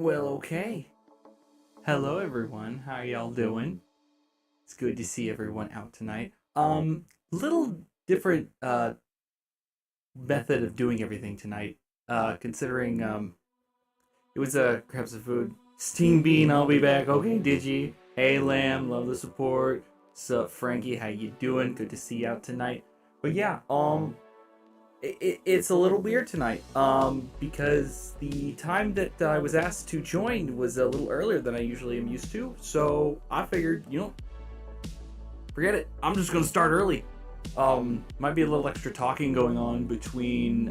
Well, okay. Hello, everyone. How y'all doing? It's good to see everyone out tonight. Little different method of doing everything tonight. Considering it was grab some food. Steam Bean, I'll be back. Okay, Digi. Hey, Lamb, love the support. Sup, Frankie? How you doing? Good to see you out tonight. But yeah, it's a little weird tonight because the time that I was asked to join was a little earlier than I usually am used to, so I figured, forget it, I'm just gonna start early. Might be a little extra talking going on between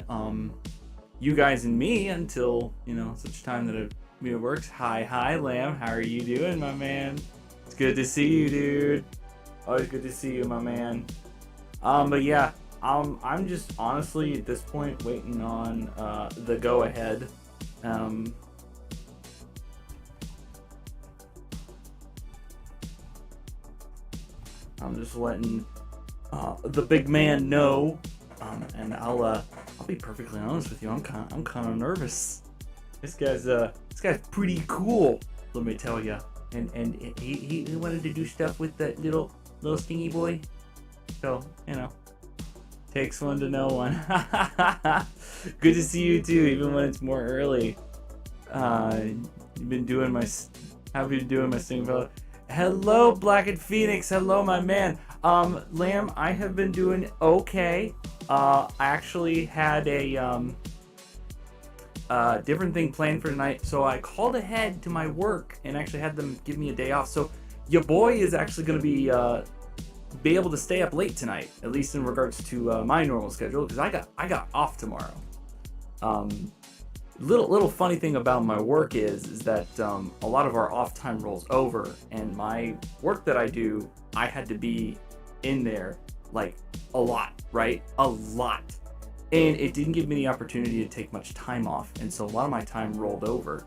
you guys and me until such time that it works. Hi Lamb, how are you doing, my man? It's good to see you, dude. Always good to see you, my man. But yeah, I'm just honestly at this point waiting on the go ahead. I'm just letting the big man know, and I'll be perfectly honest with you. I'm kind of nervous. This guy's pretty cool, let me tell you. And he wanted to do stuff with that little stingy boy. So takes one to know one. Good to see you too, even when it's more early. You've been doing my sing fellow. Hello, Blackened Phoenix. Hello, my man. Lamb, I have been doing okay. I actually had a different thing planned for tonight, so I called ahead to my work and actually had them give me a day off. So your boy is actually going to be able to stay up late tonight, at least in regards to my normal schedule, because I got off tomorrow. Little funny thing about my work is that a lot of our off time rolls over, and my work that I do, I had to be in there like a lot, right? A lot. And it didn't give me the opportunity to take much time off, and so a lot of my time rolled over.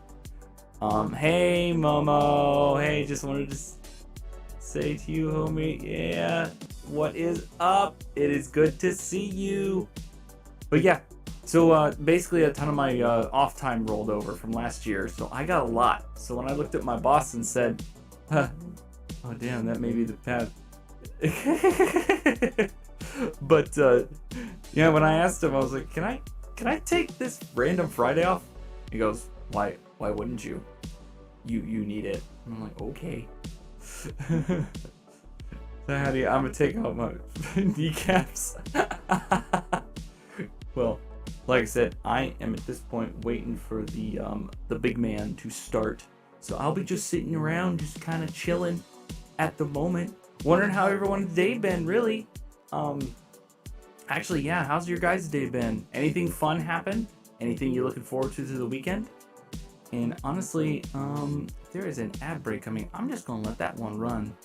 Hey Momo, hey, just wanted to say to you, homie, yeah, what is up? It is good to see you. But yeah, so basically a ton of my off time rolled over from last year, so I got a lot. So when I looked at my boss and said, oh damn, that may be the path. But yeah, when I asked him, I was like, can I take this random Friday off? He goes, why wouldn't you? You need it. And I'm like, okay. So I'm gonna take out my kneecaps. Well, like I said, I am at this point waiting for the big man to start. So I'll be just sitting around, just kind of chilling at the moment, wondering how everyone's day been, really. Actually, yeah, how's your guys' day been? Anything fun happen? Anything you're looking forward to the weekend? And honestly, if there is an ad break coming, I'm just gonna let that one run.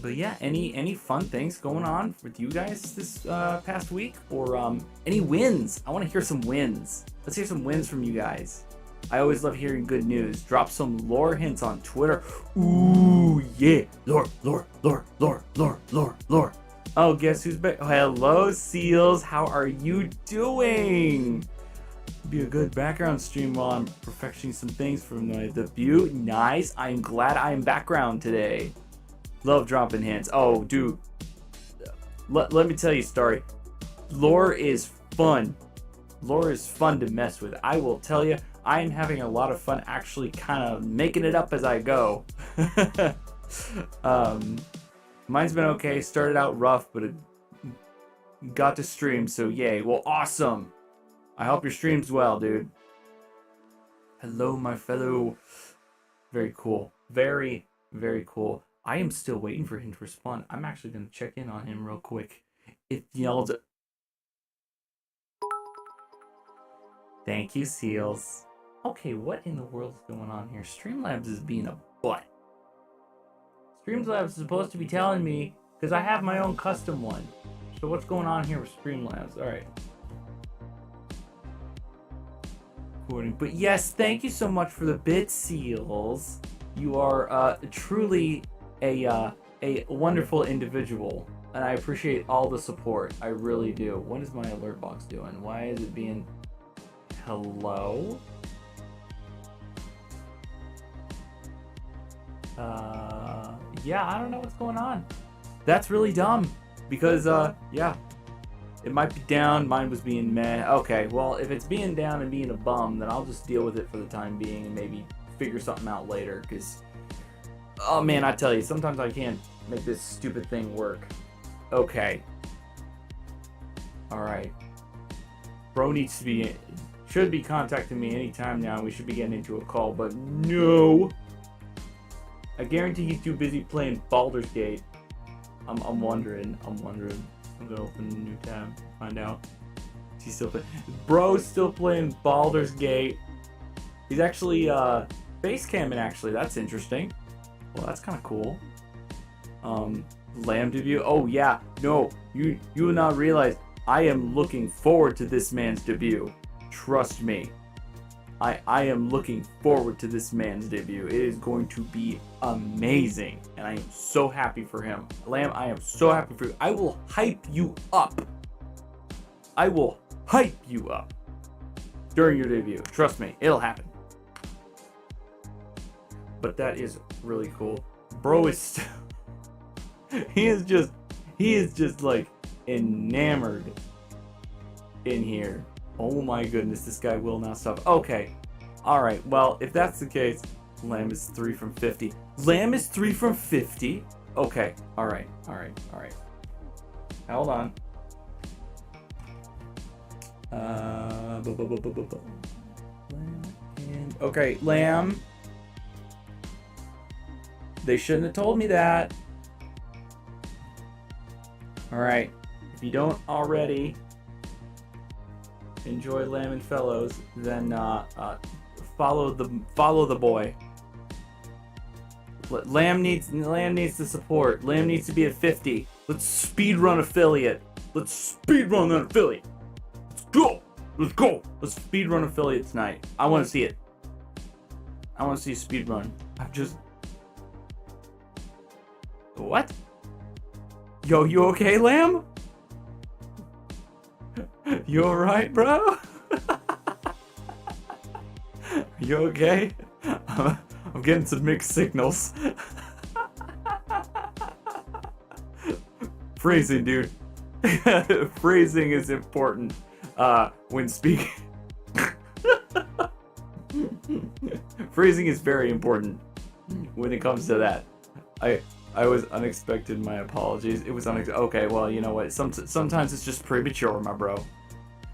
But yeah, any fun things going on with you guys this past week, or any wins? I want to hear some wins. Let's hear some wins from you guys. I always love hearing good news. Drop some lore hints on Twitter. Ooh yeah, lore. Oh, guess who's back? Oh, hello, Seals. How are you doing? Be a good background stream while I'm perfecting some things from the debut. Nice. I'm glad I'm background today. Love dropping hints. Oh, dude. Let me tell you a story. Lore is fun. Lore is fun to mess with. I will tell you, I am having a lot of fun actually kind of making it up as I go. Mine's been okay. Started out rough, but it got to stream, so yay. Well, awesome. I hope your stream's well, dude. Hello, my fellow. Very cool. Very, very cool. I am still waiting for him to respond. I'm actually going to check in on him real quick. If y'all do... Thank you, Seals. Okay, what in the world is going on here? Streamlabs is being a butt. Streamlabs is supposed to be telling me, because I have my own custom one. So what's going on here with Streamlabs? Alright. But yes, thank you so much for the bit, Seals. You are truly a wonderful individual, and I appreciate all the support. I really do. What is my alert box doing? Why is it being... Hello? Yeah, I don't know what's going on. That's really dumb. Because, yeah. It might be down, mine was being meh. Okay, well, if it's being down and being a bum, then I'll just deal with it for the time being and maybe figure something out later, because, oh man, I tell you, sometimes I can't make this stupid thing work. Okay. Alright. Bro should be contacting me anytime now, and we should be getting into a call, but no! I guarantee he's too busy playing Baldur's Gate. I'm wondering. I'm gonna open a new tab, find out. He's still playing. Bro's still playing Baldur's Gate. He's actually base camping. Actually, that's interesting. Well, that's kind of cool. Lamb debut. Oh yeah, no, you will not realize I am looking forward to this man's debut. Trust me. I am looking forward to this man's debut. It is going to be amazing. And I am so happy for him. Lamb, I am so happy for you. I will hype you up. I will hype you up during your debut. Trust me, it'll happen. But that is really cool. Bro is still... he is just like enamored in here. Oh my goodness, this guy will not stop. Okay. Alright, well, if that's the case, Lamb is 3 from 50. Lamb is 3 from 50? Okay. Alright. Hold on. Okay, Lamb. They shouldn't have told me that. Alright. If you don't already enjoy Lamb and Fellows, then follow the boy. Lamb needs the support. Lamb needs to be at 50. Let's speedrun affiliate. Let's speedrun that affiliate. Let's go. Let's speedrun affiliate tonight. I want to see it. I want to see a speedrun. What? Yo, you okay, Lamb? You alright, bro? You okay? I'm getting some mixed signals. Phrasing, dude. Phrasing is important when speaking. Phrasing is very important when it comes to that. I was unexpected. My apologies. It was okay, well, you know what? Sometimes it's just premature, my bro.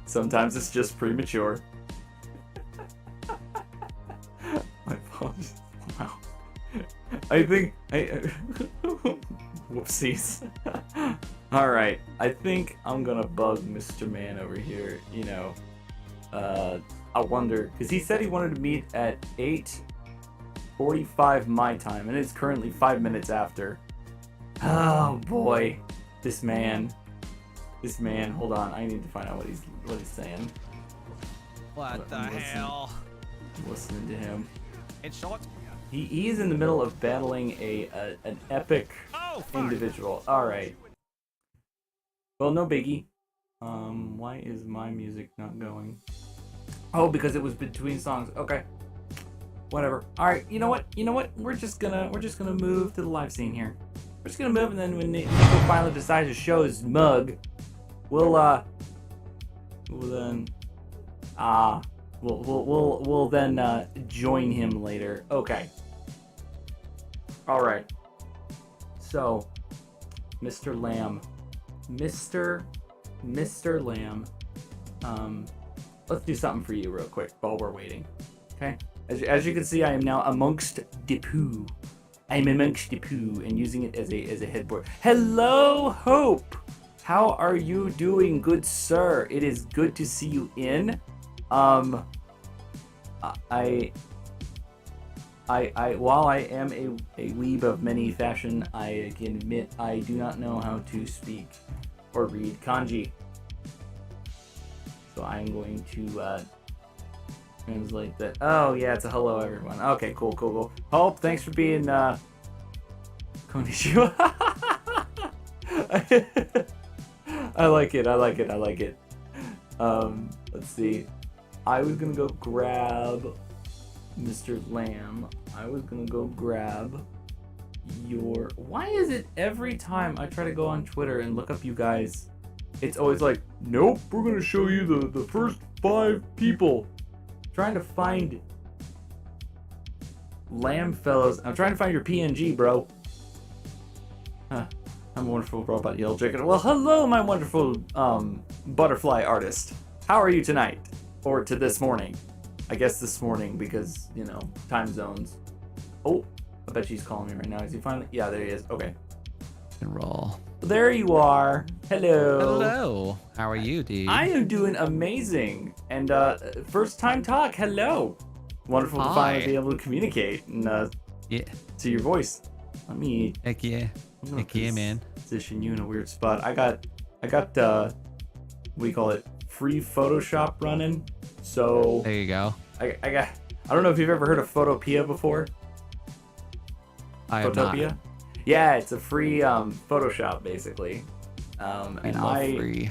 Sometimes it's just premature. My apologies. Wow. I think whoopsies. Alright. I think I'm gonna bug Mr. Man over here, you know. I wonder, because he said he wanted to meet at 8:45 my time, and it's currently 5 minutes after. Oh boy, this man. Hold on, I need to find out what he's saying. What the hell? Listening to him. It's short. He is in the middle of battling an epic individual. All right. Well, no biggie. Why is my music not going? Oh, because it was between songs. Okay. Whatever. All right. You know what? We're just gonna move to the live scene here. We're just gonna move, and then when Nico finally decides to show his mug, we'll then join him later. Okay. All right. So, Mr. Lamb, Mr. Lamb, let's do something for you real quick while we're waiting. Okay. As you can see, I am now amongst the poo. I'm amongst the poo and using it as a headboard. Hello, Hope. How are you doing, good sir? It is good to see you in. While I am a weeb of many fashion, I can admit I do not know how to speak or read kanji. So I'm going to translate that. Oh yeah, it's a hello everyone. Okay, cool. Hope, thanks for being konnichiwa. I like it. Let's see. I was gonna go grab Mr. Lamb. I was gonna go grab your... Why is it every time I try to go on Twitter and look up you guys, it's always like, nope, we're gonna show you the first 5 people. Trying to find Lambfellows. I'm trying to find your PNG, bro. Huh. I'm a wonderful robot yellow jacket. Well, hello, my wonderful butterfly artist. How are you tonight? Or to this morning? I guess this morning because, you know, time zones. Oh, I bet she's calling me right now. Is he finally? Yeah, there he is. Okay. And roll. There you are. Hello. Hello. How are you, dude? I am doing amazing. And first time talk. Hello. Wonderful to Hi. finally be able to communicate and Yeah. to your voice. Let me. Heck yeah. I'm gonna Heck yeah, man. Position you in a weird spot. I got what do you call it? Free Photoshop running. So There you go. I don't know if you've ever heard of Photopea before. I have not. Photopea? Yeah, it's a free Photoshop basically. And love free.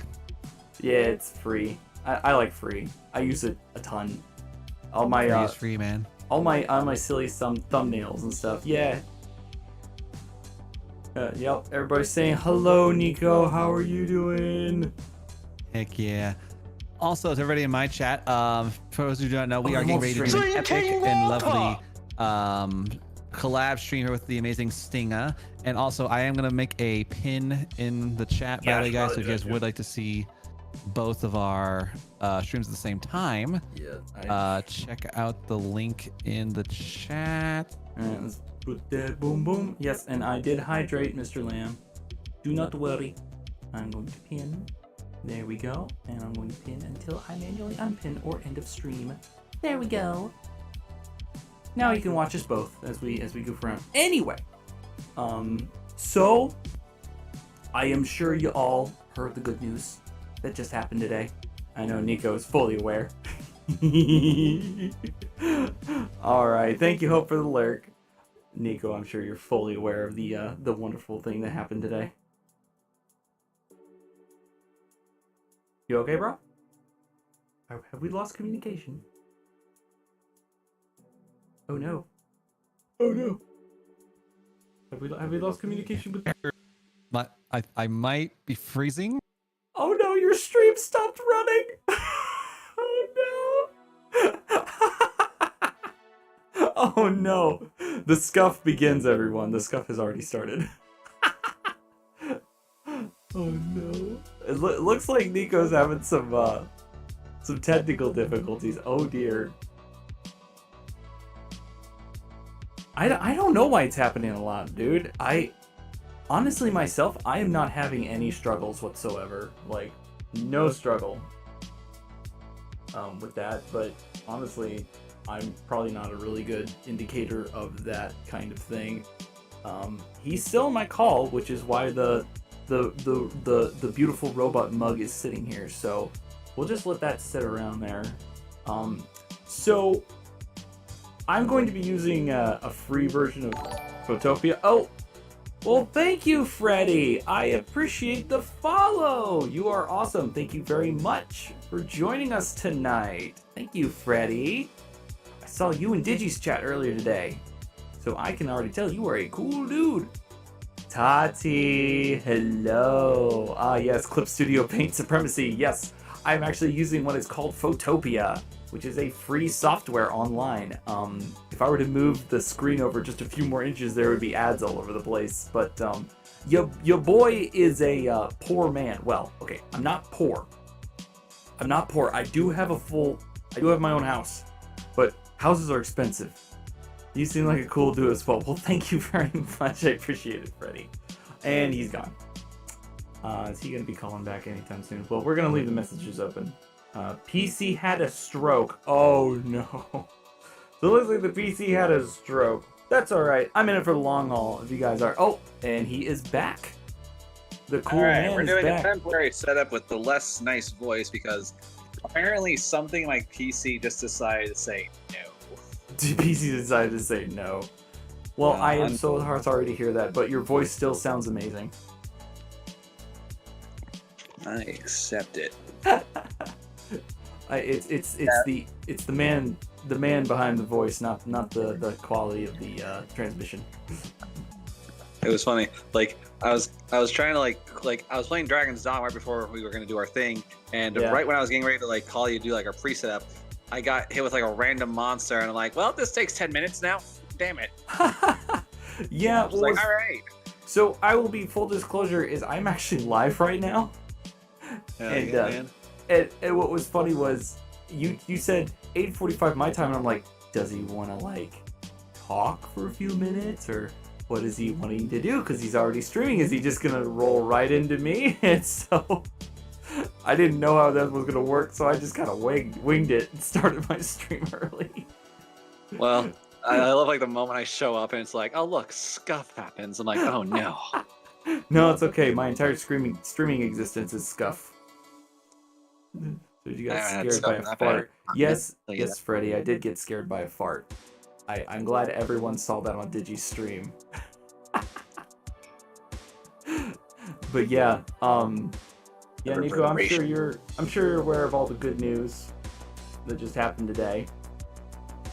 Yeah, it's free. I like free. I use it a ton. All my Free is free, man. all my silly thumbnails and stuff. Yeah. Yep. Everybody's saying hello, Nico. How are you doing? Heck yeah. Also, to everybody in my chat, for those who do not know, we Oh, are getting ready to do an epic and lovely collab stream here with the amazing Stinga. And also, I am going to make a pin in the chat, by the way, guys. So if you guys would like to see both of our streams at the same time, Yeah. check out the link in the chat. And let's put that boom boom. Yes, and I did hydrate, Mr. Lamb. Do not worry. I'm going to pin. There we go. And I'm going to pin until I manually unpin or end of stream. There we go. Now you can watch us both as we goof around. Anyway, so I am sure you all heard the good news that just happened today. I know Nico is fully aware. All right, thank you, Hope, for the lurk. Nico, I'm sure you're fully aware of the wonderful thing that happened today. You okay, bro? Have we lost communication? Oh no. Oh no. Have we lost communication with... I might be freezing. Oh no, your stream stopped running. Oh no. Oh no. The scuff begins, everyone. The scuff has already started. Oh no. It looks like Nico's having some technical difficulties. Oh dear. I don't know why it's happening a lot, dude. Honestly, myself, I am not having any struggles whatsoever. Like, no struggle with that. But honestly, I'm probably not a really good indicator of that kind of thing. He's still on my call, which is why the beautiful robot mug is sitting here. So we'll just let that sit around there. So I'm going to be using a free version of Photopea. Oh, well, thank you, Freddy. I appreciate the follow. You are awesome. Thank you very much for joining us tonight. Thank you, Freddy. I saw you in Digi's chat earlier today, so I can already tell you are a cool dude. Tati, hello. Ah, yes, Clip Studio Paint Supremacy. Yes, I'm actually using what is called Photopea, which is a free software online. If I were to move the screen over just a few more inches, there would be ads all over the place. But your boy is a poor man. Well, okay, I'm not poor. I'm not poor. I do have my own house, but houses are expensive. You seem like a cool dude as well. Well, thank you very much. I appreciate it, Freddy. And he's gone. Is he gonna be calling back anytime soon? Well, we're gonna leave the messages open. PC had a stroke. Oh no. So it looks like the PC had a stroke. That's alright. I'm in it for the long haul if you guys are. Oh, and he is back. The cool man we're is doing back. a temporary setup with the less nice voice because apparently something like PC just decided to say no. PC decided to say no. Well, I am so sorry to hear that, but your voice still sounds amazing. I accept it. It's the man behind the voice, not the quality of the transmission. It was funny. Like I was trying to like I was playing Dragon's Dawn right before we were gonna do our thing, and Yeah. right when I was getting ready to like call you to do like our pre-setup, I got hit with like a random monster, and I'm like, well, this takes 10 minutes now. Damn it. Yeah. I was like, all right. So I will be full disclosure is I'm actually live right now. And, Man. And what was funny was you said 8:45 my time, and I'm like, does he want to like talk for a few minutes, or what is he wanting to do? Because he's already streaming. Is he just gonna roll right into me? And so I didn't know how that was gonna work, so I just kind of winged it and started my stream early. Well, I love like the moment I show up and it's like, oh look, scuff happens. I'm like, oh no. No, it's okay. My entire streaming existence is scuff. So you got I had scared by scuff, a not fart. bad. Yes, I'll tell you yes, Freddy, I did get scared by a fart. I'm glad everyone saw that on Digi's stream. But yeah, yeah, Nico, I'm sure you're aware of all the good news that just happened today.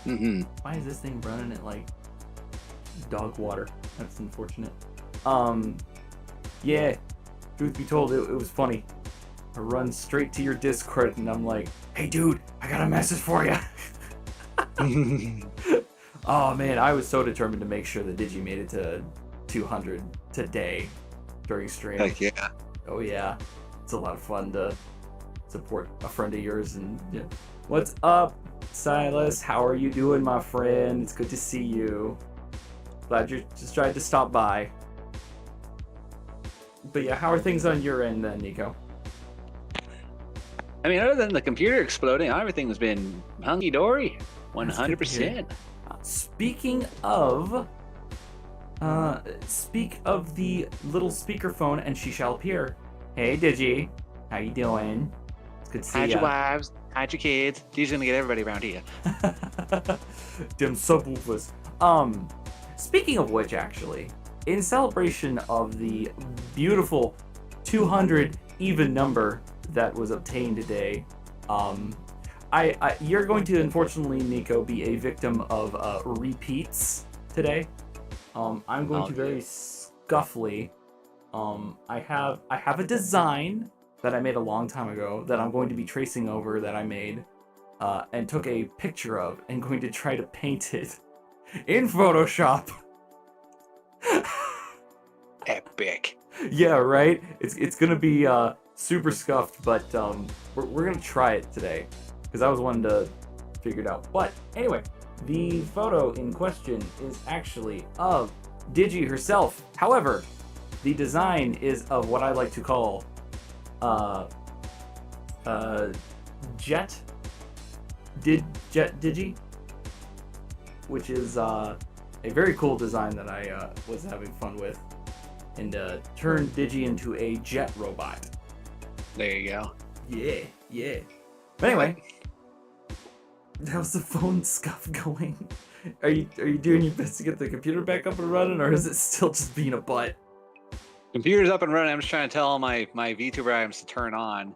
Mm-hmm. Why is this thing running at like dog water? That's unfortunate. Yeah, truth be told, it was funny. I run straight to your Discord and I'm like, hey dude, I got a message for you. Oh man, I was so determined to make sure that Digi made it to 200 today during stream. Heck yeah. Oh yeah, it's a lot of fun to support a friend of yours. And yeah. What's up, Silas? How are you doing, my friend? It's good to see you. Glad you just tried to stop by. But yeah, how are things on your end then, Nico? I mean, other than the computer exploding, everything's been hunky dory, 100%. Speaking of the little speakerphone, and she shall appear. Hey, Digi, how you doing? It's good to see Hide ya. your wives, hide your kids. These are gonna get everybody around here. Dim subwoofers. Speaking of which, actually, in celebration of the beautiful 200 even number that was obtained today, you're going to, unfortunately, Nico, be a victim of repeats today. I'm going to very scuffly. I have a design that I made a long time ago that I'm going to be tracing over that I made and took a picture of and going to try to paint it in Photoshop. Epic. Yeah, right? It's gonna be super scuffed, but we're gonna try it today because I was wanting to figure it out. But anyway, the photo in question is actually of Digi herself. However, the design is of what I like to call Jet Digi, which is a very cool design that I was having fun with, and turned Digi into a jet robot. There you go. Yeah. But anyway, how's the phone scuff going? Are you doing your best to get the computer back up and running, or is it still just being a butt? Computer's up and running. I'm just trying to tell all my VTuber items to turn on,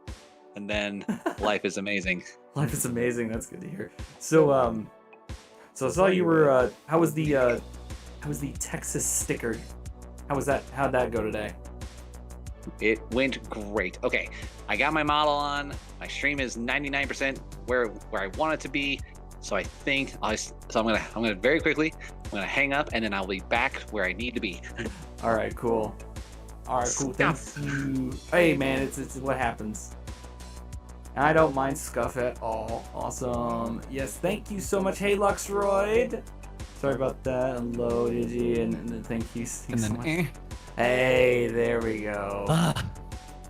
and then life is amazing. Life is amazing. That's good to hear. So so I saw you were. How was the Texas sticker? How'd that go today? It went great. Okay, I got my model on. My stream is 99% where I want it to be. So I think I'm gonna very quickly. I'm gonna hang up and then I'll be back where I need to be. All right, cool. Thank you. Hey man, it's what happens. I don't mind scuff at all. Awesome. Yes, thank you so much. Hey Luxroyd. Sorry about that. Hello, Digi, and thank you. And so then, much. Hey, there we go.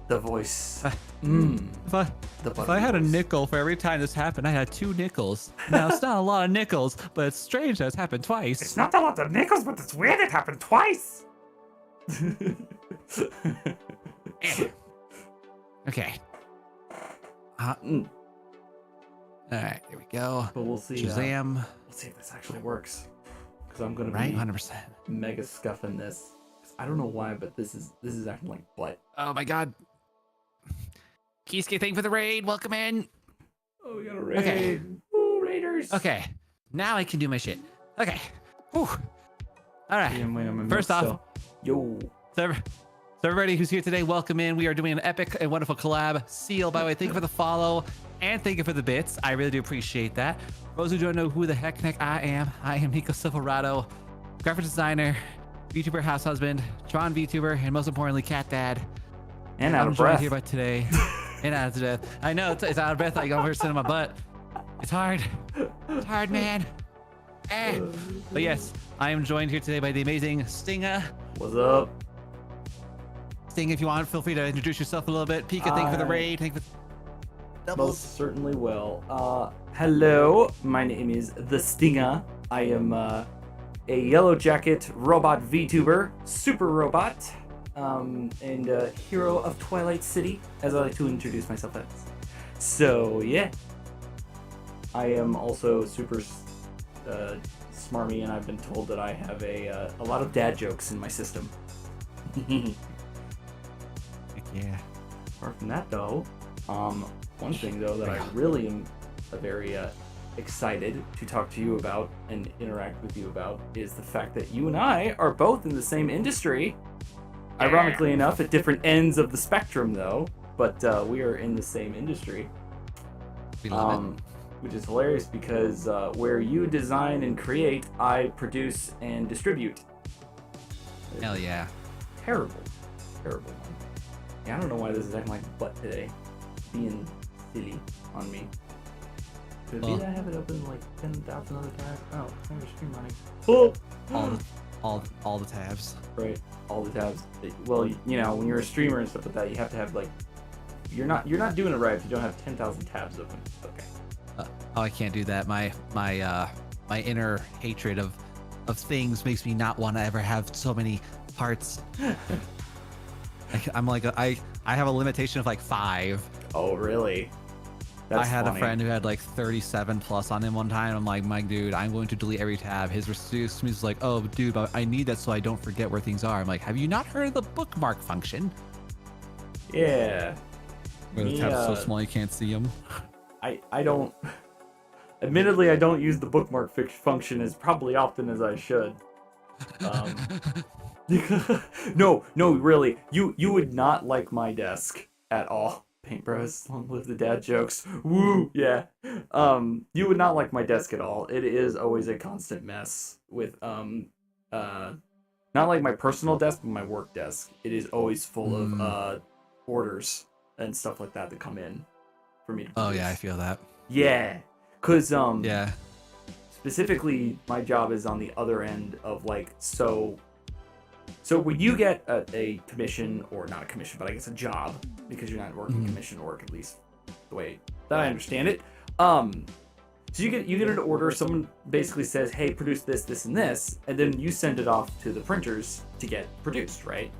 The voice. If I had a nickel for every time this happened, I had 2 nickels. Now, it's not a lot of nickels, but it's strange that it's happened twice. It's not a lot of nickels, but it's weird it happened twice. Okay. All right, here we go. But we'll see. Shazam. We'll see if this actually works. Because I'm gonna Right, be 100%. mega scuffing this. I don't know why, but this is acting like butt. Oh my god. Kisuke, thank you for the raid. Welcome in. Oh, we got a raid. Okay. Ooh, raiders. Okay. Now I can do my shit. Okay. Whew. All right. Yeah, wait, I'm First off, Yo. So everybody who's here today, welcome in. We are doing an epic and wonderful collab. Seal, by the way, thank you for the follow and thank you for the bits. I really do appreciate that. For those who don't know who the heck I am Nico Silverado, graphic designer, VTuber house husband, Tron VTuber, and most importantly, cat dad. And out I'm of joined breath. here by today. And out of breath. I know it's out of breath. I got person in my butt. It's hard. It's hard, man. But yes, I am joined here today by the amazing Stinga. What's up? Sting, if you want, feel free to introduce yourself a little bit. Pika, thank you for the raid. Thank you for doubles. Most certainly will. Hello, my name is The Stinger. I am a yellow jacket robot VTuber, super robot, and a hero of Twilight City, as I like to introduce myself as. So, yeah. I am also super smarmy, and I've been told that I have a lot of dad jokes in my system. Yeah. Apart from that, though, one thing though that I really am very excited to talk to you about and interact with you about is the fact that you and I are both in the same industry. Ironically enough, at different ends of the spectrum, though, but we are in the same industry. We love it. Which is hilarious because where you design and create, I produce and distribute. Hell yeah. Terrible. Yeah, I don't know why this is acting like butt today. Being silly on me. Could it be that I have it open like 10,000 other tabs? Oh, I'm your stream running. Oh! All the tabs. Right, all the tabs. Well, you know, when you're a streamer and stuff like that, you have to have like, you're not doing it right if you don't have 10,000 tabs open. Okay. Oh, I can't do that. My inner hatred of things makes me not want to ever have so many parts. I'm like I have a limitation of like 5. Oh, really? That's I had funny. a friend who had like 37 plus on him one time. I'm like, Mike, dude, I'm going to delete every tab. His response to me was like, oh, dude, but I need that so I don't forget where things are. I'm like, have you not heard of the bookmark function? Yeah. Where the tabs are so small you can't see them. I don't. Admittedly, I don't use the bookmark function as probably often as I should. No, really. You would not like my desk at all. Paint Bros, long live the dad jokes. Woo, yeah. You would not like my desk at all. It is always a constant mess with not like my personal desk, but my work desk. It is always full of orders and stuff like that come in for me to produce. Oh yeah, I feel that. Yeah. Cause yeah. Specifically, my job is on the other end of like, so when you get a commission, or not a commission, but I guess a job, because you're not working commission work, at least the way that I understand it. So you get an order, someone basically says, hey, produce this, and this, and then you send it off to the printers to get produced, right?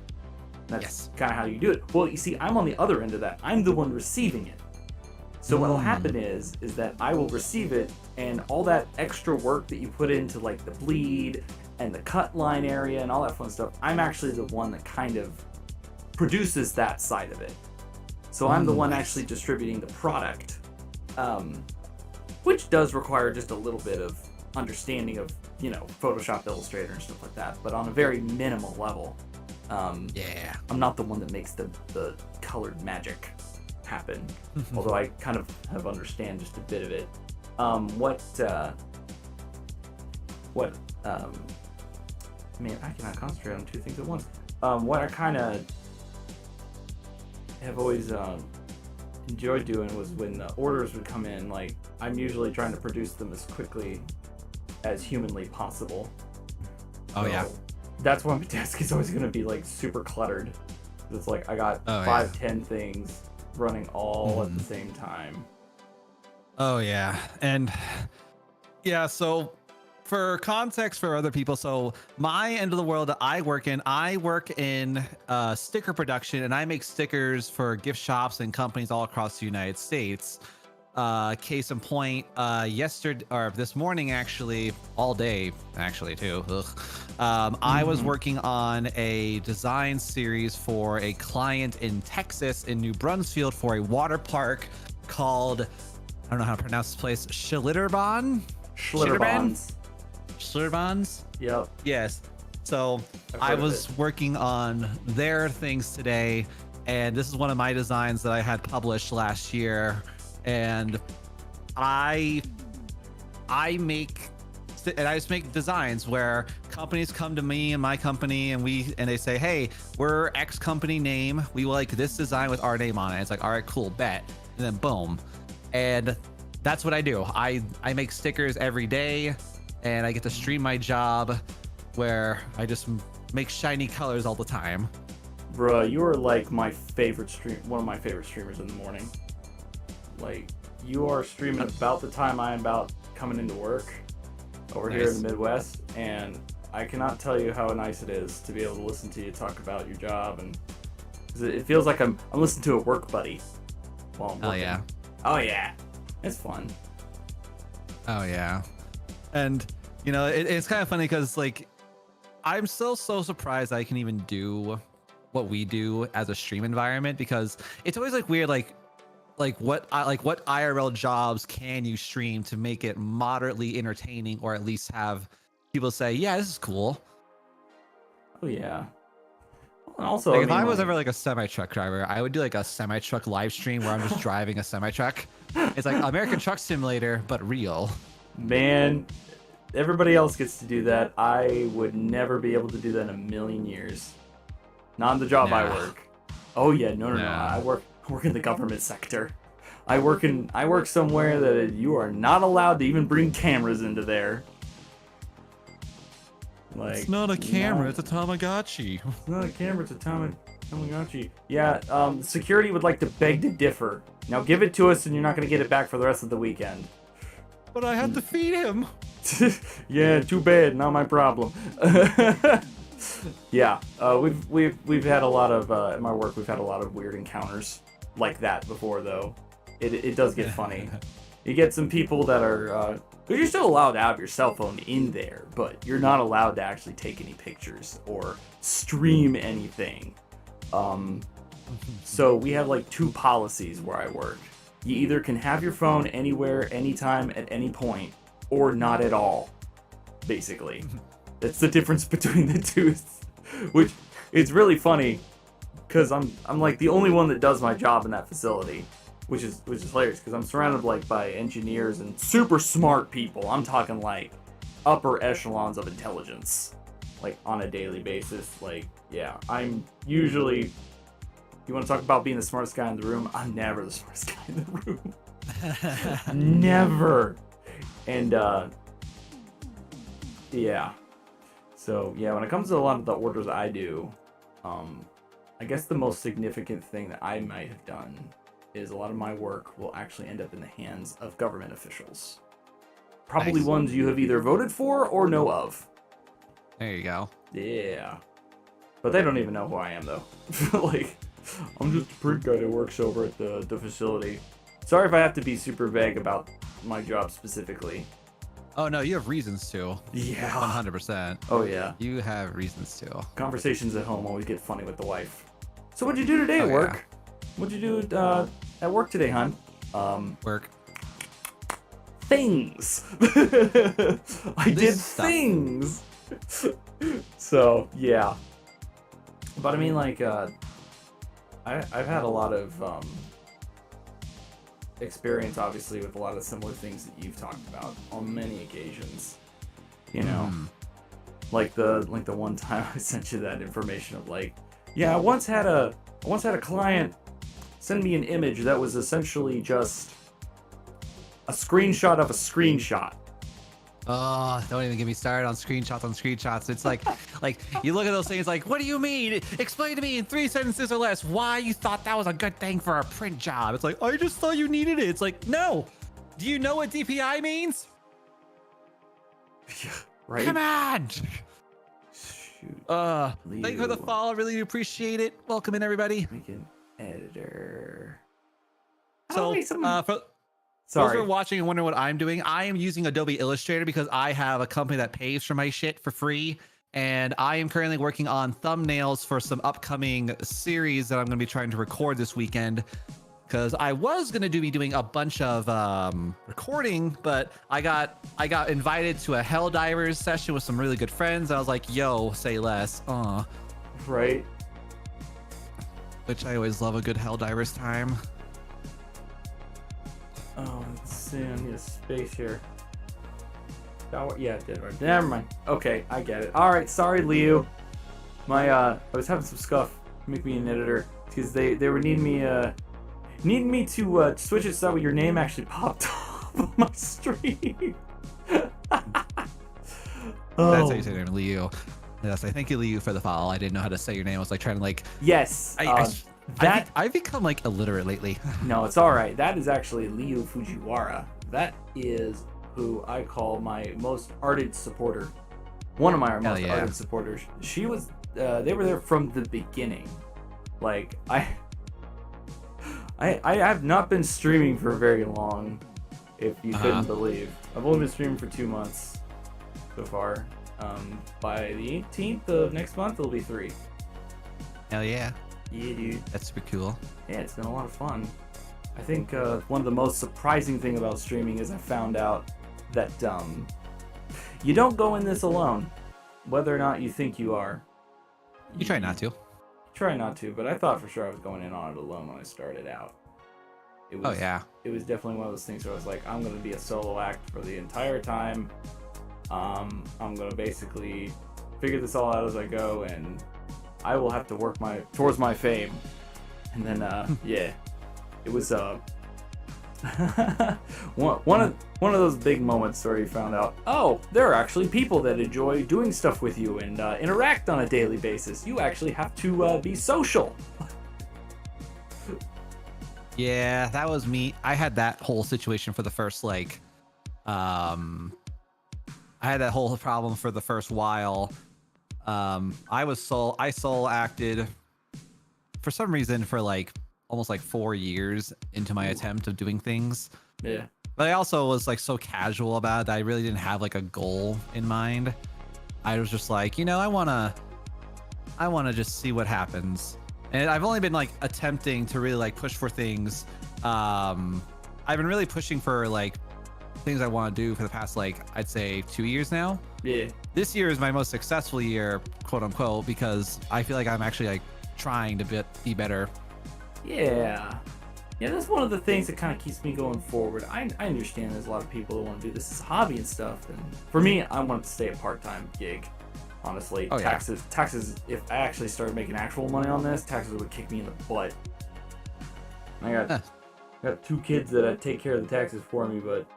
That's kind of how you do it. Well, you see, I'm on the other end of that. I'm the one receiving it. So what'll happen is that I will receive it, and all that extra work that you put into like the bleed and the cut line area and all that fun stuff, I'm actually the one that kind of produces that side of it. So I'm the one actually distributing the product, which does require just a little bit of understanding of, you know, Photoshop, Illustrator, and stuff like that, but on a very minimal level. Yeah. I'm not the one that makes the colored magic happen, although I kind of have understand just a bit of it. Man, I cannot concentrate on 2 things at once. What I kind of have always enjoyed doing was when the orders would come in, like, I'm usually trying to produce them as quickly as humanly possible. Oh, So yeah. That's why my desk is always going to be, like, super cluttered. It's like I got 10 things running all at the same time. Oh, yeah. And, yeah, so for context for other people, so my end of the world that I work in sticker production, and I make stickers for gift shops and companies all across the United States. Case in point, yesterday or this morning, actually, all day, actually too. I was working on a design series for a client in Texas, in New Brunswick, for a water park called, I don't know how to pronounce this place, Schlitterbahn. Schlitterbahns. Schlitterbahns. Yep. Yes. So I've I heard of was it. working on their things today, and this is one of my designs that I had published last year. And I make and I just make designs where companies come to me and my company and they say, hey, we're X company name, we like this design with our name on it. It's like, all right, cool, bet. And then boom. And that's what I do. I make stickers every day, and I get to stream my job where I just make shiny colors all the time. Bruh, you are like my favorite one of my favorite streamers in the morning. Like, you are streaming about the time I'm about coming into work over here in the Midwest, and I cannot tell you how nice it is to be able to listen to you talk about your job, and 'cause it feels like I'm listening to a work buddy while I'm working. Oh yeah, it's fun. Oh yeah. And you know, it's kind of funny because like I'm so surprised I can even do what we do as a stream environment, because it's always like weird, like what IRL jobs can you stream to make it moderately entertaining, or at least have people say, yeah, this is cool. Oh yeah. And also, Like, if I was ever like a semi-truck driver, I would do like a semi-truck live stream where I'm just driving a semi-truck. It's like American Truck Simulator, but real. Man, everybody else gets to do that. I would never be able to do that in a million years. Not in the job I work. Oh yeah, no. I work in the government sector. I work somewhere that you are not allowed to even bring cameras into there. Like, it's not a camera, it's a Tamagotchi. It's not a camera, it's a Tamagotchi. Yeah, security would like to beg to differ. Now give it to us and you're not going to get it back for the rest of the weekend. But I have to feed him. Yeah, too bad, not my problem. Yeah, we've had a lot of at my work. We've had a lot of weird encounters like that before, though. It does get funny. You get some people that are, because you're still allowed to have your cell phone in there, but you're not allowed to actually take any pictures or stream anything. So we have like two policies where I work. You either can have your phone anywhere, anytime, at any point, or not at all. Basically, that's the difference between the two. Which it's really funny, because I'm like the only one that does my job in that facility, which is hilarious, because I'm surrounded like by engineers and super smart people. I'm talking like upper echelons of intelligence, like on a daily basis. Like, yeah, I'm usually. You want to talk about being the smartest guy in the room? I'm never the smartest guy in the room. Never. And yeah. So yeah, when it comes to a lot of the orders I do, I guess the most significant thing that I might have done is a lot of my work will actually end up in the hands of government officials. Probably ones you have either voted for or know of. There you go. Yeah. But they don't even know who I am, though. Like, I'm just a print guy that works over at the facility. Sorry if I have to be super vague about my job specifically. Oh no, you have reasons to. Yeah. 100%. Oh yeah. You have reasons to. Conversations at home always get funny with the wife. So what'd you do today at work? What'd you do at work today, hon? Work. Things. I did things. So yeah. But I mean, like, I've had a lot of experience, obviously, with a lot of similar things that you've talked about on many occasions. You know, like the one time I sent you that information of like, yeah, I once had a client send me an image that was essentially just a screenshot of a screenshot. Oh, don't even get me started on screenshots. It's like you look at those things like, what do you mean? Explain to me in 3 sentences or less why you thought that was a good thing for a print job. It's like, I just thought you needed it. It's like, no. Do you know what DPI means? Yeah, right? Come on. Shoot. Thank you for the follow. I really do appreciate it. Welcome in, everybody. Make an editor. So, for those who are watching and wondering what I'm doing, I am using Adobe Illustrator because I have a company that pays for my shit for free. And I am currently working on thumbnails for some upcoming series that I'm going to be trying to record this weekend. because I was gonna be doing a bunch of recording, but I got invited to a Helldivers session with some really good friends. I was like, "Yo, say less." Right. Which I always love a good Helldivers time. Oh, let's see. I need a space here. Yeah, it did. Right. Never mind. Okay, I get it. All right, sorry, Leo. I was having some scuff. Make me an editor because they were needing me to switch it so that your name actually popped up on my stream. That's how you say your name, Liu. Yes, I thank you, Liu, for the follow. I didn't know how to say your name. I was like trying to like. Yes. I've become like illiterate lately. No, it's all right. That is actually Liu Fujiwara. That is who I call my most ardent supporter. One of my most ardent supporters. She was. They were there from the beginning. Like I have not been streaming for very long, if you couldn't believe. I've only been streaming for 2 months so far. By the 18th of next month, it'll be 3. Hell yeah. Yeah, dude. That's super cool. Yeah, it's been a lot of fun. I think one of the most surprising thing about streaming is I found out that you don't go in this alone, whether or not you think you are. You try not to. Try not to, but I thought for sure I was going in on it alone when I started out. It was, It was definitely one of those things where I was like, I'm going to be a solo act for the entire time. I'm going to basically figure this all out as I go, and I will have to work towards my fame. And then, yeah, it was one of those big moments where you found out, oh, there are actually people that enjoy doing stuff with you and interact on a daily basis. You actually have to be social. Yeah, that was me. I had that whole situation for the first I had that whole problem for the first while. I solo acted for some reason for like almost like 4 years into my attempt of doing things. Yeah. But I also was like so casual about it that I really didn't have like a goal in mind. I was just like, I wanna just see what happens. And I've only been like attempting to really like push for things. I've been really pushing for like things I want to do for the past like I'd say 2 years now. Yeah. This year is my most successful year, quote unquote, because I feel like I'm actually like trying to be better. Yeah, that's one of the things that kind of keeps me going forward. I understand there's a lot of people who want to do this as a hobby and stuff, and for me, I want to stay a part-time gig. Honestly, taxes. If I actually started making actual money on this, taxes would kick me in the butt. I got 2 kids that take care of the taxes for me, but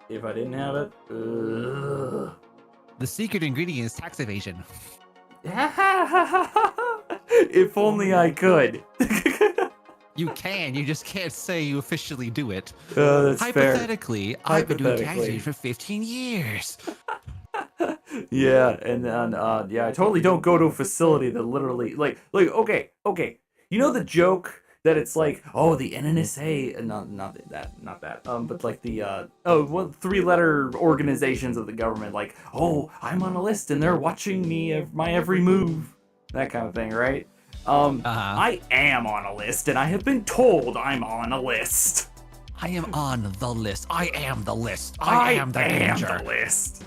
if I didn't have it, the secret ingredient is tax evasion. If only I could. You can. You just can't say you officially do it. That's Hypothetically, fair. I've been doing taxes for 15 years. Yeah, and then I totally don't go to a facility that literally like okay. You know the joke that it's like, oh, the NNSA, not that, but like the 3-letter organizations of the government, like, oh, I'm on a list and they're watching me my every move, that kind of thing, right? I am on a list, and I have been told I'm on a list. I am on the list. I am the list. I am the danger. The list.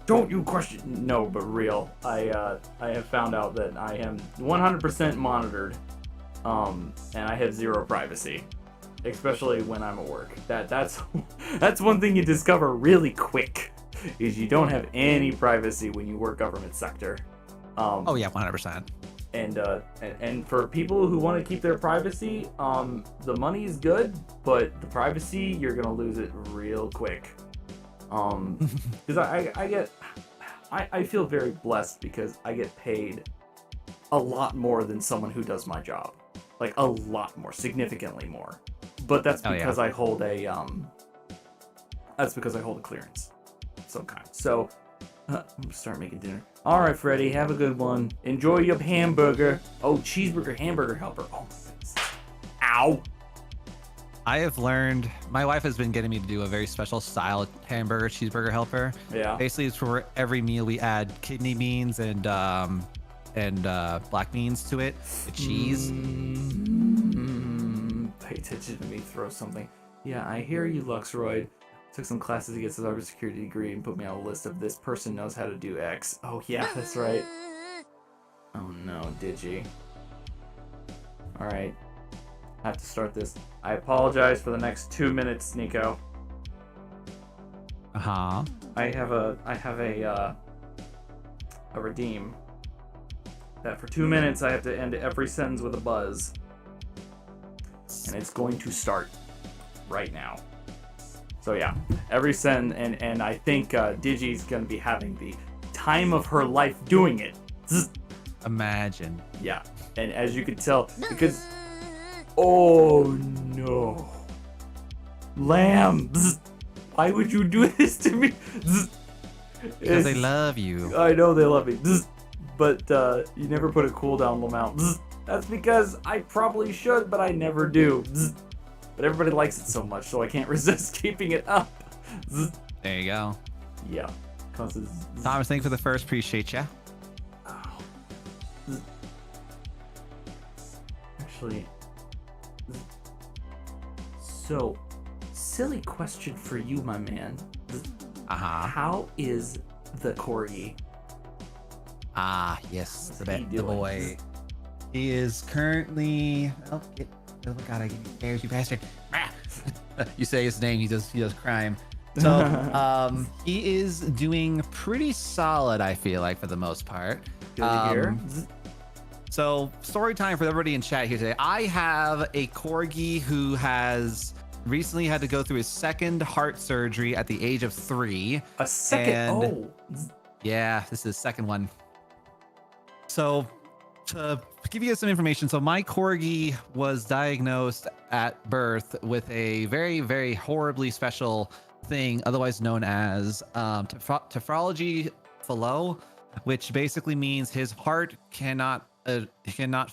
Don't you question? No, but real. I have found out that I am 100% monitored, and I have 0 privacy, especially when I'm at work. That's one thing you discover really quick, is you don't have any privacy when you work government sector. Oh yeah, 100%. And for people who want to keep their privacy, the money is good, but the privacy, you're gonna lose it real quick. Because I feel very blessed because I get paid a lot more than someone who does my job, like a lot more, significantly more. But that's because I hold a clearance of some kind. So I'm gonna start making dinner. All right, Freddy, have a good one. Enjoy your hamburger. Oh, cheeseburger hamburger helper. Oh, ow. I have learned, my wife has been getting me to do a very special style hamburger cheeseburger helper. Yeah. Basically, it's for every meal we add kidney beans and black beans to it, with cheese. attention to me throw something. Yeah, I hear you, Luxroyd. Took some classes to get a cybersecurity degree and put me on a list of this person knows how to do X. Oh yeah, that's right. Oh no, Digi. Alright. I have to start this. I apologize for the next 2 minutes, Nico. Uh-huh. I have a redeem. That for 2 minutes I have to end every sentence with a buzz. And it's going to start right now. So yeah, every sentence, and I think Digi's gonna be having the time of her life doing it. Zzz. Imagine. Yeah, and as you can tell, because oh no, Lamb, zzz. Why would you do this to me? Zzz. Because they love you. I know they love me, zzz. But you never put a cooldown amount. Zzz. That's because I probably should, but I never do. Zzz. But everybody likes it so much, so I can't resist keeping it up. Zzz. There you go. Yeah. Causes. Thomas, thank you for the first. Appreciate ya. Oh. Zzz. Actually. Zzz. So, silly question for you, my man. Zzz. Uh-huh. How is the corgi? Ah, yes, What's he the doing? boy. He is currently. Oh God! I give you scares, you bastard! You say his name, he does crime. So, he is doing pretty solid. I feel like for the most part. Good to hear. So, story time for everybody in chat here today. I have a corgi who has recently had to go through his second heart surgery at the age of 3. A second. And- Yeah, this is the second one. So, to give you guys some information, so my corgi was diagnosed at birth with a very, very horribly special thing, otherwise known as tephrology fallot, which basically means his heart cannot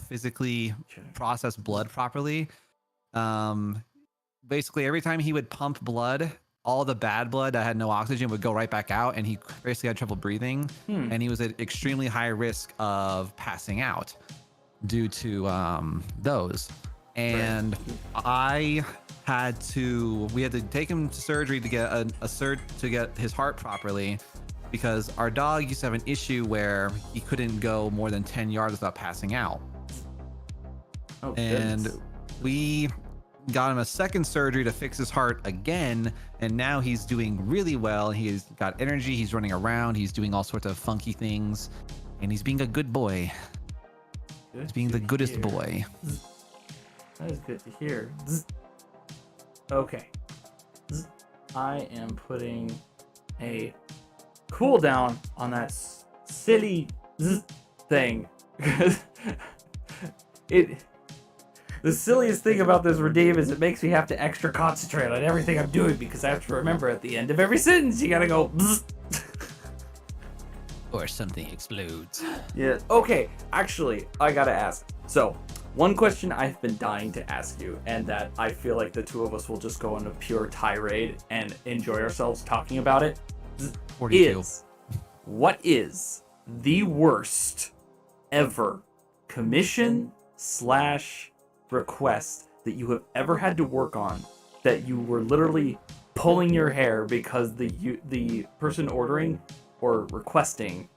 physically process blood properly. Basically, every time he would pump blood, all the bad blood that had no oxygen would go right back out, and he basically had trouble breathing, and he was at extremely high risk of passing out due to those. And we had to take him to surgery to get to get his heart properly, because our dog used to have an issue where he couldn't go more than 10 yards without passing out. Oh, And goodness. we got him a second surgery to fix his heart again, and now he's doing really well. He's got energy, he's running around, he's doing all sorts of funky things, and he's being a good boy. He's being the goodest hear. boy. That is good to hear. Zzz. Okay. Zzz. I am putting a cooldown on that silly zzz thing. The silliest thing about this redeem is it makes me have to extra concentrate on everything I'm doing, because I have to remember at the end of every sentence you gotta go zzz. Or something explodes. Yeah. Okay, actually, I gotta ask. So, one question I've been dying to ask you, and that I feel like the two of us will just go on a pure tirade and enjoy ourselves talking about it, 42. is what is the worst ever commission / request that you have ever had to work on, that you were literally pulling your hair because the person ordering or requesting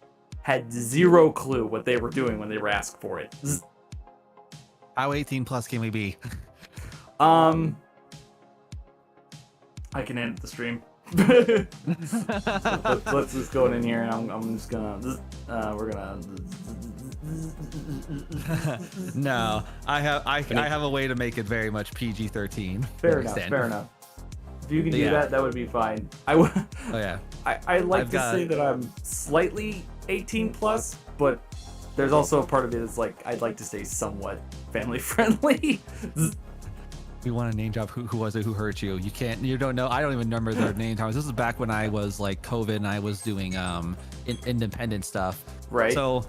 had zero clue what they were doing when they were asked for it? How 18 plus can we be? I can end the stream. let's just go in here, and I'm just gonna we're gonna No, I have a way to make it very much PG-13. fair enough. If you can do Yeah. that would be fine. Oh yeah. I like I've to got- say that I'm slightly 18 plus, but there's also a part of it that's like I'd like to stay somewhat family friendly. We want to name drop who was it who hurt you. You don't know. I don't even remember their name. This is back when I was like COVID and I was doing independent stuff. Right. So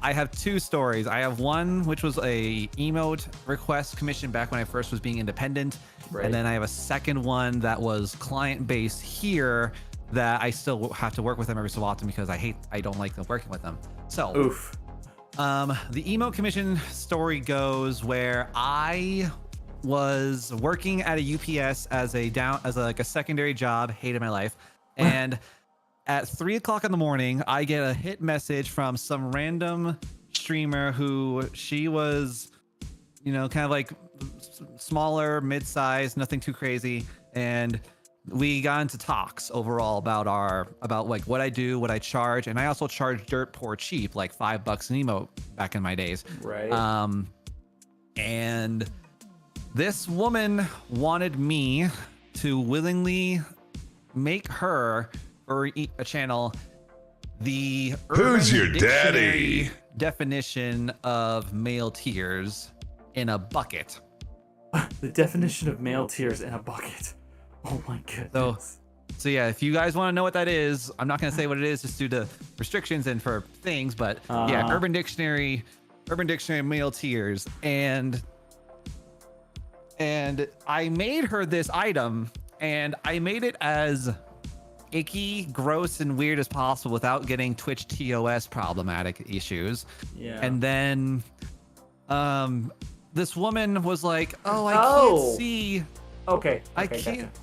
I have 2 stories. I have one which was a emote request commission back when I first was being independent. Right. And then I have a second one that was client based here that I still have to work with them every so often because I don't like them working with them. So Oof. the emote commission story goes where I was working at a UPS as like a secondary job. Hated my life. And at 3 o'clock in the morning, I get a hit message from some random streamer who she was, kind of like smaller, mid-sized, nothing too crazy. And we got into talks overall about like what I do, what I charge. And I also charge dirt poor cheap, like $5 an emote back in my days. Right. And this woman wanted me to willingly make her, or a channel, the Who's Urban your Dictionary daddy? definition of male tears in a bucket. The definition of male tears in a bucket. Oh my goodness. So yeah, if you guys want to know what that is, I'm not going to say what it is just due to restrictions and for things, but yeah, Urban Dictionary male tears. And I made her this item, and I made it as icky, gross, and weird as possible without getting Twitch TOS problematic issues. Yeah. And then this woman was like, "Oh, I can't see." Okay. I okay, can't. Gotcha.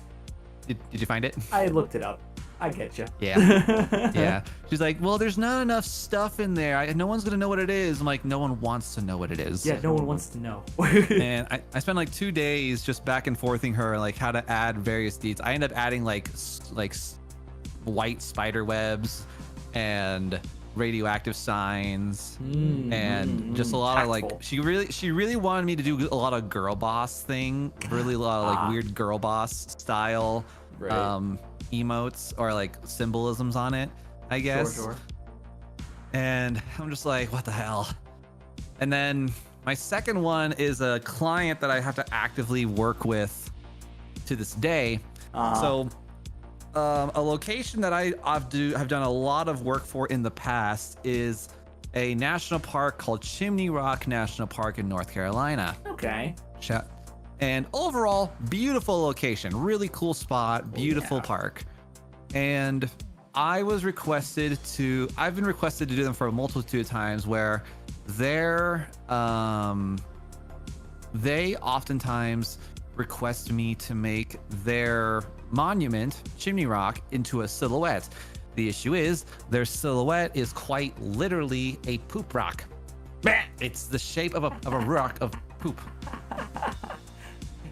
Did you find it? I looked it up. I get you. Yeah. Yeah. She's like, "Well, there's not enough stuff in there. No one's gonna know what it is." I'm like, "No one wants to know what it is." Yeah, no one wants to know. And I spent like 2 days just back and forthing her like how to add various deeds. I ended up adding like white spider webs and radioactive signs and just a lot of like she really wanted me to do a lot of girl boss thing, really a lot of like weird girl boss style emotes or like symbolisms on it, I guess. Sure. And I'm just like, what the hell? And then my second one is a client that I have to actively work with to this day. So a location that have done a lot of work for in the past is a national park called Chimney Rock National Park in North Carolina. Okay. And overall, beautiful location, really cool spot, beautiful park. And I've been requested to do them for a multitude of times where they oftentimes request me to make their monument, Chimney Rock, into a silhouette. The issue is their silhouette is quite literally a poop rock. It's the shape of a rock of poop.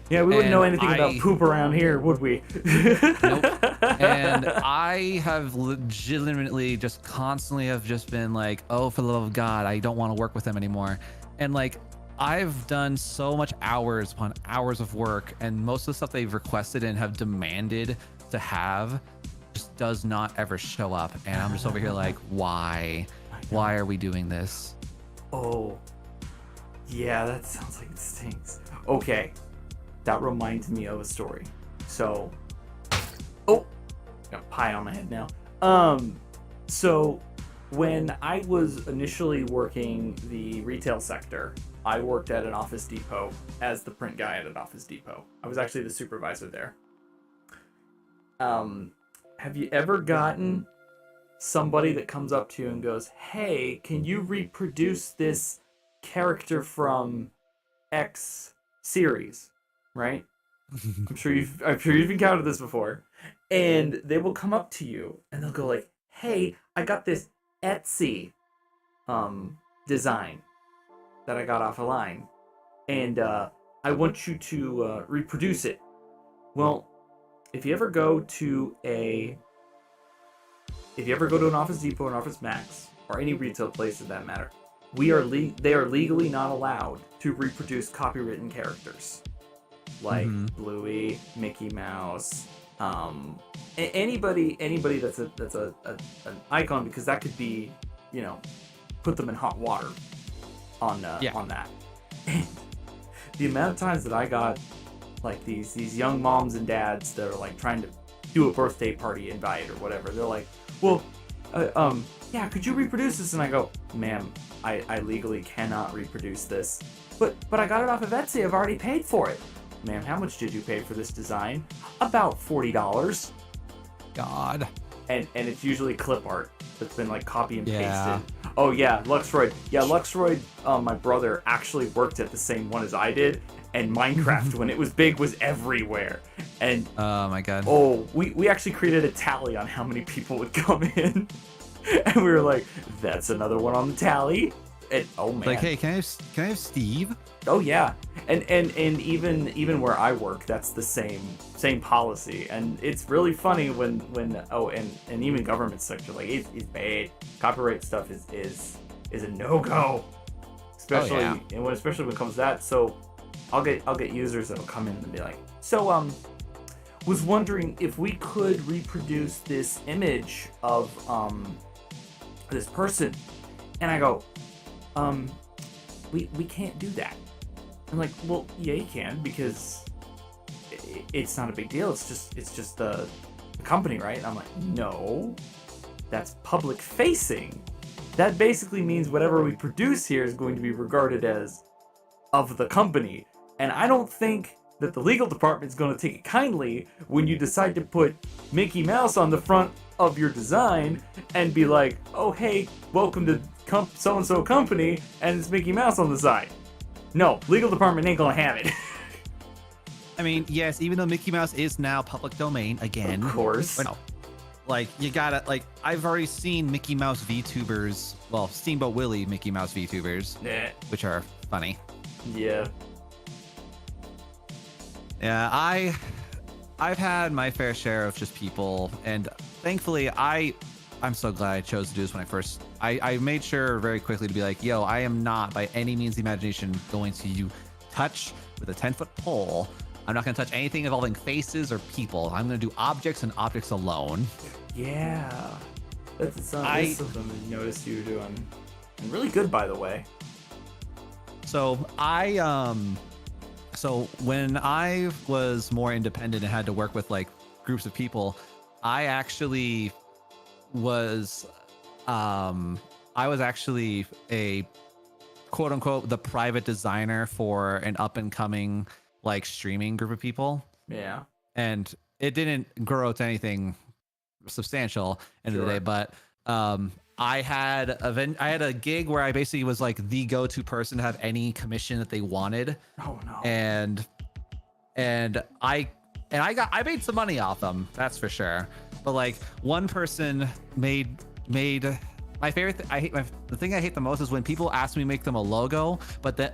Yeah, we wouldn't know anything about poop around here, would we? Nope. And I have legitimately just constantly have just been like, oh, for the love of God, I don't want to work with them anymore. And like, I've done so much hours upon hours of work, and most of the stuff they've requested and have demanded to have just does not ever show up. And I'm just over here like, why? Why are we doing this? Oh, yeah, that sounds like it stinks. Okay, that reminds me of a story. So, got a pie on my head now. So when I was initially working the retail sector, I worked at an Office Depot as the print guy at an Office Depot. I was actually the supervisor there. Have you ever gotten somebody that comes up to you and goes, "Hey, can you reproduce this character from X series?" Right? I'm sure you've encountered this before. And they will come up to you and they'll go like, "Hey, I got this Etsy design that I got off a line, and I want you to reproduce it." Well, if you ever go to an Office Depot, an Office Max, or any retail place for that matter, they are legally not allowed to reproduce copywritten characters like Bluey, Mickey Mouse, anybody that's an icon, because that could be, put them in hot water on that. And the amount of times that I got like these young moms and dads that are like trying to do a birthday party invite or whatever, they're like, "Well, yeah, could you reproduce this?" And I go, "Ma'am, I legally cannot reproduce this, but I got it off of Etsy. I've already paid for it." "Ma'am, how much did you pay for this design?" "About $40. God. And it's usually clip art that's been like copy and pasted. Yeah. Oh yeah, Luxroyd. Yeah, Luxroyd, my brother actually worked at the same one as I did, and Minecraft when it was big was everywhere. And Oh my god. we actually created a tally on how many people would come in, and we were like, that's another one on the tally. And oh man, Like, hey, can I have Steve? oh yeah, and even where I work, that's the same policy, and it's really funny when and even government sector, like it's bad. Copyright stuff is a no-go, especially especially when it comes to that. So I'll get users that'll come in and be like, so was wondering if we could reproduce this image of this person, and I go, we can't do that. I'm like, well, yeah, you can, because it's not a big deal. It's just the company, right? And I'm like, no, that's public facing. That basically means whatever we produce here is going to be regarded as of the company. And I don't think that the legal department is going to take it kindly when you decide to put Mickey Mouse on the front of your design and be like, oh, hey, welcome to so-and-so company, and it's Mickey Mouse on the side. No, legal department ain't gonna have it. I mean, yes, even though Mickey Mouse is now public domain again. Of course. But no, like, you gotta, like, I've already seen Mickey Mouse VTubers, well, Steamboat Willie Mickey Mouse VTubers, which are funny. Yeah. Yeah, I've had my fair share of just people, and thankfully I'm so glad I chose to do this when I made sure very quickly to be like, yo, I am not by any means the imagination going to touch with a 10-foot pole. I'm not going to touch anything involving faces or people. I'm going to do objects and objects alone. Yeah. That's something I noticed you doing. And really good, by the way. So so when I was more independent and had to work with like groups of people, I actually was I was actually a quote unquote the private designer for an up and coming like streaming group of people. Yeah. And it didn't grow to anything substantial end of the day, but I had a gig where I basically was like the go-to person to have any commission that they wanted. Oh no. And I made some money off them, that's for sure. But like one person made my favorite the thing I hate the most is when people ask me to make them a logo,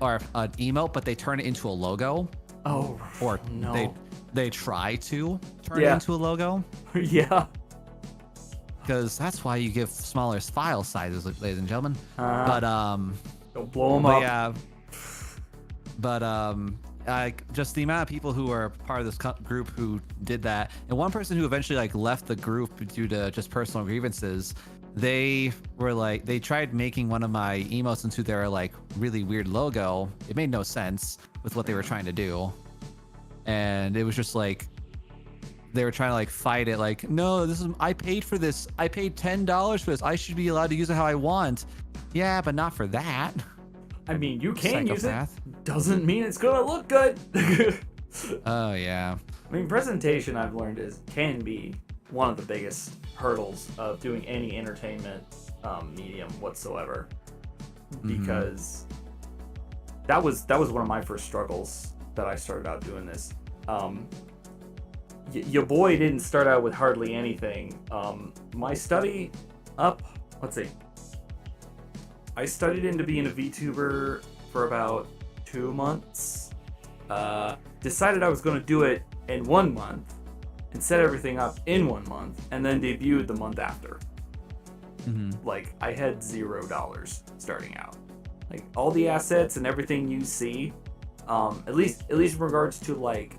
or an emote, but they turn it into a logo. Oh, or no. They try to turn it into a logo. Yeah. Because that's why you give smaller file sizes, ladies and gentlemen. But don't blow them up. Yeah. But just the amount of people who are part of this group who did that, and one person who eventually like left the group due to just personal grievances. They were like, they tried making one of my emotes into their like really weird logo. It made no sense with what they were trying to do, and it was just like they were trying to like fight it. Like, no, I paid for this. I paid $10 for this. I should be allowed to use it how I want. Yeah, but not for that. I mean, you can Psychopath. use it. Doesn't mean it's gonna look good. Oh yeah. I mean, presentation I've learned can be one of the biggest hurdles of doing any entertainment medium whatsoever, because that was one of my first struggles that I started out doing this. Your boy didn't start out with hardly anything. My study let's see, I studied into being a VTuber for about 2 months. Decided I was going to do it in 1 month and set everything up in 1 month, and then debuted the month after. Like, I had $0 starting out. Like, all the assets and everything you see, at least in regards to like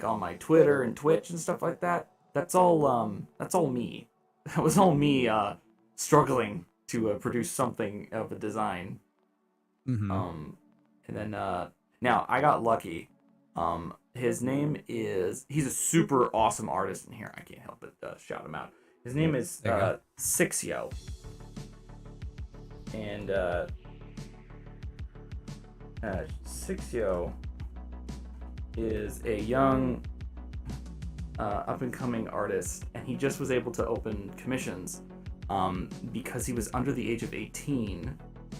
on my Twitter and Twitch and stuff like that, that's all me. That was all me struggling to produce something of a design. And then now I got lucky. His name is, he's a super awesome artist in here. I can't help but shout him out. His name is Sixio. And Sixio is a young up and coming artist, and he just was able to open commissions because he was under the age of 18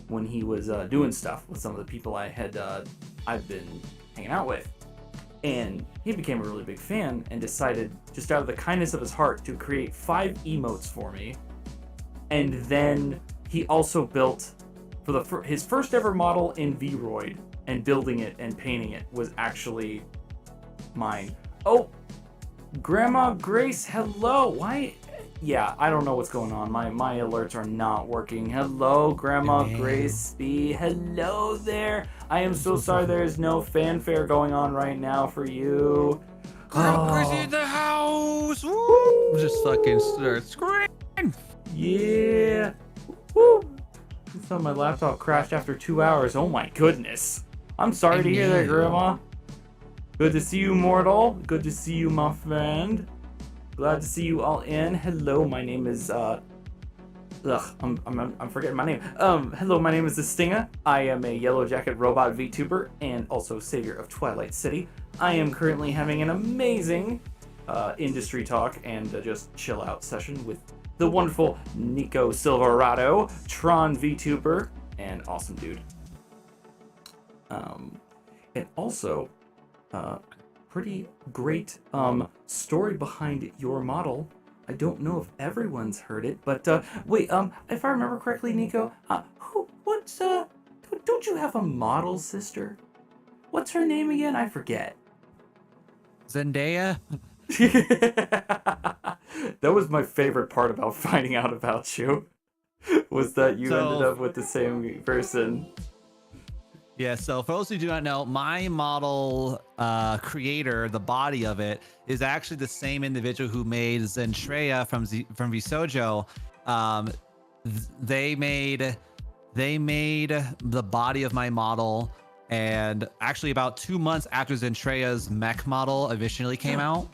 when he was doing stuff with some of the people I've been hanging out with. And he became a really big fan and decided, just out of the kindness of his heart, to create 5 emotes for me. And then he also built, for his first ever model in Vroid, and building it and painting it was actually mine. Oh, Grandma Grace, hello. Why? Yeah, I don't know what's going on. My alerts are not working. Hello, Grandma Grace B. Hello there. I am so sorry there is no fanfare going on right now for you. Grandma Grace in the house. Woo! Just fucking start screaming. Yeah. Woo. I thought my laptop crashed after 2 hours. Oh my goodness. I'm sorry to hear that, Grandma. Good to see you, mortal. Good to see you, my friend. Glad to see you all in. Hello, my name is I'm forgetting my name. Hello, my name is the Stinga. I am a Yellow Jacket robot VTuber and also savior of Twilight City. I am currently having an amazing industry talk and just chill out session with the wonderful Nico Silverado, Tron VTuber, and awesome dude. And also, pretty great story behind your model. I don't know if everyone's heard it, but wait, if I remember correctly, Nico, don't you have a model sister? What's her name again? I forget. Zendaya. That was my favorite part about finding out about you, was that you ended up with the same person. Yeah, so for those who do not know, my model creator, the body of it, is actually the same individual who made Zentreya from Visojo. They made the body of my model, and actually about 2 months after Zentreya's mech model officially came out.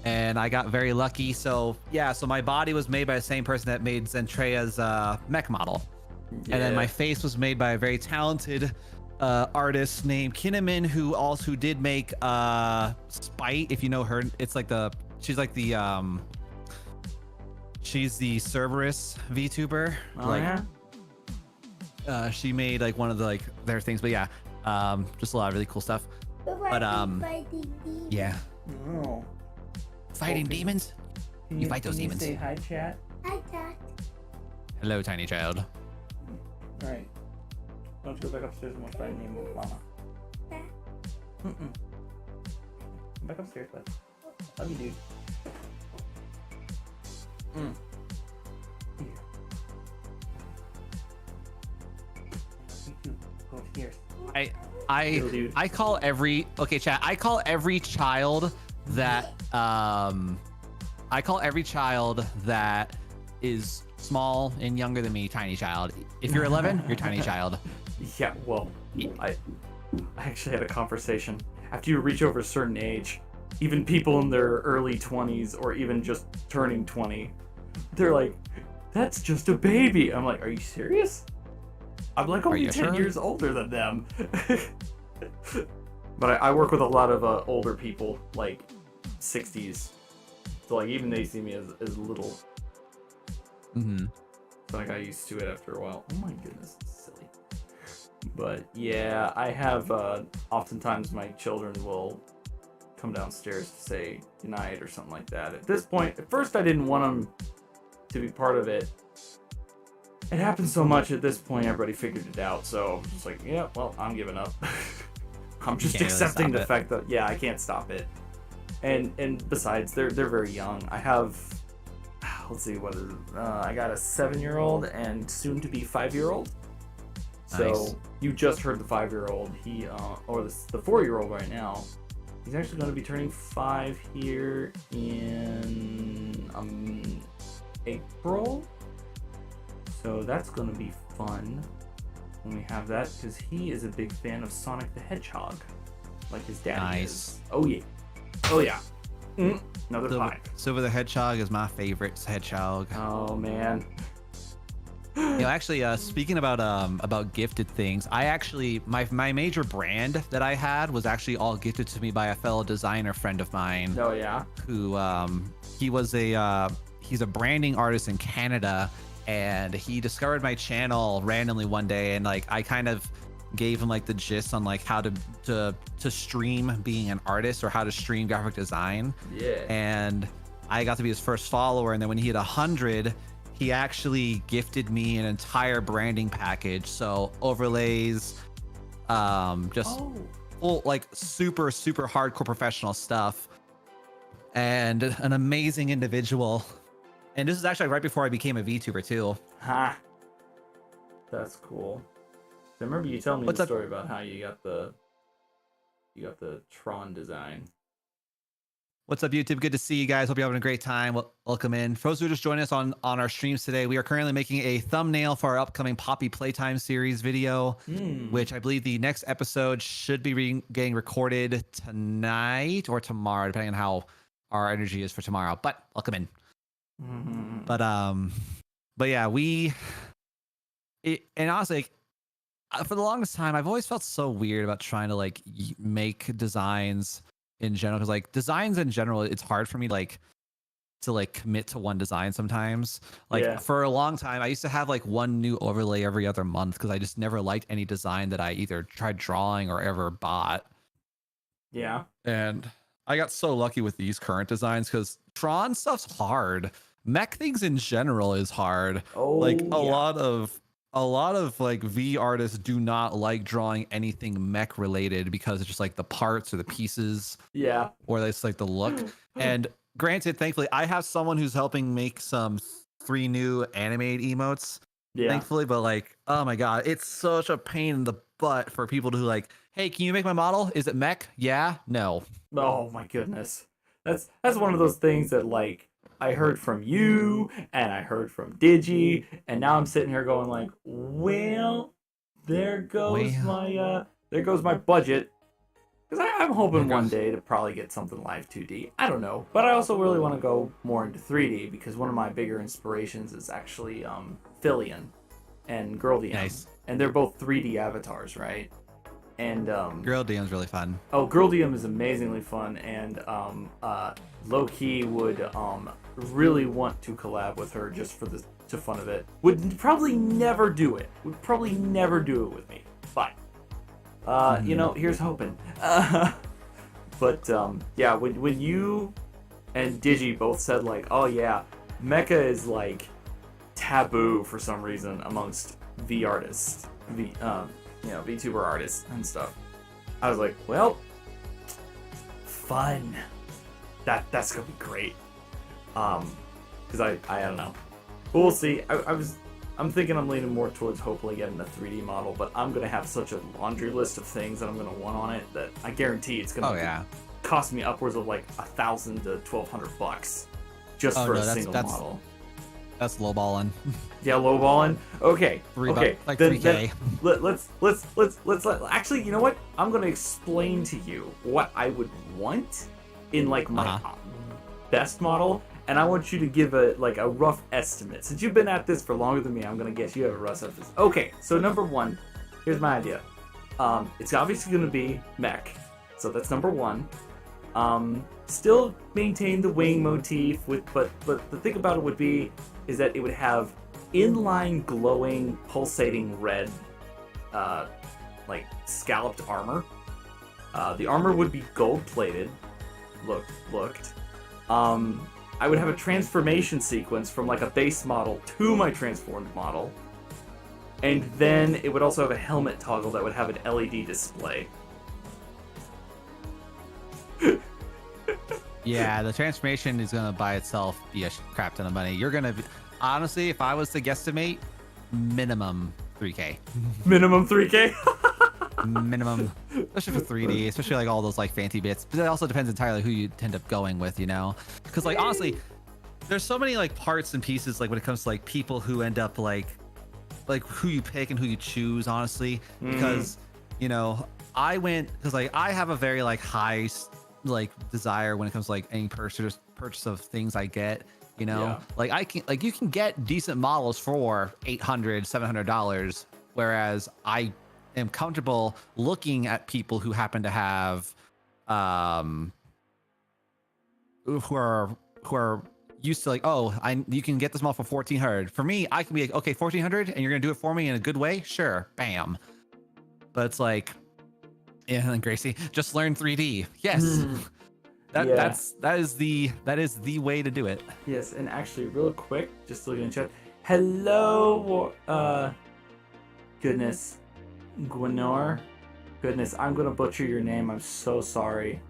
And I got very lucky. So yeah, so my body was made by the same person that made Zentreya's mech model. Yeah. And then my face was made by a very talented artist named Kinnaman, who did make Spite, if you know her. It's like she's the Cerberus VTuber. She made like one of the their things, but yeah, just a lot of really cool stuff. But yeah. Oh. Fighting demons? You fight those demons. Say hi, chat. Hi, Dad. Hello, tiny child. All right. Don't go back upstairs and watch my name with Mama. Mm-mm. Come back upstairs, bud. Love you, dude. Go upstairs. I call every chat. I call every child that is small and younger than me tiny child. If you're 11, you're tiny child. Yeah, well, I actually had a conversation. After you reach over a certain age, even people in their early 20s or even just turning 20, they're like, that's just a baby. I'm like, are you serious? I'm like only 10 years older than them. But I work with a lot of older people, like 60s. So like even they see me as little. Mm-hmm. So I got used to it after a while. Oh my goodness, it's silly. But yeah, I have oftentimes my children will come downstairs to say goodnight or something like that. At this point, at first I didn't want them to be part of it. It happens so much at this point, everybody figured it out. So it's like, yeah, well, I'm giving up. I'm just accepting the fact that, yeah, I can't stop it. And besides, they're very young. I have, let's see, what is it? I got a 7-year-old and soon to be 5-year-old. So nice. You just heard the 5-year-old. He, or the 4-year-old right now. He's actually going to be turning 5 here in April. So that's going to be fun when we have that, because he is a big fan of Sonic the Hedgehog, like his daddy is. Oh yeah. Oh yeah. Another 5. Silver the Hedgehog is my favorite hedgehog. Oh man. You know, actually, speaking about gifted things, I actually my major brand that I had was actually all gifted to me by a fellow designer friend of mine. Oh yeah. Who he's a branding artist in Canada, and he discovered my channel randomly one day, and like I kind of gave him like the gist on like how to stream being an artist or how to stream graphic design. Yeah. And I got to be his first follower, and then when he hit 100, he actually gifted me an entire branding package. So overlays, just full, like super hardcore professional stuff, and an amazing individual. And this is actually right before I became a VTuber too. Ha. That's cool. I remember you telling me What's the up? story about how you got the Tron design. What's up, YouTube? Good to see you guys. Hope you're having a great time. Welcome in. For those who are just joining us on our streams today, we are currently making a thumbnail for our upcoming Poppy Playtime series video, which I believe the next episode should be getting recorded tonight or tomorrow, depending on how our energy is for tomorrow. But welcome in. But yeah, and honestly, like, for the longest time, I've always felt so weird about trying to like make designs in general, because like designs in general, it's hard for me to like commit to one design sometimes. Like for a long time, I used to have like one new overlay every other month because I just never liked any design that I either tried drawing or ever bought. Yeah. And I got so lucky with these current designs because Tron stuff's hard. Mech things in general is hard. Like a lot of like V artists do not like drawing anything mech related because it's just like the parts or the pieces. Yeah. Or it's like the look. And granted, thankfully, I have someone who's helping make some 3 new animated emotes. Yeah. Thankfully, but like, oh my god, it's such a pain in the butt for people to like, hey, can you make my model? Is it mech? Yeah, no. Oh my goodness. That's one of those things that like I heard from you and I heard from Digi, and now I'm sitting here going like, well, there goes my budget. Because I'm hoping one day to probably get something live 2D. I don't know. But I also really want to go more into 3D because one of my bigger inspirations is actually Phillian and Girldium. Nice. And they're both 3D avatars, right? And Girldium's really fun. Oh, Girldium is amazingly fun, and low-key would really want to collab with her just for the fun of it. Would probably never do it. Would probably never do it with me. But you know, here's hoping. But yeah, when you and Digi both said like, oh yeah, mecha is like taboo for some reason amongst V artists, VTuber artists and stuff. I was like, well, fun. That's gonna be great. Because I don't know. But we'll see. I'm thinking I'm leaning more towards hopefully getting a 3D model, but I'm gonna have such a laundry list of things that I'm gonna want on it that I guarantee it's gonna cost me upwards of like $1,000 to $1,200 just for a single model. That's lowballing. Yeah, lowballing. Okay. Okay. Like 3K. Let's actually, you know what? I'm gonna explain to you what I would want in like my best model, and I want you to give a rough estimate. Since you've been at this for longer than me, I'm gonna guess you have a rough estimate. Okay, so number one, here's my idea. It's obviously gonna be mech, so that's number one. Still maintain the wing motif but the thing about it would be is that it would have inline glowing pulsating red like scalloped armor. The armor would be gold plated. Looked. I would have a transformation sequence from like a base model to my transformed model. And then it would also have a helmet toggle that would have an LED display. Yeah, the transformation is gonna by itself be a crap ton of money. You're gonna be, honestly, if I was to guesstimate, minimum 3K. Minimum 3K? Minimum, especially for 3D, especially like all those like fancy bits. But it also depends entirely who you end up going with, you know? Because like honestly, there's so many like parts and pieces like when it comes to like people who end up like who you pick and who you choose, honestly. Because you know, I went because like I have a very like high like desire when it comes to like any purchase of things I get, you know. Like I can like you can get decent models for $800-$700, whereas I am comfortable looking at people who happen to have who are used to like, oh, you can get this model for 1400. For me, I can be like, okay, 1400, and you're gonna do it for me in a good way, sure, bam. But it's like, yeah, and then Gracie, just learn 3D. Yes, that is the way to do it. Yes, and actually, real quick, just looking in chat. Hello, goodness, Gwenor. Goodness, I'm gonna butcher your name. I'm so sorry.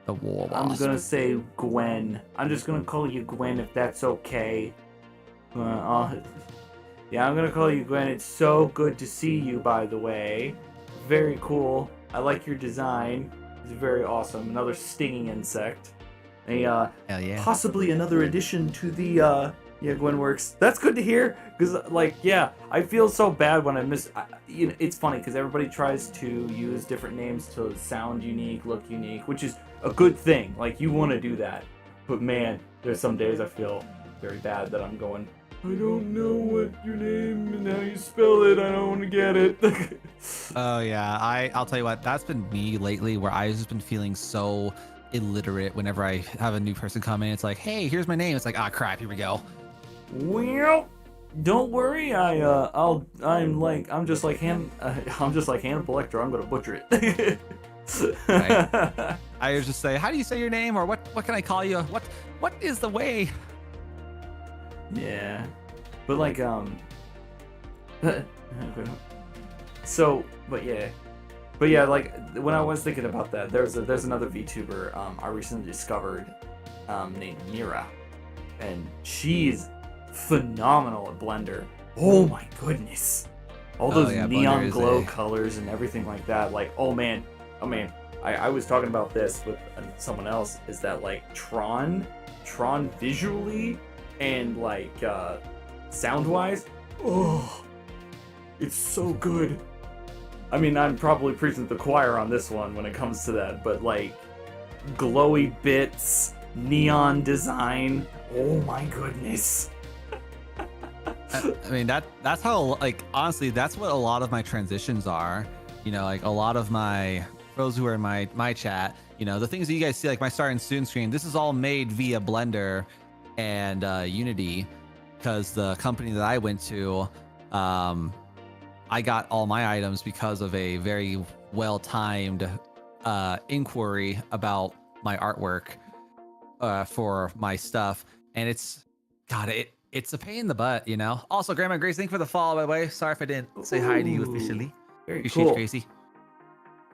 The war I'm wasp. gonna say Gwen. I'm just gonna call you Gwen if that's okay. Yeah, I'm gonna call you Gwen. It's so good to see you, by the way. Very cool. I like your design. It's very awesome. Another stinging insect. Hell yeah. Possibly another addition to the Gwen works. That's good to hear, because like, yeah, I feel so bad when I miss. It's funny because everybody tries to use different names to sound unique, look unique, which is a good thing. Like, you want to do that, but man, there's some days I feel very bad that I'm going, I don't know what your name and how you spell it. I don't want to get it. Oh yeah, I'll tell you what. That's been me lately, where I've just been feeling so illiterate whenever I have a new person come in. It's like, hey, here's my name. It's like, ah, crap, here we go. Well, don't worry. I'm just like Hannibal Lecter. I'm gonna butcher it. Right. I was just say, how do you say your name, or what can I call you? What is the way? Yeah, but like so, but yeah, like when I was thinking about that, there's another VTuber I recently discovered named Mira, and she's phenomenal at Blender. Oh my goodness, all those neon glow colors and everything like that. Like, oh man, I was talking about this with someone else. Is that like Tron visually and like sound wise, oh, it's so good. I mean, I'm probably preaching to the choir on this one when it comes to that, but like glowy bits, neon design, oh my goodness. I mean, that's how, like, honestly, that's what a lot of my transitions are. You know, like a lot of my, for those who are in my chat, you know, the things that you guys see, like my start and student screen, this is all made via Blender and Unity, because the company that I went to, I got all my items because of a very well-timed inquiry about my artwork for my stuff, and it's a pain in the butt, you know. Also, Grandma Grace, thank you for the follow, by the way. Sorry if I didn't say hi to you officially. Very Appreciate cool. you, Gracie.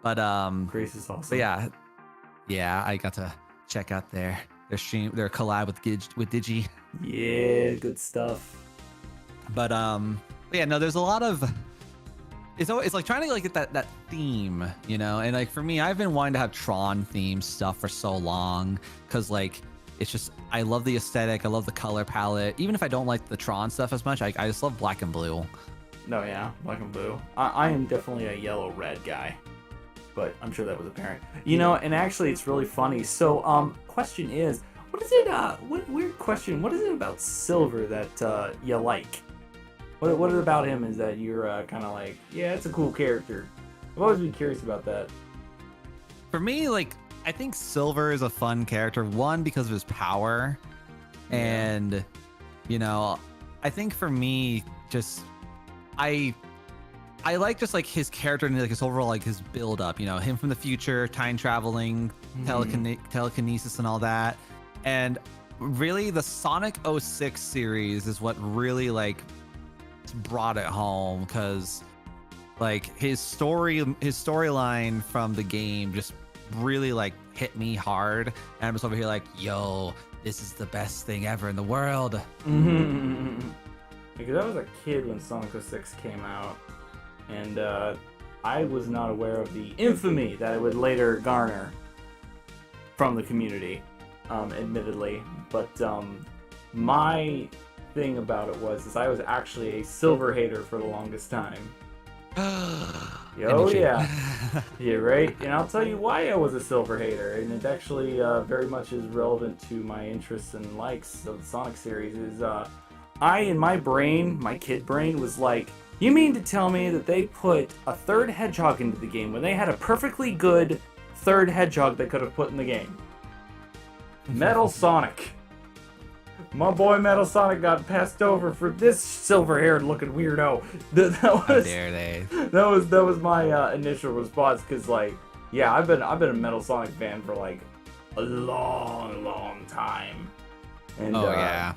But Grace is awesome. but yeah, I got to check out their collab with Digi. Yeah, good stuff. But yeah, no, there's a lot of, it's like trying to like get that theme, you know. And like for me, I've been wanting to have Tron themed stuff for so long, because like it's just, I love the aesthetic, I love the color palette. Even if I don't like the Tron stuff as much, I just love black and blue. No, yeah, black and blue. I am definitely a yellow-red guy, but I'm sure that was apparent. You know, and actually it's really funny. So, question is, what is it, weird question, what is it about Silver that you like? What about him is that you're kind of like, yeah, it's a cool character? I've always been curious about that. For me, like, I think Silver is a fun character, one, because of his power, and, you know, I think for me, just, I like just like his character and like his overall, like his build up, you know, him from the future, time traveling, telekinesis and all that. And really the Sonic 06 series is what really like brought it home, because like his storyline from the game just really like hit me hard, and I'm just over here like, yo, this is the best thing ever in the world. Because I was a kid when Sonic 06 came out, and I was not aware of the infamy that it would later garner from the community, admittedly. But my thing about it was I was actually a Silver hater for the longest time. Oh yeah, yeah, right. And I'll tell you why I was a Silver hater, and it actually very much is relevant to my interests and likes of the Sonic series. Is in my brain, my kid brain, was like, you mean to tell me that they put a third hedgehog into the game when they had a perfectly good third hedgehog they could have put in the game? Metal Sonic. My boy Metal Sonic got passed over for this silver-haired looking weirdo. That How was dare they? that was my initial response, because like, yeah, I've been a Metal Sonic fan for like a long time. And Yeah.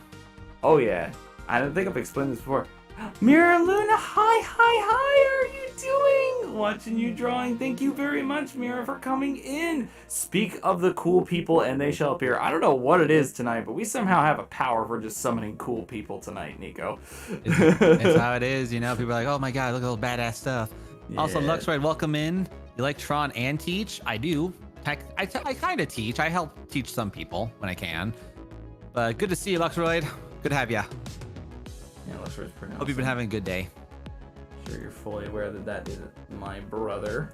oh yeah, I don't think I've explained this before. Mira Luna, hi, how are you doing? Watching you drawing. Thank you very much, Mira, for coming in. Speak of the cool people, and they shall appear. I don't know what it is tonight, but we somehow have a power for just summoning cool people tonight, Nico. It's how it is, you know. People are like, "Oh my god, look at all badass stuff." Yeah. Also, Luxroid, welcome in. You like Tron and teach? I do. I kind of teach. I help teach some people when I can. But good to see you, Luxroid. Good to have you. Yeah, let's just pronounce Hope you've been it. having a good day. Sure, you're fully aware that that is my brother,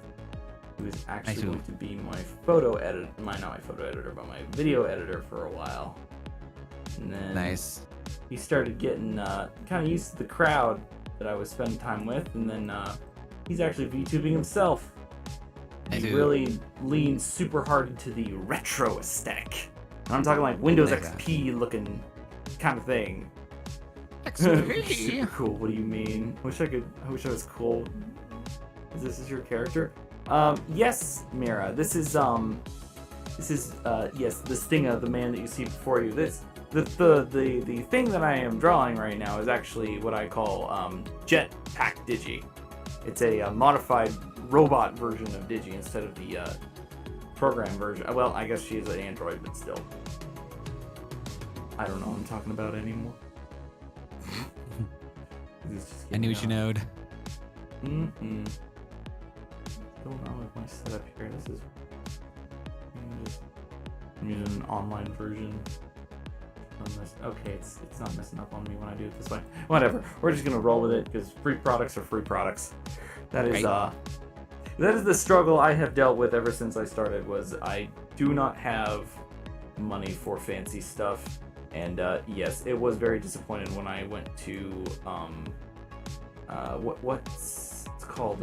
who is actually too. going to be my photo editor, not my photo editor, but my video editor for a while. And then Nice. he started getting kind of used to the crowd that I was spending time with, and then he's actually VTubing himself. I He do. really leans super hard into the retro aesthetic. And I'm talking like Windows Like that. XP looking kind of thing. Super cool. What do you mean? I wish I was cool. Is your character? Yes, Mira. This is yes, the Stinga, the man that you see before you. The thing that I am drawing right now is actually what I call Jetpack Digi. It's a modified robot version of Digi instead of the program version. Well, I guess she is an android, but still. I don't know what I'm talking about anymore. I knew what you knowed. Mm-mm. What's going on with my setup here? This is... I'm using an online version. Okay, it's not messing up on me when I do it this way. Whatever. We're just gonna roll with it, because free products are free products. That is that is the struggle I have dealt with ever since I started. Was I do not have money for fancy stuff, and yes, it was very disappointing when I went to what's it's called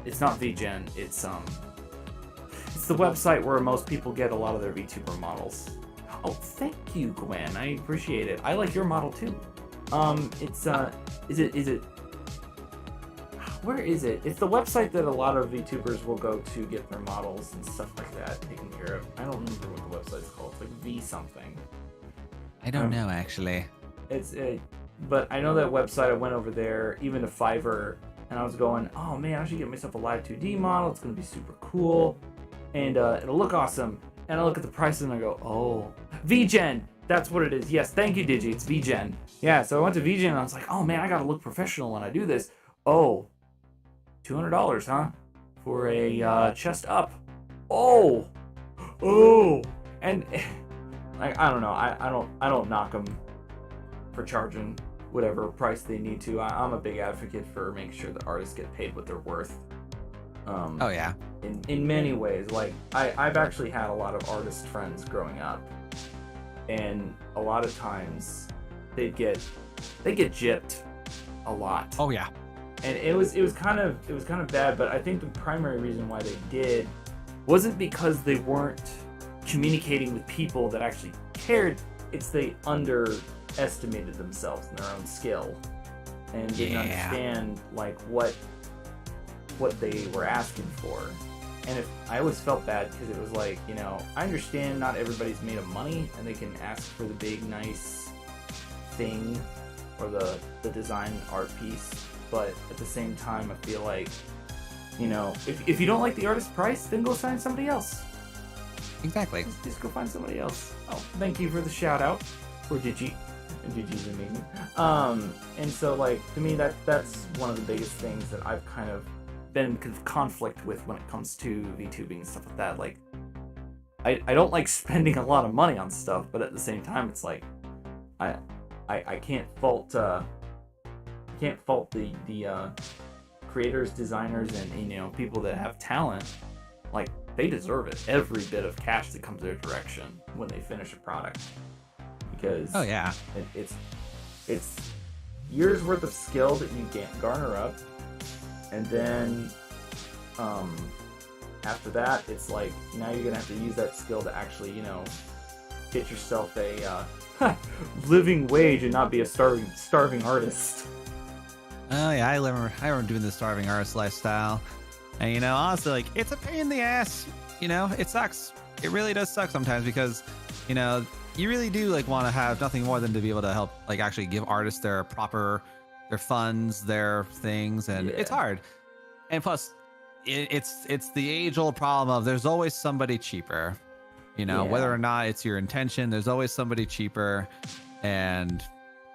it's not VGen, it's the website where most people get a lot of their VTuber models. Oh, thank you, Gwen. I appreciate it. I like your model too. It's is it where is it? It's the website that a lot of VTubers will go to get their models and stuff like that taken care of. I don't remember what the website's called. It's like V something. I don't know, actually. But I know that website. I went over there, even to Fiverr, and I was going, oh man, I should get myself a live 2D model. It's gonna be super cool, and it'll look awesome. And I look at the prices and I go, oh, VGen. That's what it is. Yes, thank you, Digi. It's VGen. Yeah, so I went to VGen and I was like, oh man, I gotta look professional when I do this. Oh, $200, huh? For a chest up. Oh, and like I don't know. I don't knock them for charging whatever price they need to. I'm a big advocate for making sure that artists get paid what they're worth. Oh yeah. In many ways, like I've actually had a lot of artist friends growing up, and a lot of times they get gypped a lot. Oh yeah. And it was kind of bad, but I think the primary reason why they did wasn't because they weren't communicating with people that actually cared. It's they underestimated themselves and their own skill, and didn't understand like what they were asking for. And I always felt bad, because it was like, you know, I understand not everybody's made of money and they can ask for the big nice thing or the design art piece, but at the same time I feel like, you know, if you don't like the artist price, then go find somebody else. Exactly. Just go find somebody else. Oh, thank you for the shout out for Digi. Digi's amazing. And so like to me that's one of the biggest things that I've kind of been in conflict with when it comes to VTubing and stuff like that. Like I don't like spending a lot of money on stuff, but at the same time it's like I can't fault the creators, designers, and you know, people that have talent. Like they deserve it, every bit of cash that comes their direction when they finish a product, because Oh yeah. it's years worth of skill that you can't garner up, and then after that it's like now you're gonna have to use that skill to actually, you know, get yourself a living wage and not be a starving artist. Oh yeah, I remember doing the starving artist lifestyle, and you know, honestly, like it's a pain in the ass. You know, it sucks. It really does suck sometimes because, you know, you really do like want to have nothing more than to be able to help, like actually give artists their funds, their things, and it's hard. And plus, it's the age-old problem of there's always somebody cheaper. You know, whether or not it's your intention, there's always somebody cheaper, and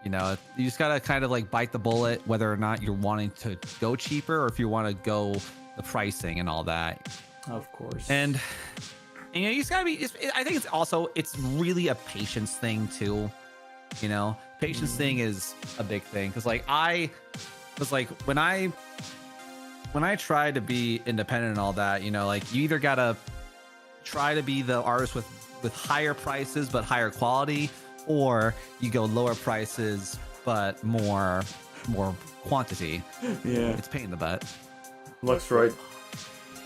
you know, you just gotta kind of like bite the bullet, whether or not you're wanting to go cheaper or if you want to go the pricing and all that. Of course. And you know, you just gotta be. I think it's really a patience thing too. You know, patience thing is a big thing because like I was like when I tried to be independent and all that, you know, like you either gotta try to be the artist with higher prices but higher quality, or you go lower prices but more quantity. Yeah, it's a pain in the butt. Looks right.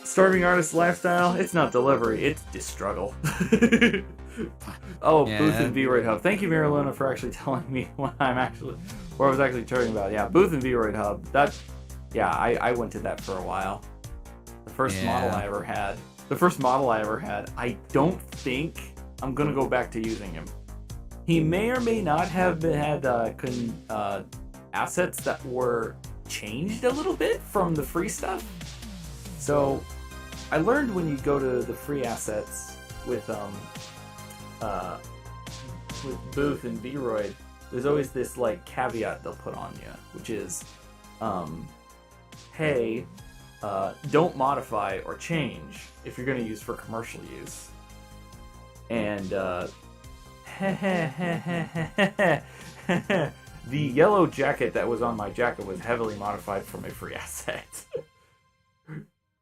Starving artist lifestyle, it's not delivery, it's just struggle. Oh, yeah. Booth and VRoid Hub. Thank you, Mariluna, for actually telling me what I was actually talking about. Yeah, Booth and VRoid Hub. I went to that for a while. The first model I ever had. I don't think I'm gonna go back to using him. He may or may not have had assets that were changed a little bit from the free stuff. So I learned when you go to the free assets with Booth and VRoid, there's always this like caveat they'll put on you, which is, hey, don't modify or change if you're going to use for commercial use. And the yellow jacket that was on my jacket was heavily modified from a free asset.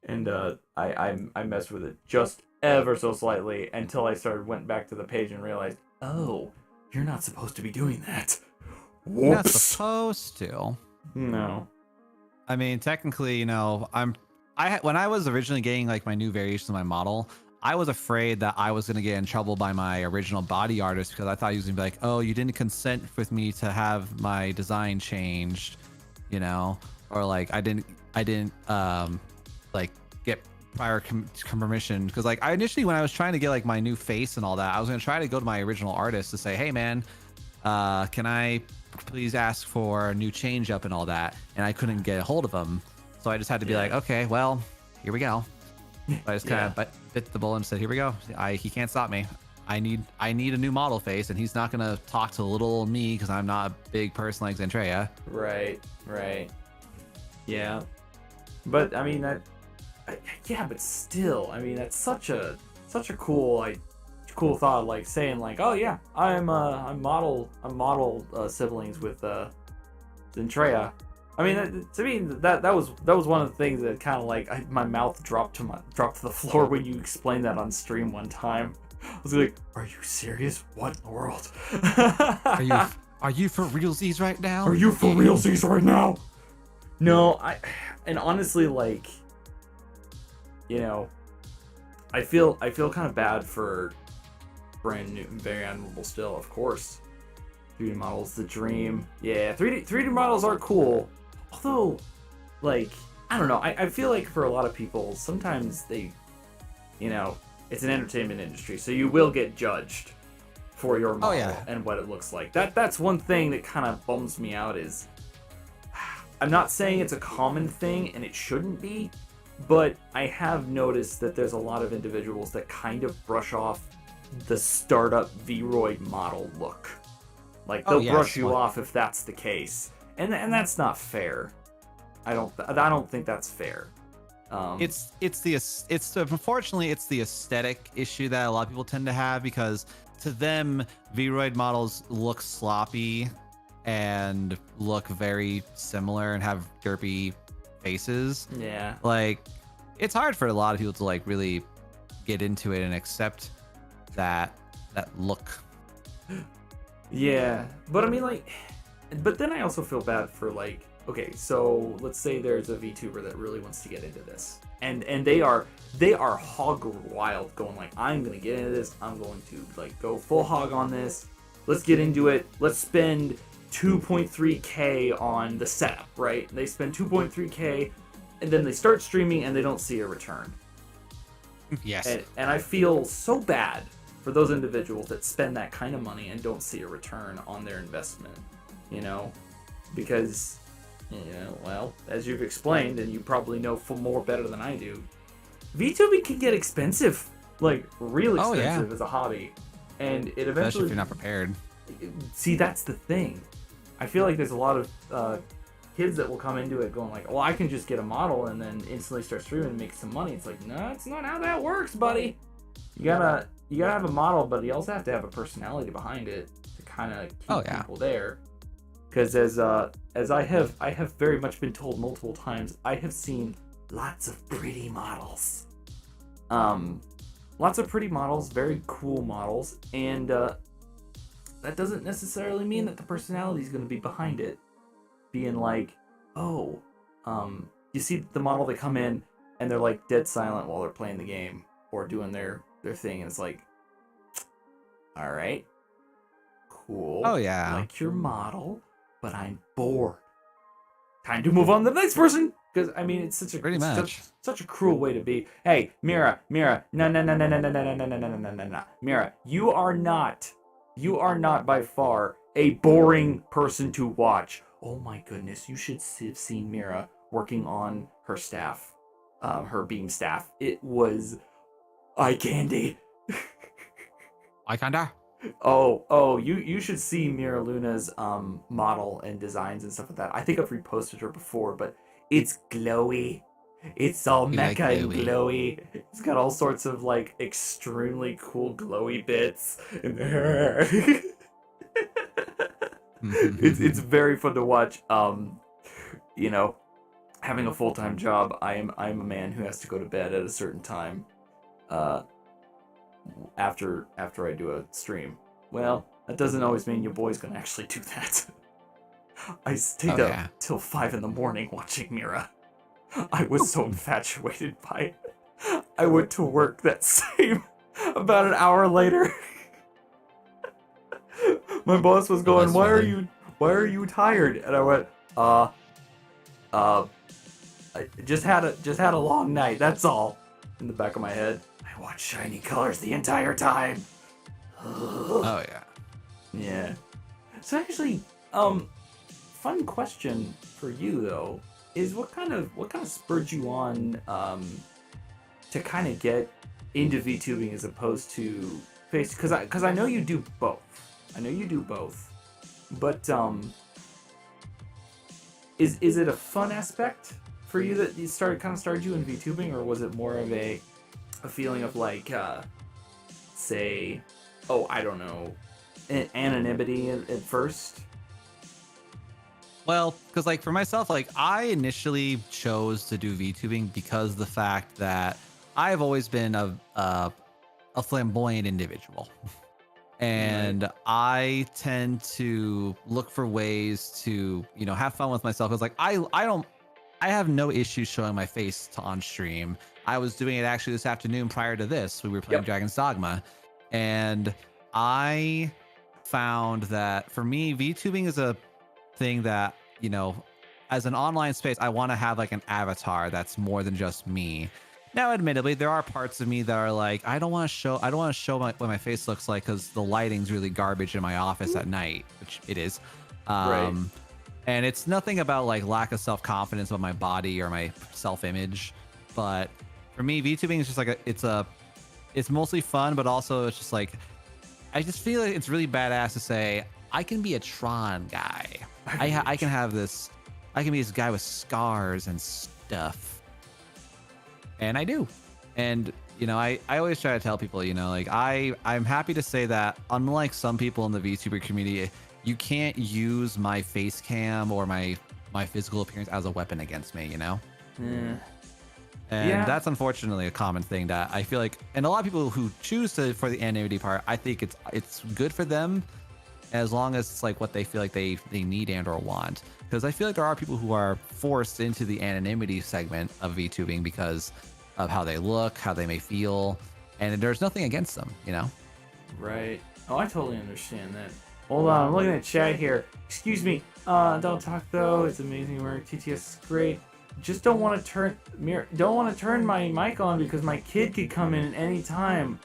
And I messed with it just ever so slightly until I went back to the page and realized, oh, you're not supposed to be doing that. Whoops. You're not supposed to. No. I mean, technically, you know, when I was originally getting like my new variations of my model, I was afraid that I was going to get in trouble by my original body artist because I thought he was going to be like, oh, you didn't consent with me to have my design changed, you know, or like I didn't like get prior permission, because like I initially, when I was trying to get like my new face and all that, I was going to try to go to my original artist to say, hey man, can I please ask for a new change up and all that, and I couldn't get a hold of him, so I just had to be like, okay, well, here we go. I just kind of bit the bullet and said, here we go. He can't stop me. I need a new model face, and he's not gonna talk to little me because I'm not a big person like Zentreya. Right. Yeah, but I mean but still, I mean, that's such a cool thought, like saying like, oh yeah, I'm model siblings with Zentreya. I mean, to me, that was one of the things that kind of like my mouth dropped to the floor when you explained that on stream one time. I was like, are you serious? What in the world? Are you for realsies right now? Are you for realsies right now? No, and honestly, like, you know, I feel kind of bad for brand new and very admirable still, of course. 3D models, the dream. Yeah, 3D models are cool. Although, like, I don't know, I feel like for a lot of people, sometimes they, you know, it's an entertainment industry, so you will get judged for your model and what it looks like. That's one thing that kind of bums me out is, I'm not saying it's a common thing, and it shouldn't be, but I have noticed that there's a lot of individuals that kind of brush off the startup VRoid model look. Like, they'll brush you off if that's the case. And that's not fair. I don't think that's fair. Unfortunately it's the aesthetic issue that a lot of people tend to have, because to them VRoid models look sloppy and look very similar and have derpy faces. Yeah. Like, it's hard for a lot of people to like really get into it and accept that look. Yeah, but I mean, like, but then I also feel bad for like okay, so let's say there's a VTuber that really wants to get into this, and they are hog wild, going like, I'm gonna get into this. I'm going to like go full hog on this. Let's get into it. Let's spend 2.3K on the setup, right? They spend 2.3K, and then they start streaming and they don't see a return. Yes. And I feel so bad for those individuals that spend that kind of money and don't see a return on their investment, you know, because, you know, well, as you've explained, and you probably know more better than I do, VTubing can get expensive, like real expensive as a hobby, and it eventually, especially if you're not prepared. See, that's the thing. I feel like there's a lot of kids that will come into it going like, well, I can just get a model and then instantly start streaming and make some money. It's like, no, it's not how that works, buddy. You gotta have a model, but you also have to have a personality behind it to kind of keep people there. Because as I have very much been told multiple times, I have seen lots of pretty models. Lots of pretty models, very cool models, and that doesn't necessarily mean that the personality is going to be behind it. Being like, oh, you see the model, they come in and they're like dead silent while they're playing the game or doing their thing, and it's like, all right, cool. Oh yeah. I like your model, but I'm bored. Time to move on to the next person. Because I mean, it's such a such a cruel way to be. Hey, Mira, no, Mira, you are not by far a boring person to watch. Oh my goodness, you should have seen Mira working on her staff, her beam staff. It was eye candy. Eye candy. Oh, you should see Mira Luna's model and designs and stuff like that. I think I've reposted her before, but it's glowy. It's all mecha and glowy. It's got all sorts of like extremely cool glowy bits in there. It's very fun to watch. You know, having a full-time job, I'm a man who has to go to bed at a certain time. After I do a stream. Well, that doesn't always mean your boy's gonna actually do that. I stayed up till 5 in the morning watching Mira. I was so infatuated by it. I went to work that same about an hour later. My boss was going, why are you tired? And I went, I just had a long night, that's all. In the back of my head, I watched shiny colors the entire time. Oh yeah. Yeah. So actually, fun question for you though is what kind of spurred you on to kind of get into VTubing as opposed to face, because I know you do both. But is it a fun aspect for you that you started you in VTubing, or was it more of a feeling of like say, oh, I don't know, anonymity at first? Well, because like for myself, like I initially chose to do VTubing because of the fact that I've always been a flamboyant individual. And I tend to look for ways to, you know, have fun with myself. Because like I have no issue showing my face on stream. I was doing it actually this afternoon prior to this. We were playing Dragon's Dogma, and I found that for me, VTubing is a thing that, you know, as an online space, I want to have like an avatar that's more than just me. Now, admittedly, there are parts of me that are like, I don't want to show what my face looks like because the lighting's really garbage in my office at night, which it is. Right. And it's nothing about like lack of self-confidence about my body or my self-image. But for me, VTubing is just like it's mostly fun, but also it's just like, I just feel like it's really badass to say, I can be a Tron guy. I can have this, I can be this guy with scars and stuff. And I do. And, you know, I always try to tell people, you know, like I'm happy to say that unlike some people in the VTuber community, you can't use my face cam or my physical appearance as a weapon against me, you know? Yeah. And that's unfortunately a common thing that I feel like, and a lot of people who choose to for the anonymity part, I think it's good for them, as long as it's like what they feel like they need and or want. Because I feel like there are people who are forced into the anonymity segment of VTubing because of how they look, how they may feel, and there's nothing against them, you know? Right. Oh, I totally understand that. Hold on, I'm looking at chat here. Excuse me. Don't talk though. It's amazing work. TTS is great. Just don't want to turn my mic on because my kid could come in at any time.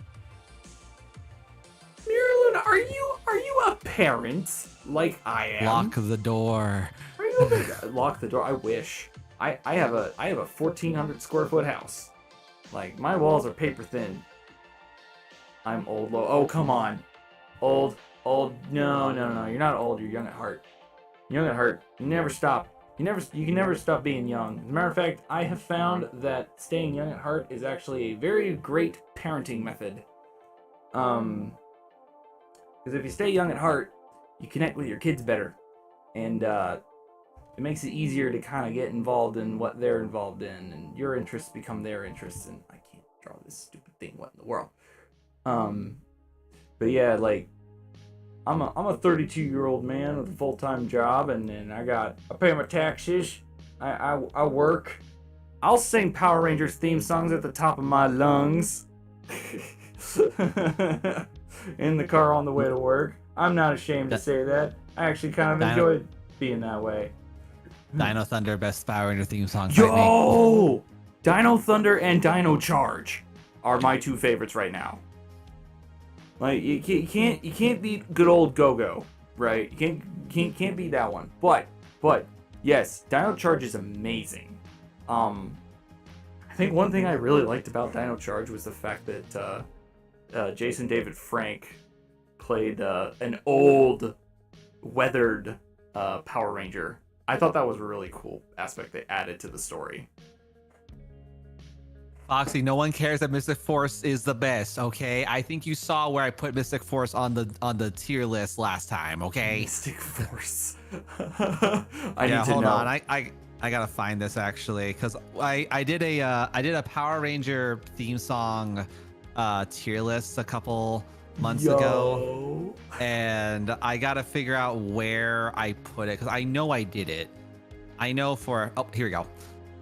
Miraluna, are you a parent like I am? Lock the door. Are you lock the door? I wish. I have a 1,400 square foot house. Like, my walls are paper thin. I'm old. Oh, come on. Old. No. You're not old. You're young at heart. Young at heart. You never stop. You can never stop being young. As a matter of fact, I have found that staying young at heart is actually a very great parenting method. Because if you stay young at heart, you connect with your kids better, and it makes it easier to kind of get involved in what they're involved in, and your interests become their interests. And I can't draw this stupid thing. What in the world? But yeah, like, I'm a 32-year-old man with a full-time job, and then I pay my taxes. I work. I'll sing Power Rangers theme songs at the top of my lungs. In the car on the way to work. I'm not ashamed to say that. I actually kind of enjoy being that way. Dino Thunder, best Power Ranger theme song. Yo! Dino Thunder and Dino Charge are my two favorites right now. Like, you can't beat good old Go-Go, right? You can't beat that one. But yes, Dino Charge is amazing. I think one thing I really liked about Dino Charge was the fact that Jason David Frank played an old, weathered Power Ranger. I thought that was a really cool aspect they added to the story. Foxy, no one cares that Mystic Force is the best, okay? I think you saw where I put Mystic Force on the tier list last time, okay? Mystic Force. I need to hold know. On. I gotta find this actually, because I did a Power Ranger theme song tier list a couple months ago, and I gotta figure out where I put it, because I know I did it. I know for here we go.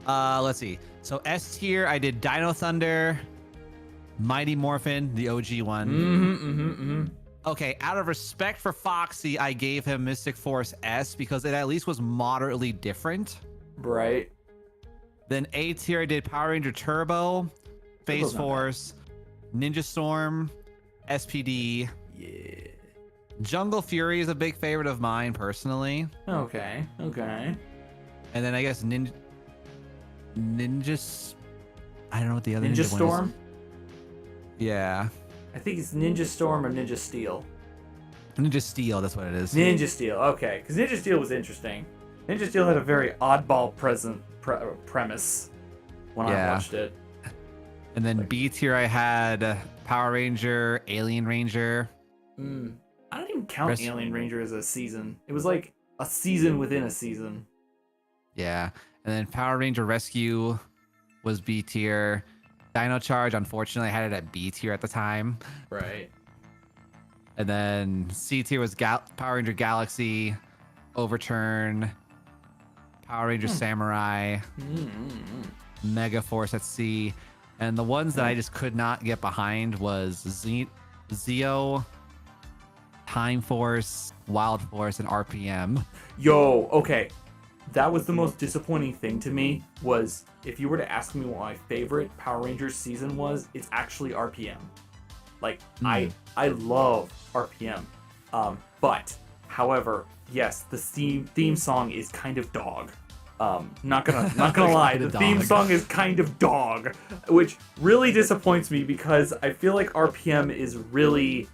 Let's see. So S tier, I did Dino Thunder, Mighty Morphin, the OG one. Okay, out of respect for Foxy, I gave him Mystic Force S because it at least was moderately different. Right. Then A tier, I did Power Ranger Turbo, Phase Force, Ninja Storm, SPD. Yeah. Jungle Fury is a big favorite of mine personally. Okay. And then I guess Ninja. I don't know what the other Ninja Storm? One is. Yeah. I think it's Ninja Storm or Ninja Steel. Ninja Steel, that's what it is. Ninja Steel, okay. Because Ninja Steel was interesting. Ninja Steel had a very oddball premise when I watched it. And then B tier, I had Power Ranger, Alien Ranger. I don't even count Alien Ranger as a season. It was like a season within a season. Yeah. And then Power Ranger Rescue was B tier. Dino Charge, unfortunately, I had it at B tier at the time. Right. And then C tier was Power Ranger Galaxy, Overturn, Power Ranger Samurai, Mega Force at C. And the ones that I just could not get behind was Zeo, Time Force, Wild Force, and RPM. Yo, okay. That was the most disappointing thing to me, was if you were to ask me what my favorite Power Rangers season was, it's actually RPM. Like, I love RPM. But, however, yes, the theme song is kind of dog. Not gonna lie, the theme song is kind of dog, which really disappoints me because I feel like RPM is really...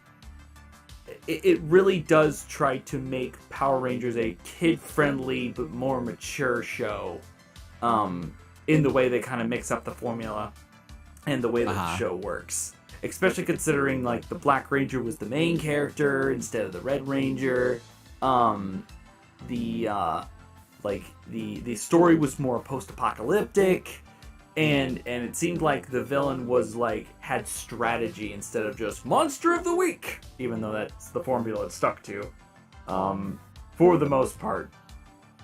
It really does try to make Power Rangers a kid-friendly but more mature show, in the way they kind of mix up the formula and the way that the show works. Especially considering, like, the Black Ranger was the main character instead of the Red Ranger. The story was more post-apocalyptic. And it seemed like the villain was had strategy instead of just monster of the week, even though that's the formula it stuck to. for the most part.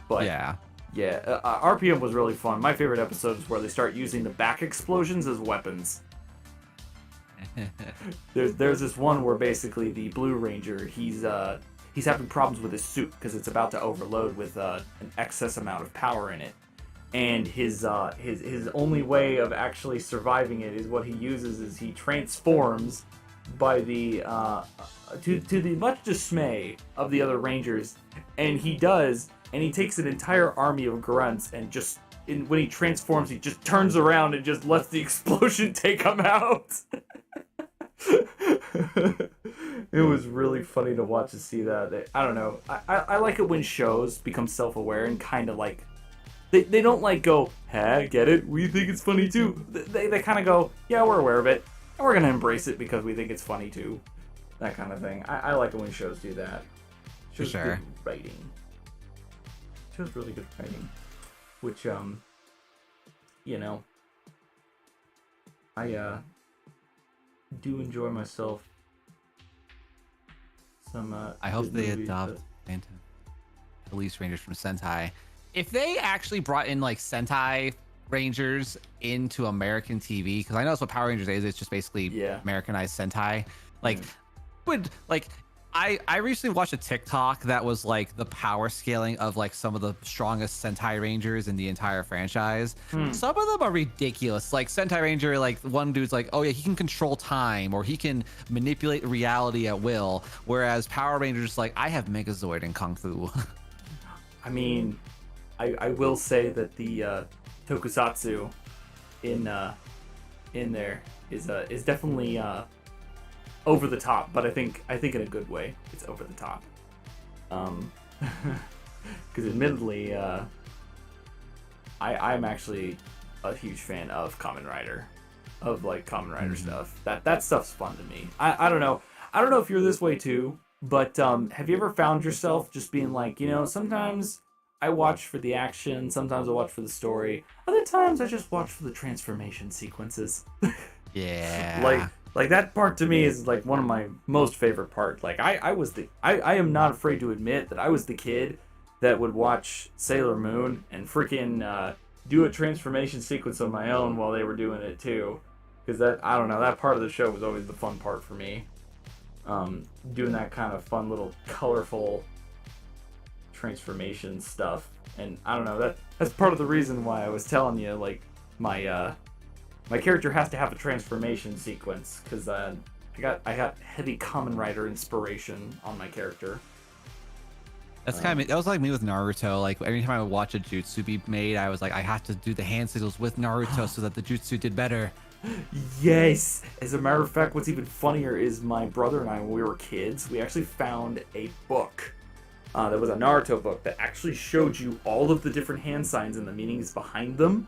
But Yeah. yeah, RPM was really fun. My favorite episode is where they start using the back explosions as weapons. There's this one where basically the Blue Ranger, he's having problems with his suit because it's about to overload with an excess amount of power in it, and his only way of actually surviving it is what he uses is he transforms by the to the much dismay of the other Rangers, and he takes an entire army of grunts and just when he transforms he just turns around and just lets the explosion take him out. It was really funny to watch and see that. I don't know. I like it when shows become self-aware and kind of like they don't like go, "Hey, get it? We think it's funny too." They kind of go, "Yeah, we're aware of it, and we're gonna embrace it because we think it's funny too." That kind of thing. I like it when shows do that. Shows For sure. Good writing. Shows really good writing, which you know, I do enjoy myself some I hope good they movies, adopt Police Rangers from Sentai. If they actually brought in like Sentai Rangers into American TV, because I know that's what Power Rangers is. It's just basically Americanized Sentai. Like, would like I recently watched a TikTok that was like the power scaling of like some of the strongest Sentai Rangers in the entire franchise. Some of them are ridiculous. Like Sentai Ranger, like one dude's like, oh yeah, he can control time or he can manipulate reality at will. Whereas Power Rangers, like, I have Megazord and Kung Fu. I mean, I will say that the tokusatsu in there is definitely over the top, but I think in a good way. It's over the top. Because admittedly, I'm actually a huge fan of Kamen Rider, of like Kamen Rider stuff. That stuff's fun to me. I don't know. I don't know if you're this way too, but have you ever found yourself just being like, you know, sometimes I watch for the action, sometimes I watch for the story, other times I just watch for the transformation sequences. Yeah. Like that part to me is like one of my most favorite parts. Like I am not afraid to admit that I was the kid that would watch Sailor Moon and freaking do a transformation sequence on my own while they were doing it too. Because I don't know, that part of the show was always the fun part for me. Doing that kind of fun little colorful transformation stuff. And I don't know, that's part of the reason why I was telling you, like, my character has to have a transformation sequence, because I got heavy Kamen Rider inspiration on my character. That's kind of that was like me with Naruto. Like every time I would watch a jutsu be made, I was like, I have to do the hand signals with Naruto so that the jutsu did better. Yes! As a matter of fact, what's even funnier is my brother and I, when we were kids, we actually found a book. That was a Naruto book that actually showed you all of the different hand signs and the meanings behind them.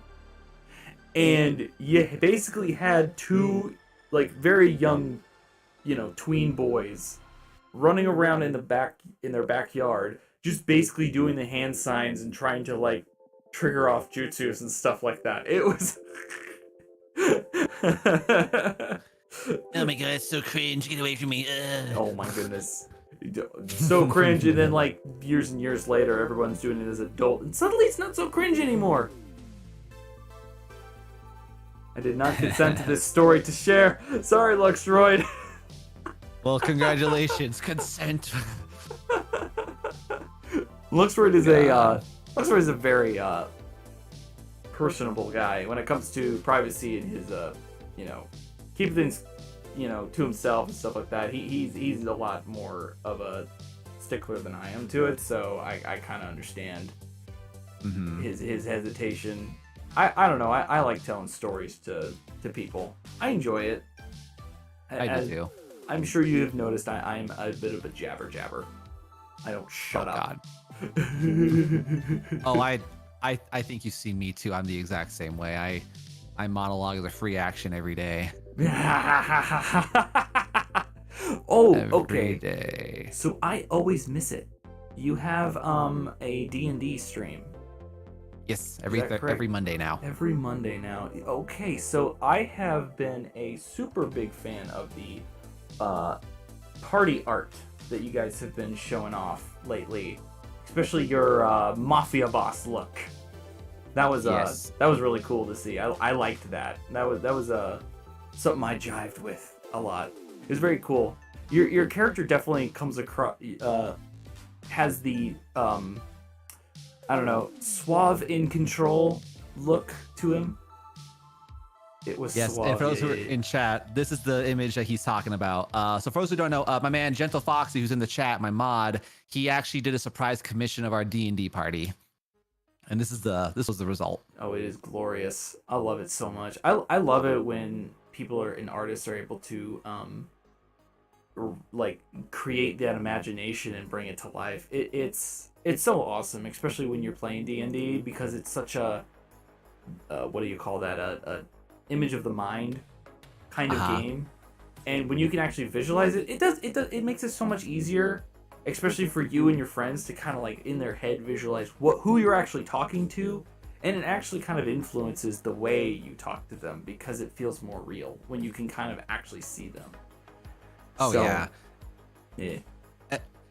And you basically had two, like, very young, you know, tween boys running around in their backyard, just basically doing the hand signs and trying to, like, trigger off jutsus and stuff like that. It was... Oh my god, it's so cringe. Get away from me. Oh my goodness. So cringe, and then, like, years and years later, everyone's doing it as adult, and suddenly it's not so cringe anymore. I did not consent to this story to share. Sorry, Luxroid. Well, congratulations. Consent. Luxroid is a very personable guy when it comes to privacy and his you know, keep things, you know, to himself and stuff like that. He's a lot more of a stickler than I am to it, so I kind of understand his hesitation. I don't know. I like telling stories to people. I enjoy it. I do too. I'm sure you have noticed I'm a bit of a jabber. I don't shut up. God. Oh, I think you see me too. I'm the exact same way. I monologue as a free action every day. Oh, every okay. Day. So I always miss it. You have a D&D stream. Yes, every Monday now. Every Monday now. Okay, so I have been a super big fan of the party art that you guys have been showing off lately, especially your mafia boss look. That was Yes. that was really cool to see. I liked that. That was something I jived with a lot. It was very cool. Your character definitely comes across has the I don't know, suave in control look to him. It was Yes, suave. and for those who are in chat, this is the image that he's talking about. So for those who don't know, my man Gentle Foxy, who's in the chat, my mod, he actually did a surprise commission of our D&D party, and this was the result. Oh, it is glorious. I love it so much. I love it when people and artists are able to like create that imagination and bring it to life. It's so awesome, especially when you're playing D&D, because it's such a what do you call that? A image of the mind kind of game. And when you can actually visualize it, it makes it so much easier, especially for you and your friends, to kind of like in their head visualize who you're actually talking to, and it actually kind of influences the way you talk to them because it feels more real when you can kind of actually see them. Oh, So, yeah. Yeah.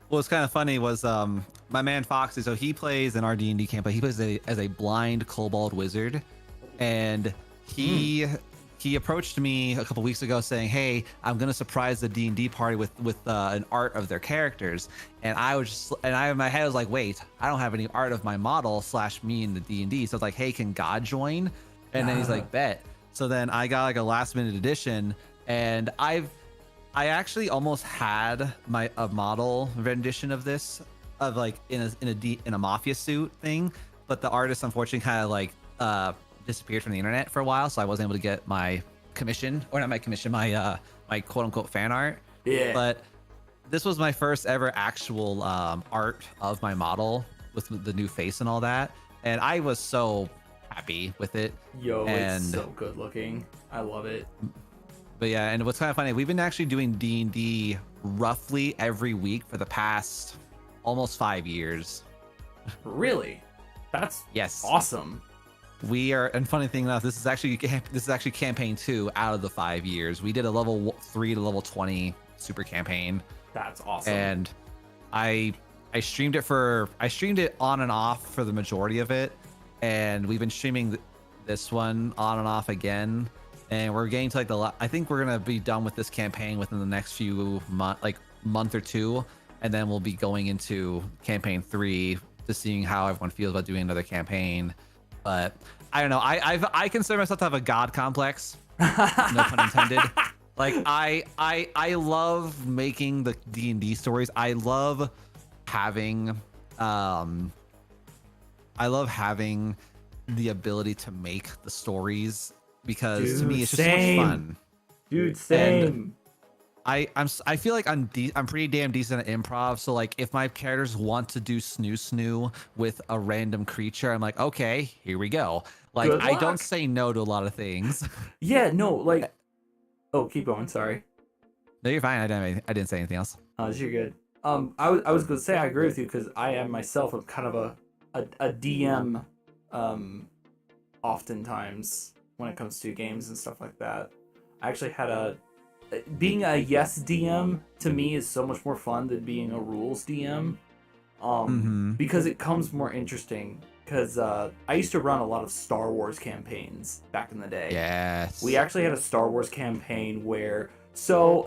What was kind of funny was my man Foxy. So he plays in our D&D campaign. He plays as a blind kobold wizard, and he approached me a couple weeks ago saying, "Hey, I'm gonna surprise the D&D party with an art of their characters." And I was just, in my head I was like, "Wait, I don't have any art of my model / me in the D&D." So I was like, "Hey, can God join?" And then he's like, "Bet." So then I got like a last minute edition, and I actually almost had a model rendition of this, of like in a mafia suit thing, but the artist unfortunately kind of like disappeared from the internet for a while, so I wasn't able to get my commission, or not my commission, my quote unquote fan art. Yeah. But this was my first ever actual art of my model with the new face and all that, and I was so happy with it. Yo, and it's so good looking. I love it. But yeah, and what's kind of funny, we've been actually doing D&D roughly every week for the past almost 5 years. Really? That's Yes. awesome. We are, and funny thing enough, this is actually campaign 2 out of the 5 years. We did a level 3 to level 20 super campaign, That's awesome. and I streamed it on and off for the majority of it, and we've been streaming this one on and off again. And we're getting to like I think we're gonna be done with this campaign within the next few month or two, and then we'll be going into campaign 3 to seeing how everyone feels about doing another campaign. But I don't know. I consider myself to have a god complex, no pun intended. Like I love making the D&D stories. I love having the ability to make the stories, because to me it's just so much fun. Dude, same. And I feel like I'm pretty damn decent at improv, so like if my characters want to do snoo with a random creature, I'm like, okay, here we go. Like Good I luck. don't say no to a lot of things. Yeah, no, like oh, keep going, sorry. No, you're fine. I didn't say anything else. You're good. I was gonna say I agree with you, because I am myself a kind of a DM oftentimes when it comes to games and stuff like that. I actually had being a yes DM to me is so much more fun than being a rules DM, because it comes more interesting. Because I used to run a lot of Star Wars campaigns back in the day. Yes. We actually had a Star Wars campaign where, so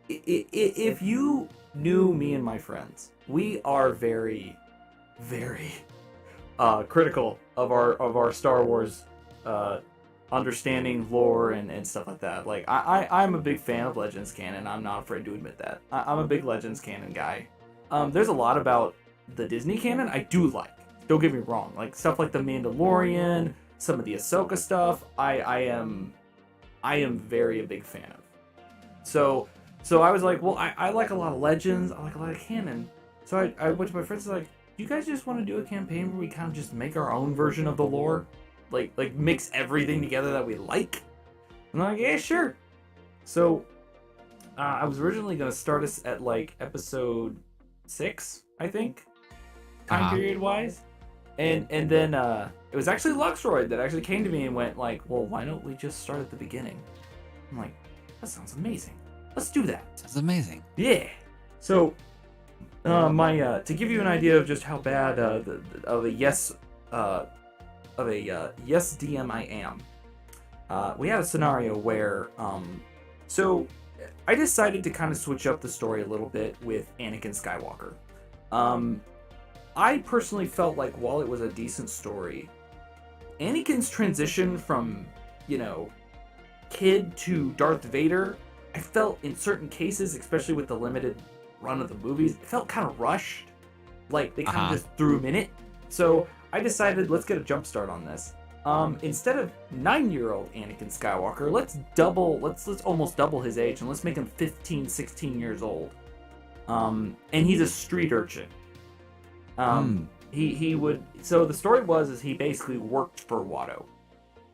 if you knew me and my friends, we are very, very critical of our Star Wars understanding lore and stuff like that. Like I'm a big fan of Legends canon. I'm not afraid to admit that. I'm a big Legends canon guy. There's a lot about the Disney canon I do like. Don't get me wrong. Like stuff like the Mandalorian, some of the Ahsoka stuff, I am very a big fan of. So I was like, well, I like a lot of Legends. I like a lot of canon. So I went to my friends, like, you guys just want to do a campaign where we kind of just make our own version of the lore? Like mix everything together that we like? And I'm like, yeah, sure. So I was originally going to start us at like episode 6, I think, time period wise. And then it was actually Luxroyd that actually came to me and went like, well, why don't we just start at the beginning? I'm like, that sounds amazing. Let's do that. That's amazing. Yeah. So, to give you an idea of just how bad of a yes DM I am, we had a scenario where so I decided to kind of switch up the story a little bit with Anakin Skywalker. I personally felt like while it was a decent story, Anakin's transition from, kid to Darth Vader, I felt in certain cases, especially with the limited run of the movies, it felt kind of rushed. Like they kind of just threw him in it. So I decided, let's get a jump start on this. Instead of 9-year-old Anakin Skywalker, let's almost double his age and let's make him 15, 16 years old. And he's a street urchin. So the story is he basically worked for Watto.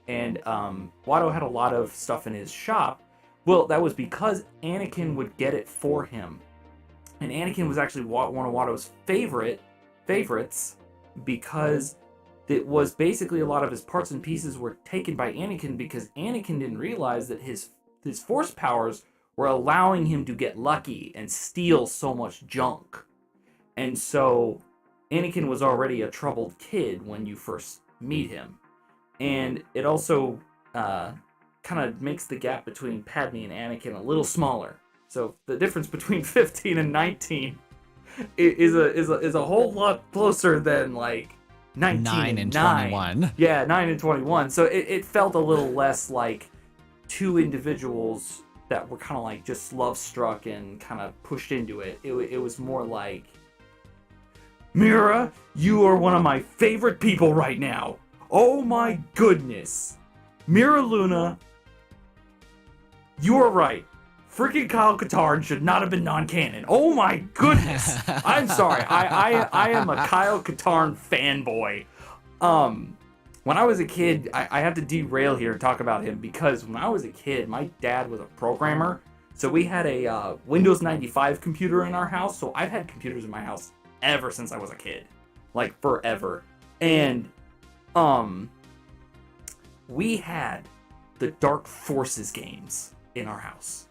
And Watto had a lot of stuff in his shop. Well, that was because Anakin would get it for him. And Anakin was actually one of Watto's favorites because it was basically a lot of his parts and pieces were taken by Anakin because Anakin didn't realize that his force powers were allowing him to get lucky and steal so much junk. And so Anakin was already a troubled kid when you first meet him. And it also kind of makes the gap between Padme and Anakin a little smaller. So the difference between 15 and 19 is a whole lot closer than like 19 9 and 21. Yeah, 9 and 21. So it felt a little less like two individuals that were kind of like just love struck and kind of pushed into it. It was more like, Mira, you are one of my favorite people right now. Oh my goodness. Mira Luna, you are right. Freaking Kyle Katarn should not have been non-canon. Oh my goodness. I'm sorry. I am a Kyle Katarn fanboy. When I was a kid, I have to derail here and talk about him because when I was a kid, my dad was a programmer. So we had a Windows 95 computer in our house. So I've had computers in my house ever since I was a kid. Like forever. And we had the Dark Forces games in our house.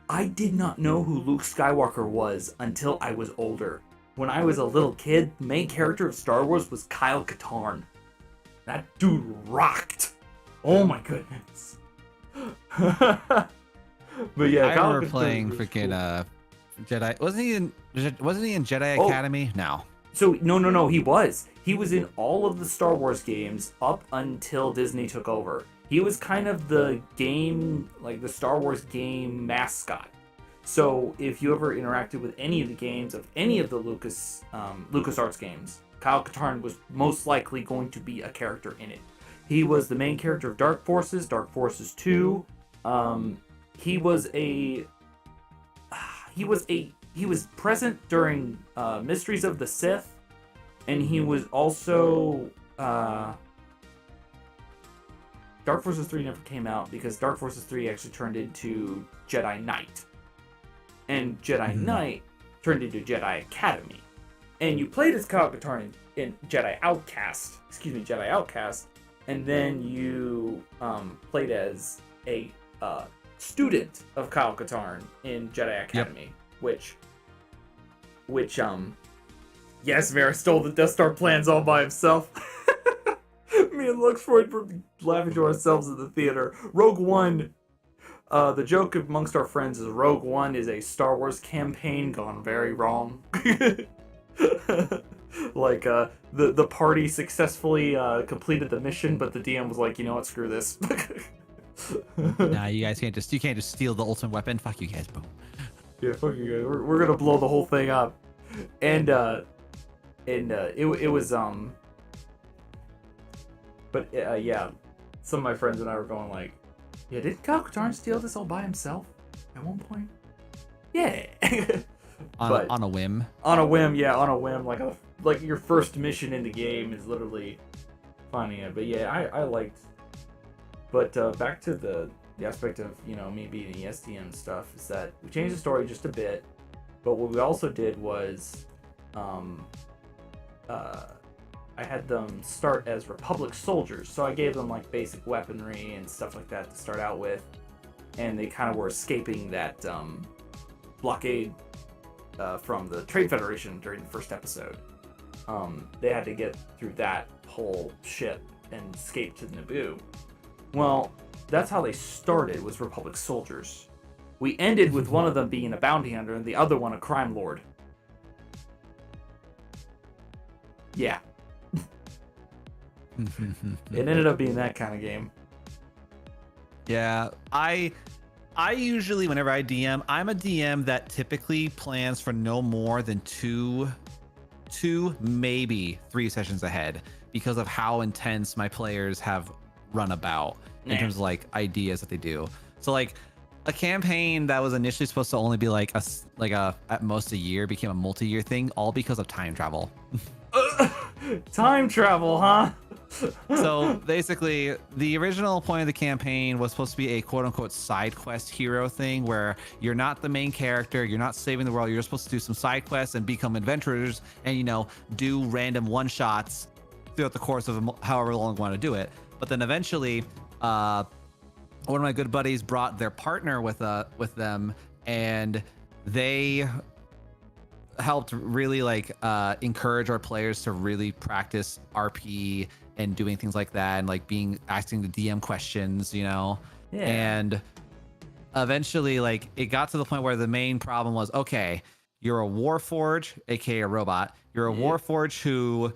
I did not know who Luke Skywalker was until I was older. When I was a little kid, the main character of Star Wars was Kyle Katarn. That dude rocked. Oh my goodness. But yeah, I Kyle remember Katarn playing was freaking cool. Jedi. Wasn't he in Jedi Academy? No. So no, he was. He was in all of the Star Wars games up until Disney took over. He was kind of the game, like the Star Wars game mascot. So if you ever interacted with any of the games of any of the LucasArts games, Kyle Katarn was most likely going to be a character in it. He was the main character of Dark Forces 2. He was present during Mysteries of the Sith, and he was also Dark Forces 3 never came out because Dark Forces 3 actually turned into Jedi Knight. And Jedi Knight turned into Jedi Academy. And you played as Kyle Katarn in Jedi Outcast, and then you played as a student of Kyle Katarn in Jedi Academy, which yes, Mara stole the Death Star plans all by himself. Me and Luxford were laughing to ourselves in the theater. Rogue One, the joke amongst our friends is Rogue One is a Star Wars campaign gone very wrong. Like, the party successfully completed the mission, but the DM was like, you know what, screw this. Nah, you can't just steal the ultimate weapon. Fuck you guys, boom. Yeah, fuck you guys. We're gonna blow the whole thing up. And it was But yeah, some of my friends and I were going like, yeah, did Kyle Katarn steal this all by himself at one point? Yeah. On a whim. On a whim, yeah, on a whim. Like your first mission in the game is literally finding it. But yeah, I liked. But back to the aspect of, me being the STM stuff is that we changed the story just a bit. But what we also did was I had them start as Republic soldiers, so I gave them like basic weaponry and stuff like that to start out with. and they kind of were escaping that blockade from the Trade Federation during the first episode. They had to get through that whole ship and escape to Naboo. Well, that's how they started, was Republic soldiers. We ended with one of them being a bounty hunter and the other one a crime lord. Yeah. It ended up being that kind of game. Yeah, I usually, whenever I DM, I'm a DM that typically plans for no more than two, maybe 3 sessions ahead, because of how intense my players have run about in terms of like ideas that they do. So like a campaign that was initially supposed to only be like a at most a year became a multi-year thing, all because of time travel. Time travel, huh? So basically, the original point of the campaign was supposed to be a quote-unquote side quest hero thing, where you're not the main character, you're not saving the world, you're supposed to do some side quests and become adventurers, and, you know, do random one-shots throughout the course of however long you want to do it. But then eventually, one of my good buddies brought their partner with them, and they helped really like encourage our players to really practice RP and doing things like that, and like asking the DM questions, you know. Yeah. And eventually, like, it got to the point where the main problem was, okay, you're a warforge, aka a robot, you're a warforge who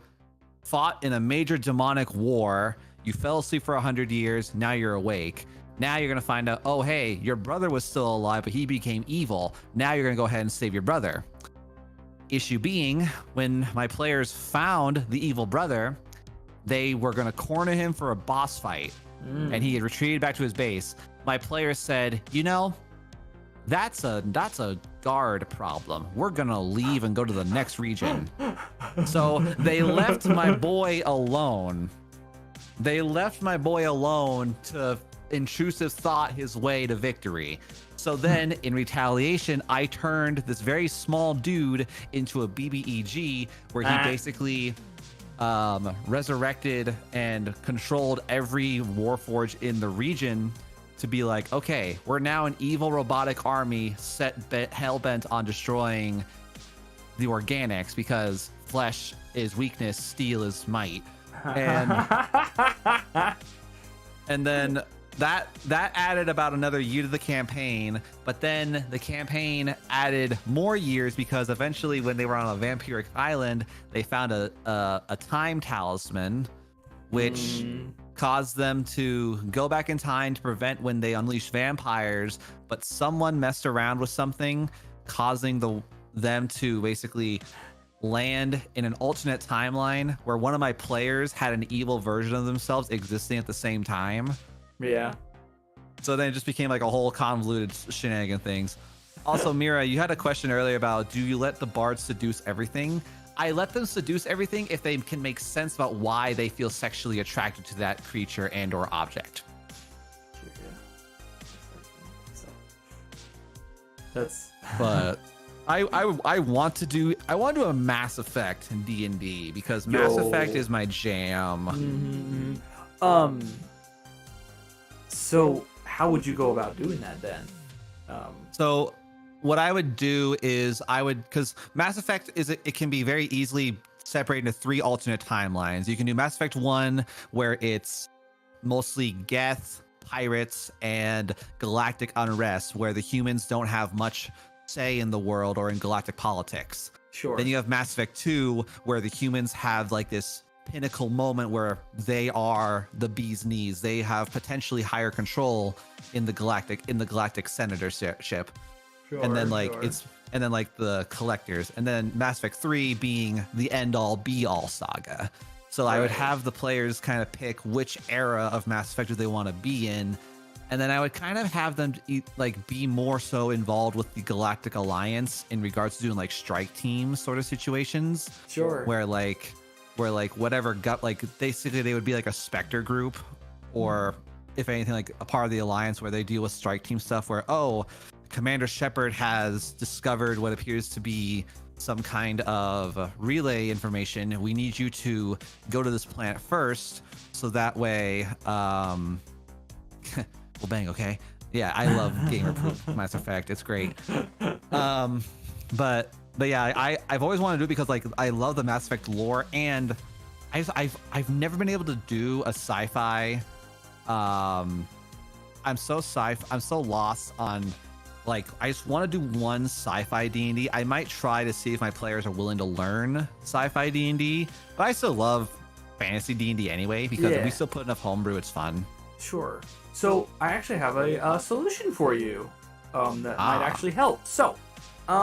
fought in a major demonic war, you fell asleep for 100 years, now you're awake. Now you're gonna find out, oh hey, your brother was still alive but he became evil, now you're gonna go ahead and save your brother. Issue being, when my players found the evil brother, they were going to corner him for a boss fight, and he had retreated back to his base. My players said, you know, that's a guard problem. We're going to leave and go to the next region. So they left my boy alone. They left my boy alone to intrusive thought his way to victory. So then, in retaliation, I turned this very small dude into a BBEG, where he basically resurrected and controlled every warforge in the region to be like, okay, we're now an evil robotic army hell-bent on destroying the organics, because flesh is weakness, steel is might. And then that added about another year to the campaign, but then the campaign added more years, because eventually when they were on a vampiric island, they found a time talisman, which caused them to go back in time to prevent when they unleashed vampires, but someone messed around with something, causing them to basically land in an alternate timeline where one of my players had an evil version of themselves existing at the same time. Yeah. So then it just became like a whole convoluted shenanigan things. Also, Mira, you had a question earlier about, do you let the bards seduce everything? I let them seduce everything if they can make sense about why they feel sexually attracted to that creature and or object. That's. But I want to do a Mass Effect in D&D, because Mass Effect is my jam. So how would you go about doing that then? So what I would do is because Mass Effect it can be very easily separated into 3 alternate timelines. You can do Mass Effect 1, where it's mostly Geth, pirates, and galactic unrest, where the humans don't have much say in the world or in galactic politics. Sure. Then you have Mass Effect 2, where the humans have like this pinnacle moment where they are the bee's knees. They have potentially higher control in the galactic senatorship. Sure, and then like sure. and then like the collectors, and then Mass Effect 3 being the end all be all saga. So I would have the players kind of pick which era of Mass Effect do they want to be in, and then I would kind of have them be more so involved with the Galactic Alliance in regards to doing like strike teams sort of situations. Sure. Where whatever got basically they would be like a Spectre group, or if anything like a part of the Alliance, where they deal with strike team stuff, where Commander Shepard has discovered what appears to be some kind of relay information. We need you to go to this planet first, so that way, well, bang, okay. Yeah, I love gamer proof Mass Effect. It's great. But yeah, I've always wanted to do it because like I love the Mass Effect lore, and I've never been able to do a sci-fi. I'm so lost on, like, I just want to do one sci-fi D&D. I might try to see if my players are willing to learn sci-fi D&D, but I still love fantasy D&D anyway, because if we still put enough homebrew, it's fun. Sure. So I actually have a solution for you that might actually help. So,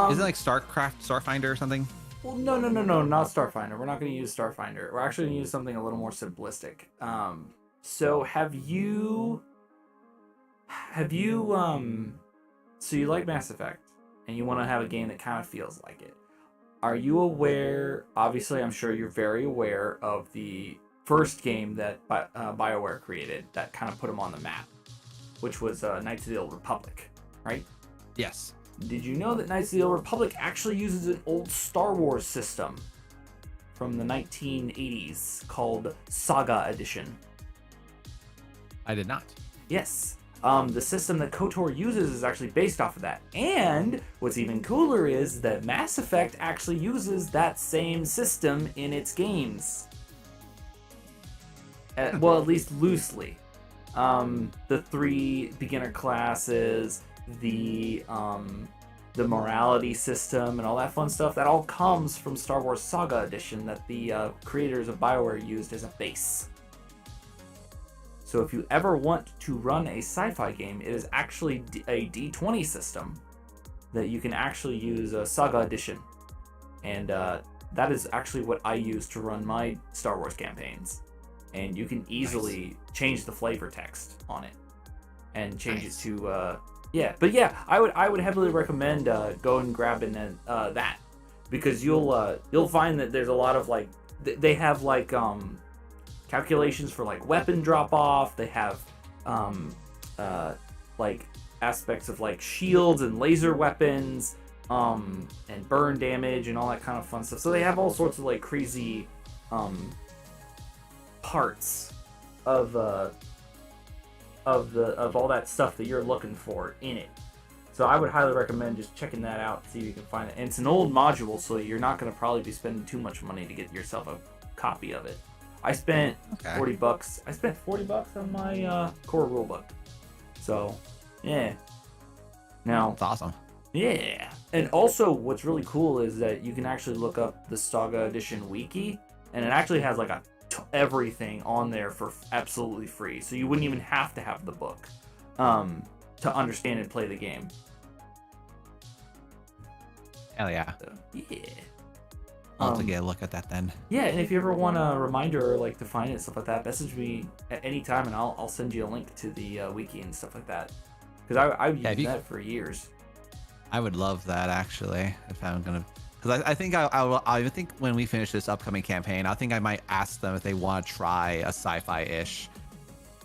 is it like StarCraft, Starfinder or something? Well, no, not Starfinder. We're not going to use Starfinder. We're actually going to use something a little more simplistic. So so you like Mass Effect, and you want to have a game that kind of feels like it. Are you aware, obviously I'm sure you're very aware of the first game that BioWare created that kind of put them on the map, which was Knights of the Old Republic, right? Yes. Did you know that Knights of the Old Republic actually uses an old Star Wars system from the 1980s called Saga Edition? I did not. Yes. The system that KOTOR uses is actually based off of that. And what's even cooler is that Mass Effect actually uses that same system in its games. Well, at least loosely. The 3 beginner classes, the morality system, and all that fun stuff, that all comes from Star Wars Saga Edition that the creators of BioWare used as a base. So if you ever want to run a sci-fi game, it is actually a D20 system that you can actually use a Saga Edition. And that is actually what I use to run my Star Wars campaigns. And you can easily change the flavor text on it and change it to I would heavily recommend going and grabbing that, because you'll find that there's a lot of like they have like calculations for like weapon drop off. They have like aspects of like shields and laser weapons and burn damage and all that kind of fun stuff. So they have all sorts of like crazy parts of all that stuff that you're looking for in it. So I would highly recommend just checking that out, see if you can find it. And it's an old module, so you're not going to probably be spending too much money to get yourself a copy of it. I spent $40. I spent $40 on my core rulebook. So, yeah. Now, that's awesome. Yeah. And also, what's really cool is that you can actually look up the Saga Edition wiki, and it actually has like everything on there for absolutely free. So you wouldn't even have to have the book to understand and play the game. Hell yeah. So, yeah. I'll have to get a look at that then. Yeah, and if you ever want a reminder or like to find it, stuff like that, message me at any time, and I'll send you a link to the wiki and stuff like that. Because I've used that for years. I would love that, actually, if I'm gonna. Because I think I think when we finish this upcoming campaign, I think I might ask them if they want to try a sci-fi-ish,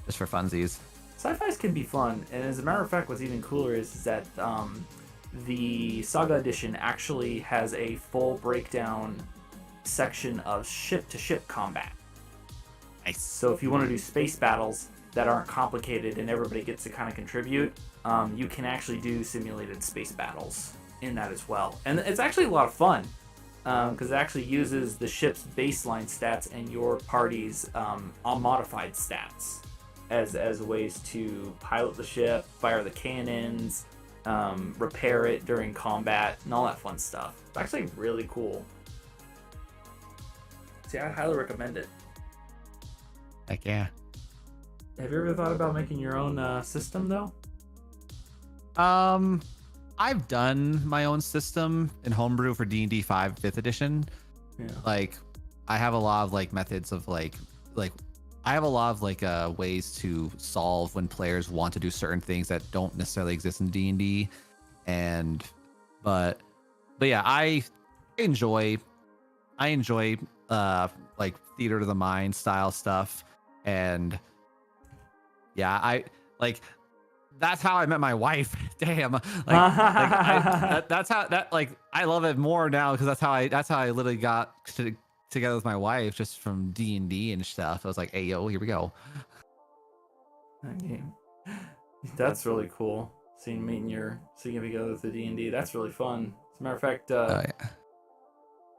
just for funsies. Sci-fis can be fun, and as a matter of fact, what's even cooler is that the Saga Edition actually has a full breakdown section of ship-to-ship combat. Nice. So if you want to do space battles that aren't complicated and everybody gets to kind of contribute, you can actually do simulated space battles in that as well. And it's actually a lot of fun, because it actually uses the ship's baseline stats and your party's unmodified stats as ways to pilot the ship, fire the cannons, repair it during combat, and all that fun stuff. It's actually really cool. See, I highly recommend it. Heck yeah. Have you ever thought about making your own system, though? I've done my own system in homebrew for D&D 5 5th edition. Yeah. Like, I have a lot of like methods of like I have a lot of like ways to solve when players want to do certain things that don't necessarily exist in D&D, but yeah, I enjoy like theater of the mind style stuff, and yeah, I like. That's how I met my wife. Damn, that's how I love it more now, because that's how I literally got together with my wife, just from D&D and stuff. I was like, hey yo, here we go. That game. That's really cool. Meeting your significant other through D&D. That's really fun. As a matter of fact, Oh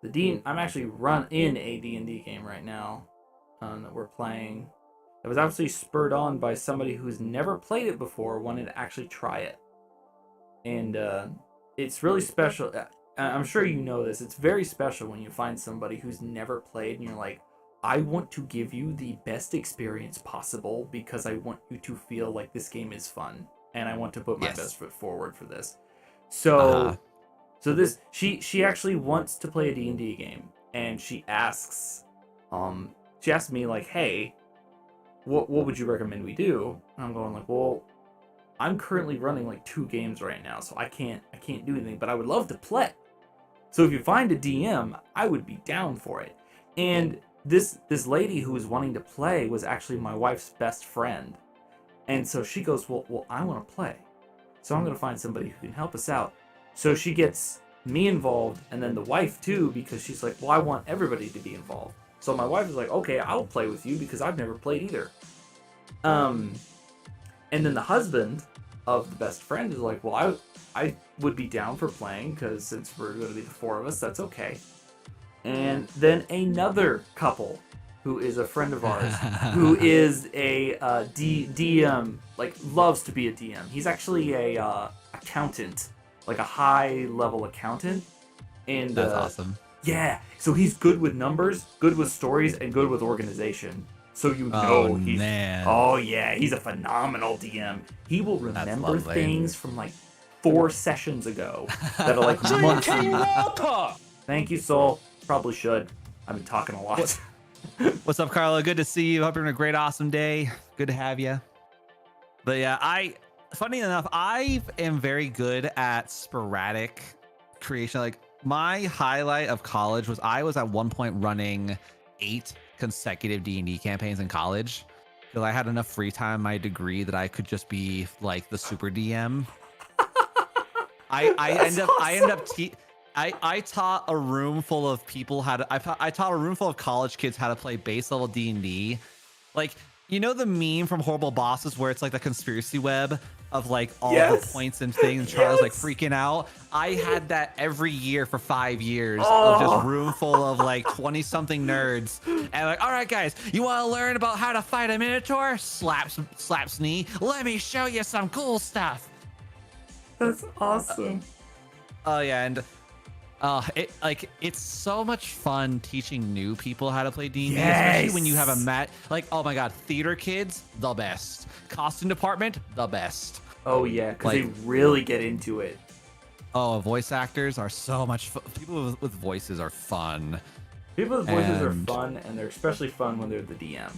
yeah. I'm actually in a D&D game right now that we're playing. It was obviously spurred on by somebody who's never played it before, wanted to actually try it. And it's really special. I'm sure you know this. It's very special when you find somebody who's never played and you're like, I want to give you the best experience possible because I want you to feel like this game is fun and I want to put my best foot forward for this. So so this she actually wants to play a D&D game and she asks me like, "Hey, what would you recommend we do?" And I'm going like, "Well, I'm currently running like 2 games right now, so I can't do anything, but I would love to play. So if you find a DM, I would be down for it." And this lady who was wanting to play was actually my wife's best friend. And so she goes, well, I want to play. So I'm going to find somebody who can help us out. So she gets me involved and then the wife too, because she's like, well, I want everybody to be involved. So my wife is like, okay, I'll play with you because I've never played either. And then the husband of the best friend is like, well, I would be down for playing because since we're going to be the 4 of us, that's okay. And then another couple who is a friend of ours, who is a DM, like loves to be a DM. He's actually a accountant, like a high level accountant. And that's awesome. Yeah, so he's good with numbers, good with stories, and good with organization. So he's man. Oh yeah, he's a phenomenal DM. He will remember things from like 4 sessions ago that are like months. Thank you, Soul. Probably should. I've been talking a lot. What's up, Carlo? Good to see you. Hope you're having a great, awesome day. Good to have you. But yeah, funny enough, I am very good at sporadic creation. Like my highlight of college was I was at one point running 8 consecutive D&D campaigns in college because I had enough free time in my degree that I could just be like the super DM. I taught a room full of people how to. I taught a room full of college kids how to play base level D&D. Like, you know the meme from Horrible Bosses where it's like the conspiracy web of like all the points and things, and Charlie's like freaking out. I had that every year for 5 years of just room full of like 20-something nerds, and like, all right, guys, you want to learn about how to fight a minotaur? Slaps knee. Let me show you some cool stuff. That's awesome. Oh yeah, and it's so much fun teaching new people how to play D&D, especially when you have a like, oh my god, theater kids, the best. Costume department, the best. Oh yeah, because they really get into it. Oh, voice actors are so much fun. People with voices are fun. People with voices are fun, and they're especially fun when they're the DM.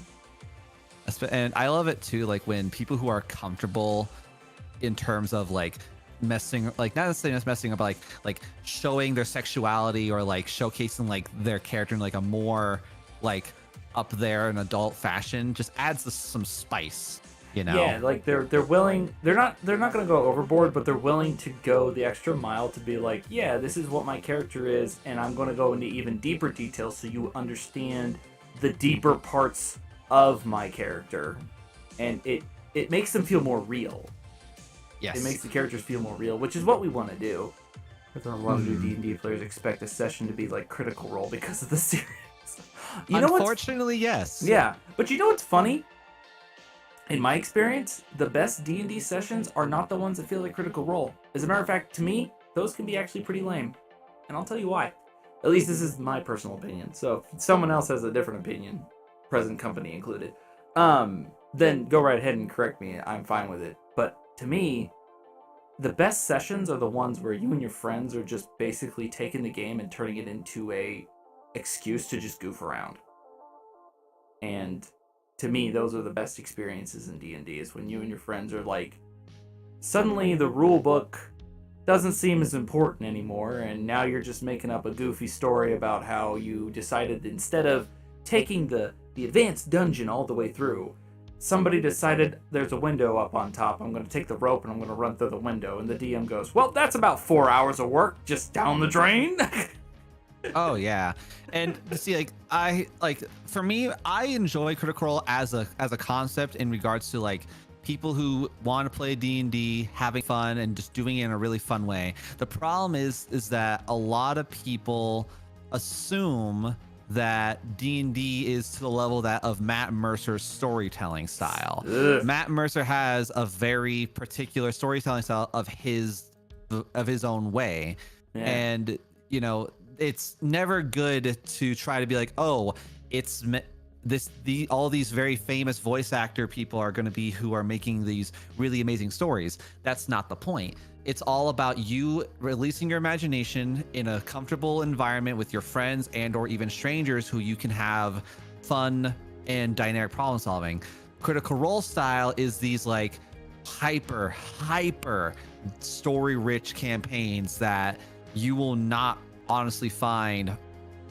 And I love it too, like when people who are comfortable in terms of like messing, like not necessarily just messing up, but like showing their sexuality or like showcasing like their character in like a more like up there in adult fashion, just adds some spice, you know? Yeah, like they're willing. They're not gonna go overboard, but they're willing to go the extra mile to be like, yeah, this is what my character is, and I'm gonna go into even deeper details so you understand the deeper parts of my character, and it makes them feel more real. Yes. It makes the characters feel more real, which is what we want to do. Because a lot of new D&D players expect a session to be like Critical Role because of the series. Unfortunately, yes. Yeah, but you know what's funny? In my experience, the best D&D sessions are not the ones that feel like Critical Role. As a matter of fact, to me, those can be actually pretty lame. And I'll tell you why. At least this is my personal opinion. So if someone else has a different opinion, present company included, then go right ahead and correct me. I'm fine with it. But to me, the best sessions are the ones where you and your friends are just basically taking the game and turning it into a excuse to just goof around. And to me, those are the best experiences in D&D, is when you and your friends are like, suddenly the rule book doesn't seem as important anymore, and now you're just making up a goofy story about how you decided instead of taking the advanced dungeon all the way through, somebody decided there's a window up on top. I'm going to take the rope and I'm going to run through the window. And the DM goes, well, that's about 4 hours of work just down the drain. Oh, yeah. And see, for me, I enjoy Critical Role as a concept in regards to like people who want to play D&D, having fun and just doing it in a really fun way. The problem is that a lot of people assume that D&D is to the level that of Matt Mercer's storytelling style. Ugh. Matt Mercer has a very particular storytelling style of his own way. Yeah. And, you know, it's never good to try to be like, oh, all these very famous voice actor people are going to be who are making these really amazing stories. That's not the point. It's all about you releasing your imagination in a comfortable environment with your friends and or even strangers who you can have fun and dynamic problem solving. Critical Role style is these like hyper story rich campaigns that you will not honestly find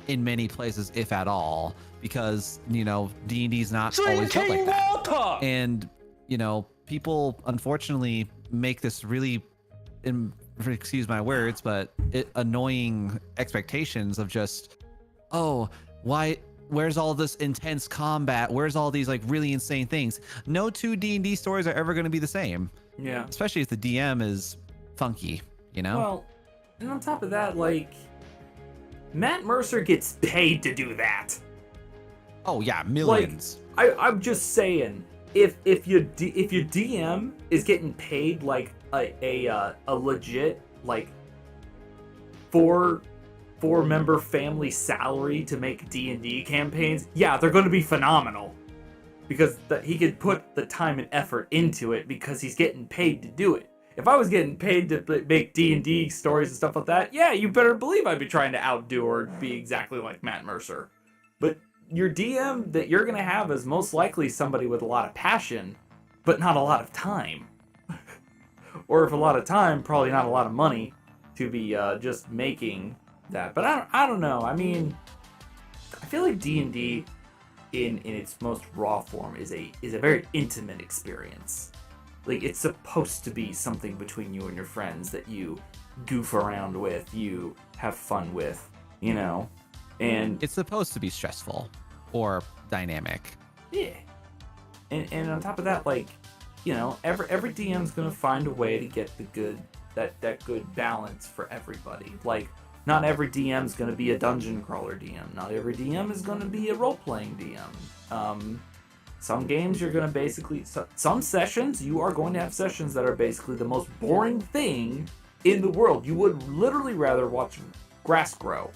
in many places, if at all, because, you know, D&D is not always built like that. And, you know, people unfortunately make this really, excuse my words, but annoying expectations of just, oh, where's all this intense combat? Where's all these like really insane things? No two D&D stories are ever going to be the same. Yeah. Especially if the DM is funky, you know? Well, and on top of that, like, Matt Mercer gets paid to do that. Oh yeah, millions. Like, I'm just saying, if your DM is getting paid like a legit like four member family salary to make D&D campaigns, yeah, they're going to be phenomenal because he could put the time and effort into it because he's getting paid to do it. If I was getting paid to make D&D stories and stuff like that, yeah, you better believe I'd be trying to outdo or be exactly like Matt Mercer. But your DM that you're going to have is most likely somebody with a lot of passion, but not a lot of time. Or if a lot of time, probably not a lot of money to be just making that. But I don't know. I mean, I feel like D&D in its most raw form is a very intimate experience. Like, it's supposed to be something between you and your friends that you goof around with, you have fun with, you know? And it's supposed to be stressful or dynamic. Yeah. And on top of that, like, you know, every DM's gonna find a way to get the good that good balance for everybody. Like, not every DM's gonna be a dungeon crawler DM. Not every DM is gonna be a role-playing DM. Some games you're going to basically... Some sessions, you are going to have sessions that are basically the most boring thing in the world. You would literally rather watch grass grow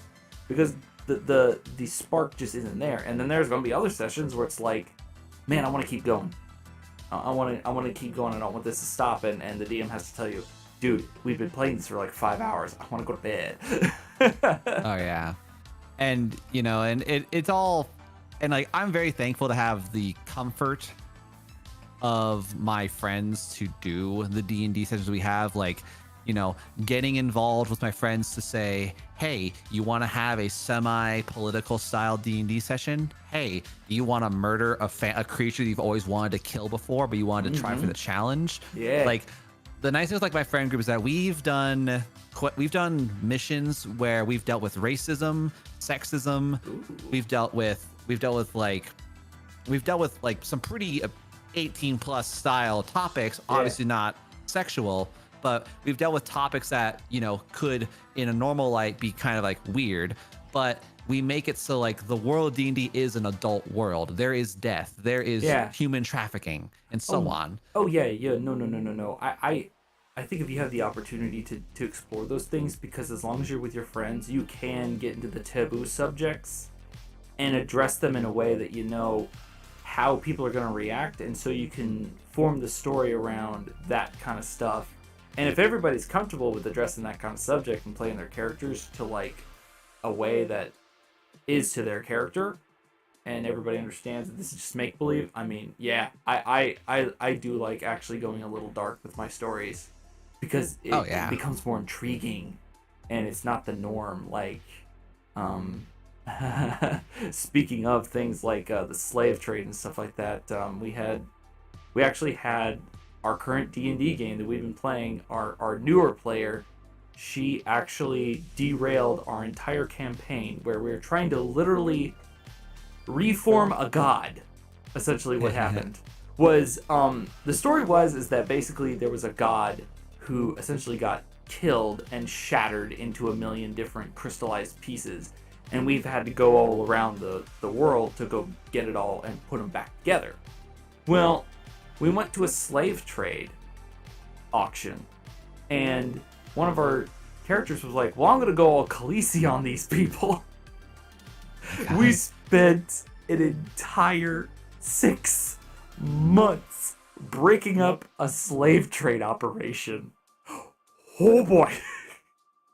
because the spark just isn't there. And then there's going to be other sessions where it's like, man, I want to keep going. I want to keep going. I don't want this to stop. And the DM has to tell you, dude, we've been playing this for like 5 hours. I want to go to bed. Oh, yeah. And, you know, and it's all... And like, I'm very thankful to have the comfort of my friends to do the D&D sessions we have. Like, you know, getting involved with my friends to say, hey, you want to have a semi-political style D&D session? Hey, do you want to murder a creature you've always wanted to kill before, but you wanted to try for the challenge? Yeah. Like, the nice thing with like my friend group is that we've done missions where we've dealt with racism, sexism. Ooh. We've dealt with some pretty 18 plus style topics, obviously not sexual, but we've dealt with topics that, you know, could in a normal light be kind of like weird, but we make it so like the world of D&D is an adult world. There is death, there is human trafficking and so on. Oh yeah. No. I think if you have the opportunity to explore those things, because as long as you're with your friends, you can get into the taboo subjects and address them in a way that you know how people are going to react, and so you can form the story around that kind of stuff. And if everybody's comfortable with addressing that kind of subject and playing their characters to like a way that is to their character, and everybody understands that this is just make-believe, I mean, yeah, I do like actually going a little dark with my stories, because it becomes more intriguing, and it's not the norm. Like, speaking of things like the slave trade and stuff like that, we actually had our current D&D game that we've been playing, our newer player, she actually derailed our entire campaign where we were trying to literally reform a god. Essentially what happened was the story is that basically there was a god who essentially got killed and shattered into a million different crystallized pieces, and we've had to go all around the world to go get it all and put them back together. Well, we went to a slave trade auction, and one of our characters was like, well, I'm gonna go all Khaleesi on these people. We spent an entire 6 months breaking up a slave trade operation. Oh boy.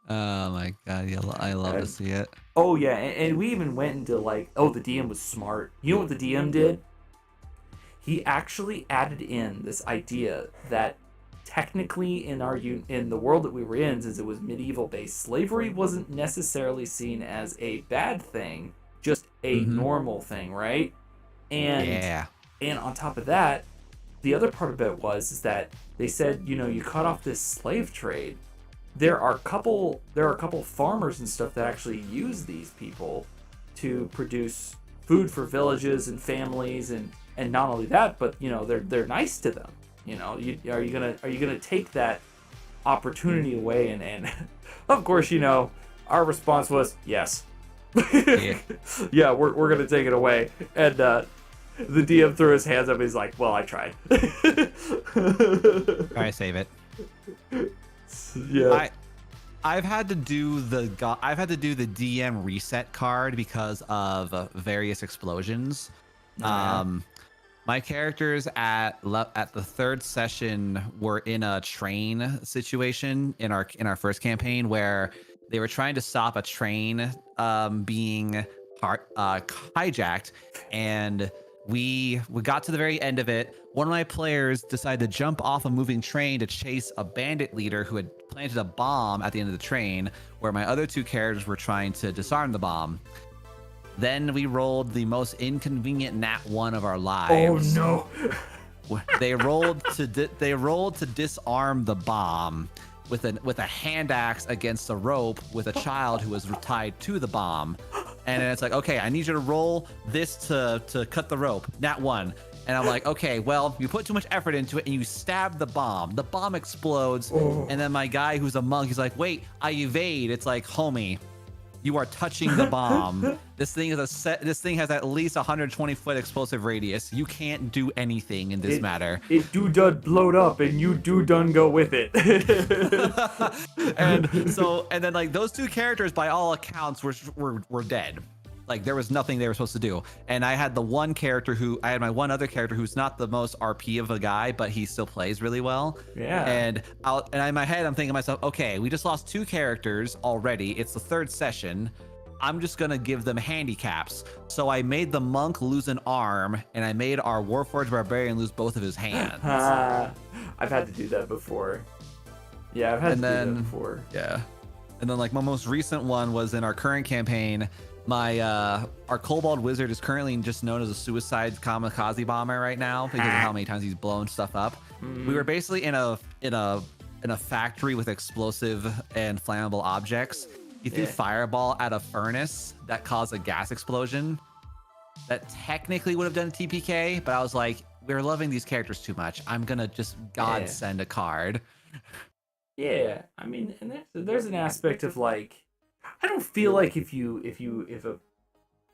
Oh my god, yeah, I love to see it. Oh yeah, and we even went into like, oh, the DM was smart. You know what the DM did? He actually added in this idea that technically in the world that we were in, since it was medieval based, slavery wasn't necessarily seen as a bad thing, just a normal thing, right? And and on top of that, the other part of it is that they said, you cut off this slave trade. There are a couple farmers and stuff that actually use these people to produce food for villages and families, and not only that, but they're nice to them. Are you gonna take that opportunity away? And of course, our response was yes. Yeah, we're gonna take it away. And the DM threw his hands up. He's like, well, I tried. I save it. Yeah. I've had to do the DM reset card because of various explosions. My characters at the third session were in a train situation in our first campaign where they were trying to stop a train being hijacked, and we got to the very end of it. One of my players decided to jump off a moving train to chase a bandit leader who had planted a bomb at the end of the train, where my other 2 characters were trying to disarm the bomb. Then we rolled the most inconvenient nat 1 of our lives. Oh no! They rolled to disarm the bomb with a hand axe against a rope with a child who was tied to the bomb. And it's like, okay, I need you to roll this to cut the rope. Nat 1. And I'm like, okay, well, you put too much effort into it and you stab the bomb. The bomb explodes. Oh. And then my guy who's a monk, he's like, wait, I evade. It's like, homie, you are touching the bomb. This thing has at least 120-foot explosive radius. You can't do anything in this matter. It do done blowed up, and you do done go with it. and then like those 2 characters, by all accounts, were dead. Like there was nothing they were supposed to do. And I had my one other character who's not the most RP of a guy, but he still plays really well. Yeah. And in my head, I'm thinking to myself, okay, we just lost 2 characters already. It's the 3rd session. I'm just gonna give them handicaps. So I made the monk lose an arm, and I made our Warforged barbarian lose both of his hands. I've had to do that before. Yeah, I've had to do that before. Yeah. And then like my most recent one was in our current campaign. Our Kobold Wizard is currently just known as a suicide kamikaze bomber right now because of how many times he's blown stuff up. We were basically in a factory with explosive and flammable objects. He threw fireball at a furnace that caused a gas explosion. That technically would have done TPK, but I was like, we're loving these characters too much. I'm gonna just send a card. Yeah, I mean, and there's an aspect of like, I don't feel like if a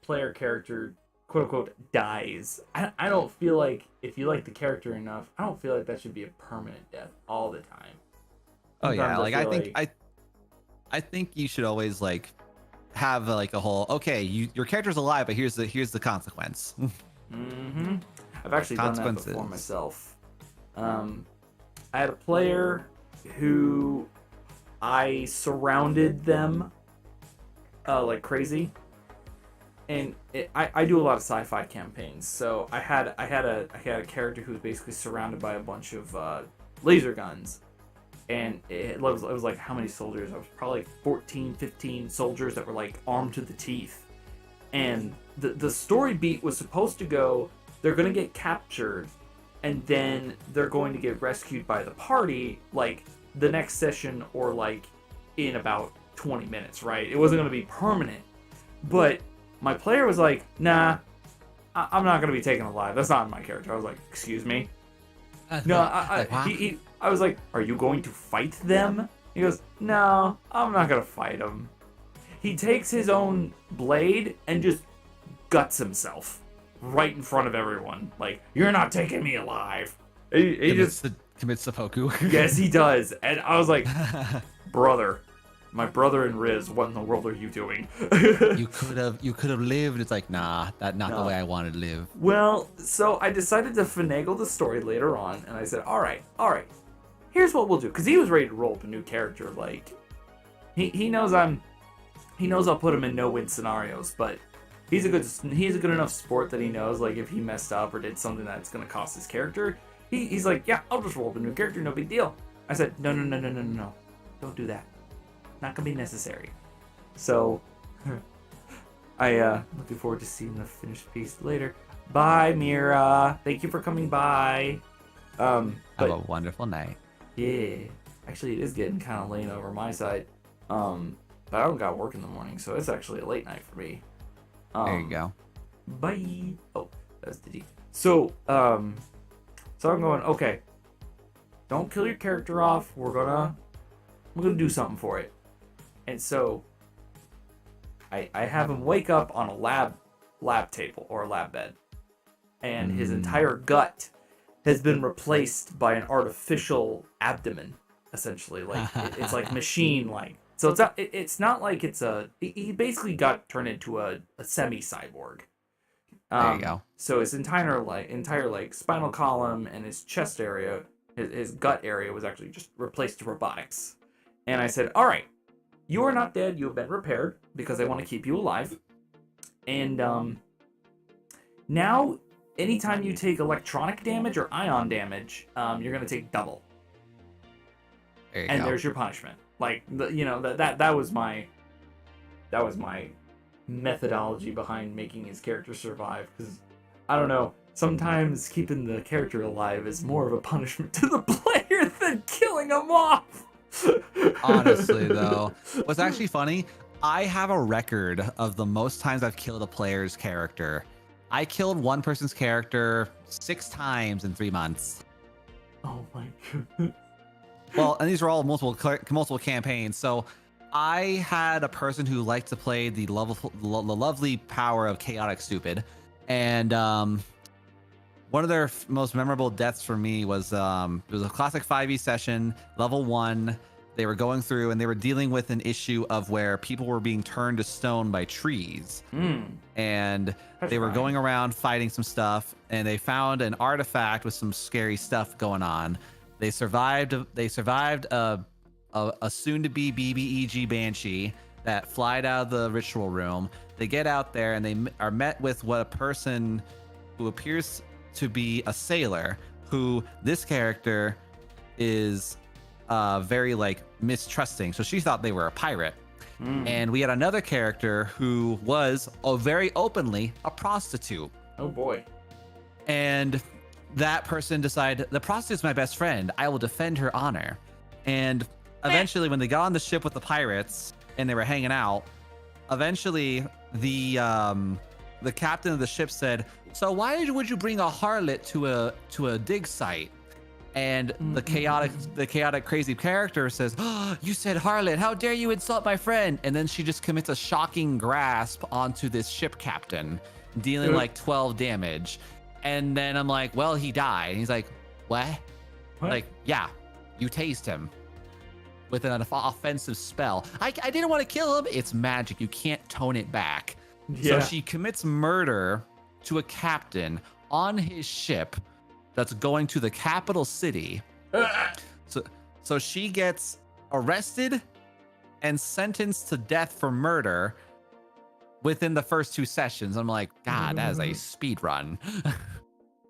player character quote unquote dies, I don't feel like if you like the character enough, I don't feel like that should be a permanent death all the time. Sometimes I think you should always like have like a whole, okay, your character's alive, but here's the consequence. I've actually done that before myself. I had a player who I surrounded them like crazy, and I do a lot of sci-fi campaigns, so I had a character who was basically surrounded by a bunch of laser guns, and it was like, how many soldiers? I was probably like 14, 15 soldiers that were like armed to the teeth, and the story beat was supposed to go, they're gonna get captured, and then they're going to get rescued by the party like the next session, or like in about 20 minutes, right? It wasn't going to be permanent. But my player was like, nah, I'm not gonna be taken alive. That's not my character. I was like, excuse me. No, I was like, are you going to fight them? He goes, no, I'm not gonna fight them. He takes his own blade and just guts himself right in front of everyone. Like, you're not taking me alive. He just commits seppuku. Yes, he does. And I was like, brother, my brother and Riz, what in the world are you doing? you could have lived. It's like, nah, that's not the way I wanted to live. Well, so I decided to finagle the story later on, and I said, all right, here's what we'll do. Because he was ready to roll up a new character. Like, he knows I'll put him in no-win scenarios, but he's a good enough sport that he knows, like, if he messed up or did something that's going to cost his character, he's like, yeah, I'll just roll up a new character, no big deal. I said, no, don't do that. Not gonna be necessary. So, looking forward to seeing the finished piece later. Bye, Mira. Thank you for coming by. Have a wonderful night. Yeah. Actually, it is getting kind of late over my side. But I don't got work in the morning, so it's actually a late night for me. There you go. Bye. Oh, that's the D. So I'm going, okay. Don't kill your character off. We're gonna do something for it. And so I have him wake up on a lab table or a lab bed. And his entire gut has been replaced by an artificial abdomen, essentially. Like it's like machine-like. So it's not like he basically got turned into a semi-cyborg. There you go. So his entire spinal column and his chest area, his gut area was actually just replaced to robotics. And I said, all right, you are not dead. You have been repaired because I want to keep you alive. And now, anytime you take electronic damage or ion damage, you're going to take double. There you and go. There's your punishment. Like, that was my methodology behind making his character survive. Because, I don't know, sometimes keeping the character alive is more of a punishment to the player than killing him off. Honestly, though, what's actually funny, I have a record of the most times I've killed a player's character. I killed one person's character 6 times in 3 months. Oh my goodness. Well, and these were all multiple campaigns. So I had a person who liked to play the lovely power of chaotic stupid, and one of their most memorable deaths for me was it was a classic 5e session, level 1. They were going through and they were dealing with an issue of where people were being turned to stone by trees. And they were going around fighting some stuff, and they found an artifact with some scary stuff going on. They survived a soon-to-be BBEG Banshee that flied out of the ritual room. They get out there and they are met with what a person who appears to be a sailor, who this character is very like mistrusting, so she thought they were a pirate. And we had another character who was very openly a prostitute. Oh boy. And that person decided, the prostitute's my best friend, I will defend her honor. And eventually when they got on the ship with the pirates and they were hanging out, eventually the captain of the ship said, so why would you bring a harlot to a dig site? And the chaotic crazy character says, oh, you said harlot, how dare you insult my friend? And then she just commits a shocking grasp onto this ship captain, dealing like 12 damage. And then I'm like, well, he died. And he's like, what? Like, yeah, you tased him with an offensive spell. I didn't want to kill him. It's magic. You can't tone it back. Yeah. So she commits murder to a captain on his ship that's going to the capital city. So she gets arrested and sentenced to death for murder within the first 2 sessions. I'm like, God, that is a speed run.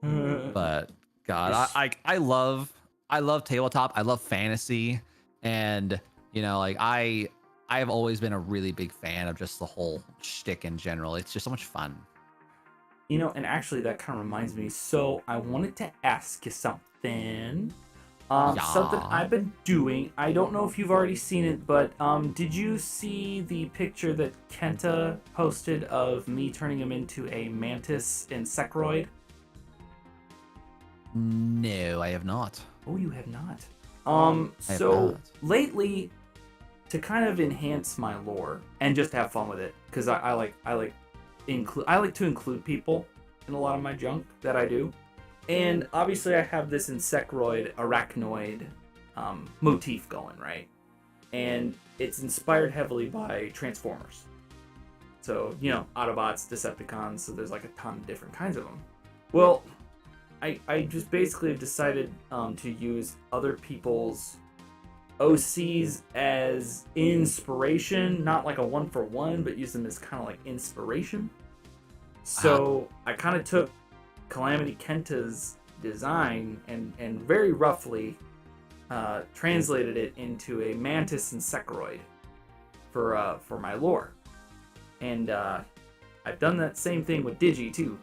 But God, I love tabletop. I love fantasy, and like I have always been a really big fan of just the whole shtick in general. It's just so much fun. And actually that kind of reminds me. So I wanted to ask you something. Something Yeah. I've been doing. I don't know if you've already seen it, but did you see the picture that Kenta posted of me turning him into a mantis insectoid? No, I have not. Oh, you have not. I have So not. lately, to kind of enhance my lore and just have fun with it, because I like to include people in a lot of my junk that I do, and obviously I have this insectoid arachnoid motif going, right? And it's inspired heavily by Transformers. So, you know, Autobots, Decepticons, so there's like a ton of different kinds of them. Well, I just basically have decided to use other people's OCs as inspiration, not like a one for one, but use them as kind of like inspiration. So I kind of took Calamity Kenta's design and very roughly translated it into a mantis insectoid for my lore, and I've done that same thing with Digi too.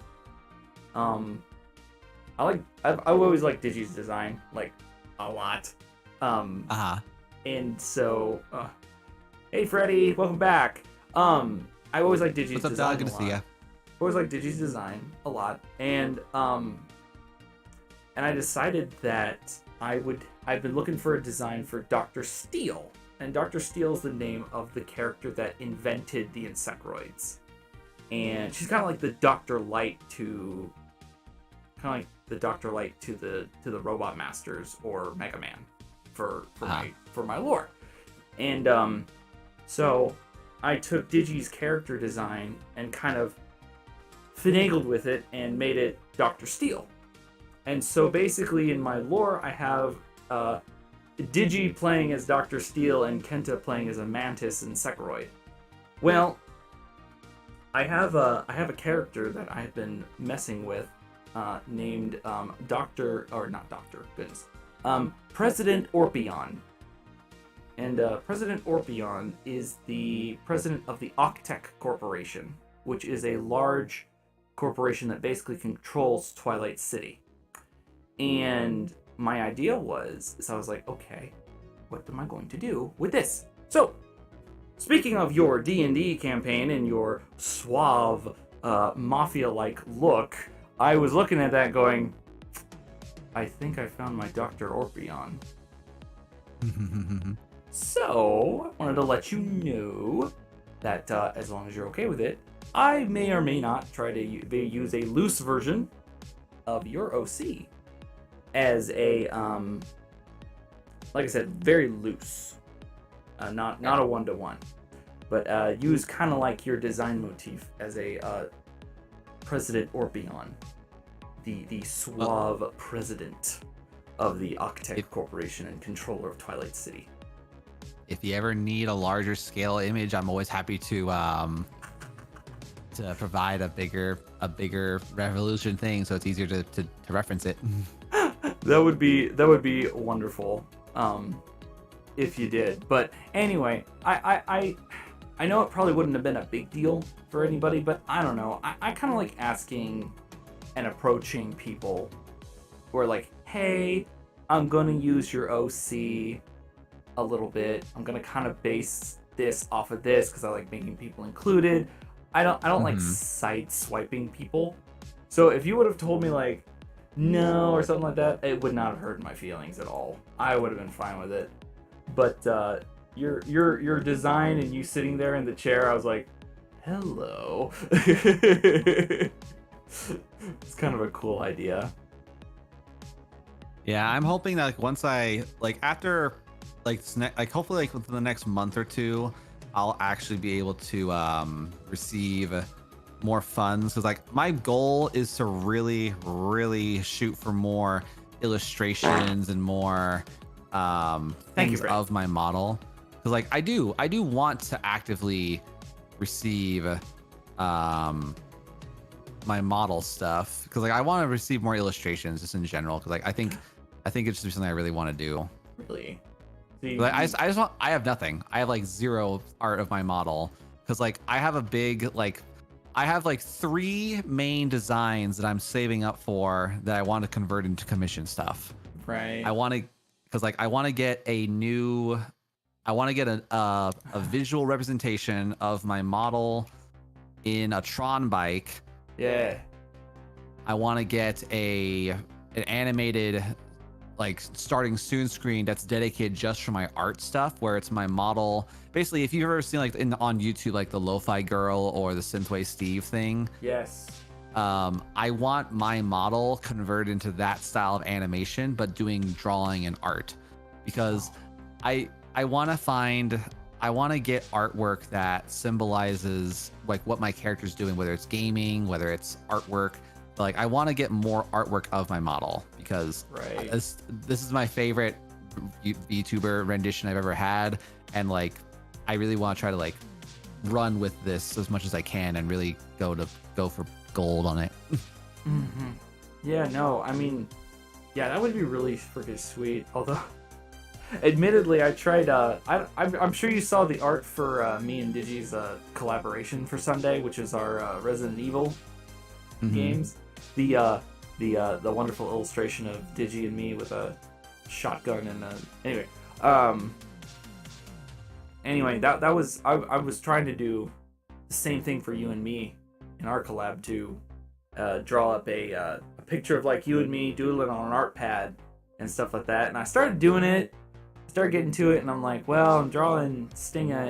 I've always liked Digi's design like a lot. And so, hey Freddy, welcome back. I always liked Digi's What's up, design dog? Good a to see lot. ya. Always liked Digi's design a lot, and I decided that I've been looking for a design for Dr. Steel, and Dr. Steel is the name of the character that invented the insectoids, and she's kind of like the Dr. Light to the Robot Masters or Mega Man for my lore. And so I took Digi's character design and kind of finagled with it and made it Dr. Steel. And so basically in my lore I have Digi playing as Dr. Steel and Kenta playing as a mantis insectoid. Well, I have a character that I've been messing with named President Orpion. And President Orpion is the president of the Octec Corporation, which is a large corporation that basically controls Twilight City. And my idea was, I was like, okay, what am I going to do with this? So, speaking of your D&D campaign and your suave, mafia-like look, I was looking at that going, I think I found my Dr. Orpion. So, I wanted to let you know that as long as you're okay with it, I may or may not try to use a loose version of your OC as a, like I said, very loose. Not a one-to-one. But use kind of like your design motif as a President Orpion, the suave president of the Octec Corporation and controller of Twilight City. If you ever need a larger scale image, I'm always happy to provide a bigger Revolution thing, so it's easier to reference it. That would be wonderful, if you did. But anyway, I know it probably wouldn't have been a big deal for anybody, but I don't know. I kind of like asking and approaching people who are like, hey, I'm gonna use your OC a little bit. I'm gonna kind of base this off of this because I like making people included. I don't like side swiping people. So if you would have told me like no or something like that, it would not have hurt my feelings at all. I would have been fine with it. But your design and you sitting there in the chair, I was like, hello. It's kind of a cool idea. Yeah, I'm hoping that like once I like after like hopefully like within the next month or two, I'll actually be able to receive more funds, because like my goal is to really shoot for more illustrations and more things of my model, because like I do want to actively receive my model stuff, because like I want to receive more illustrations just in general, because like I think it's just something I really want to do. Really? Like, I have nothing. I have like zero art of my model, because like I have like 3 main designs that I'm saving up for that I want to convert into commission stuff. Right. I want because like I want to get a visual representation of my model in a Tron bike. Yeah. I want to get an animated like starting soon screen that's dedicated just for my art stuff, where it's my model. Basically, if you've ever seen like on YouTube like the Lo-Fi Girl or the Synthwave Steve thing, Yes. I want my model converted into that style of animation, but doing drawing and art, because I want to get artwork that symbolizes like what my character's doing, whether it's gaming, whether it's artwork. But, like I want to get more artwork of my model, because Right. this is my favorite VTuber rendition I've ever had, and like I really want to try to like run with this as much as I can and really go for gold on it. Mm-hmm. Yeah, no, I mean, yeah, that would be really freaking sweet. Although, admittedly, I tried. I'm sure you saw the art for me and Digi's collaboration for Sunday, which is our Resident Evil games. The wonderful illustration of Digi and me with a shotgun and anyway, that was I was trying to do the same thing for you and me in our collab to draw up a picture of like you and me doodling on an art pad and stuff like that. And I started doing it, started getting to it, and I'm like, well, I'm drawing Stinga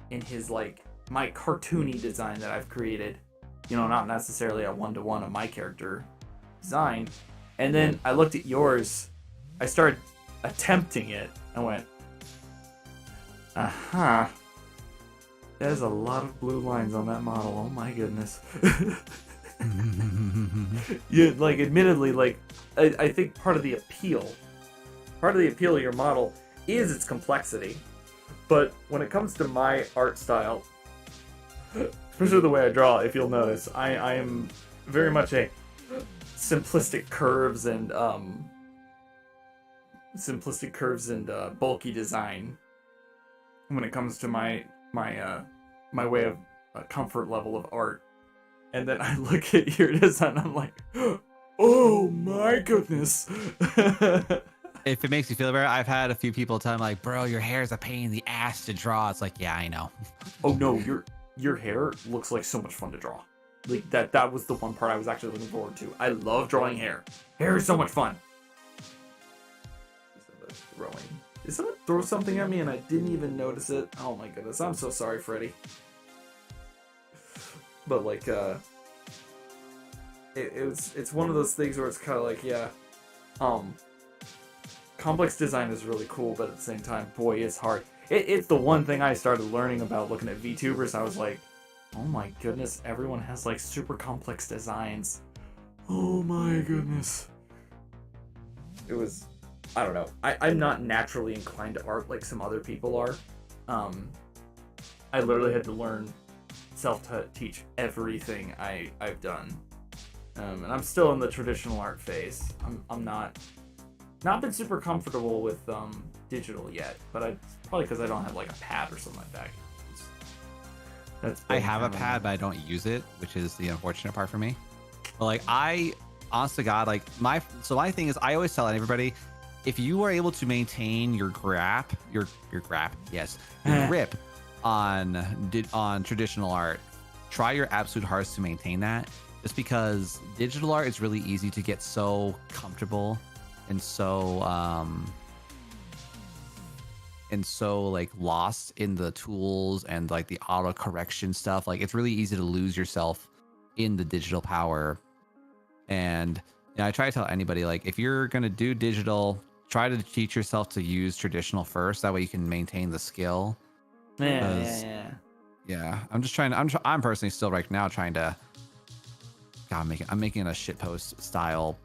in his like my cartoony design that I've created. You know, not necessarily a one-to-one of my character design. And then I looked at yours. I started attempting it. I went, uh-huh. There's a lot of blue lines on that model. Oh my goodness. Yeah, like admittedly, like I think part of the appeal of your model is its complexity. But when it comes to my art style, especially the way I draw, if you'll notice, I am very much a simplistic curves and bulky design when it comes to my way of comfort level of art. And then I look at your design, I'm like, oh my goodness. If it makes you feel better, I've had a few people tell me like, bro, your hair is a pain in the ass to draw. It's like, yeah, I know. Oh no, your hair looks like so much fun to draw. Like that was the one part I was actually looking forward to. I love drawing hair. Hair is so much fun. Did someone throw something at me and I didn't even notice it? Oh my goodness, I'm so sorry, Freddy. But like, it's one of those things where it's kind of like, yeah, complex design is really cool, but at the same time, boy, it's hard. It's the one thing I started learning about looking at VTubers. I was like, oh my goodness, everyone has like super complex designs. Oh my goodness. It was, I don't know. I'm not naturally inclined to art like some other people are. I literally had to learn self-teach everything I've done. And I'm still in the traditional art phase. I'm not been super comfortable with digital yet, but it's probably because I don't have like a pad or something like that. I have a pad, but I don't use it, which is the unfortunate part for me. But like I, honest to God, like my thing is I always tell everybody, if you are able to maintain your grip on traditional art, try your absolute hardest to maintain that. Just because digital art is really easy to get so comfortable and so like lost in the tools and like the auto correction stuff. Like it's really easy to lose yourself in the digital power. And I try to tell anybody, like, if you're gonna do digital, try to teach yourself to use traditional first. That way you can maintain the skill. Yeah. I'm just trying to. I'm personally still right now trying to. God, I'm making a shitpost style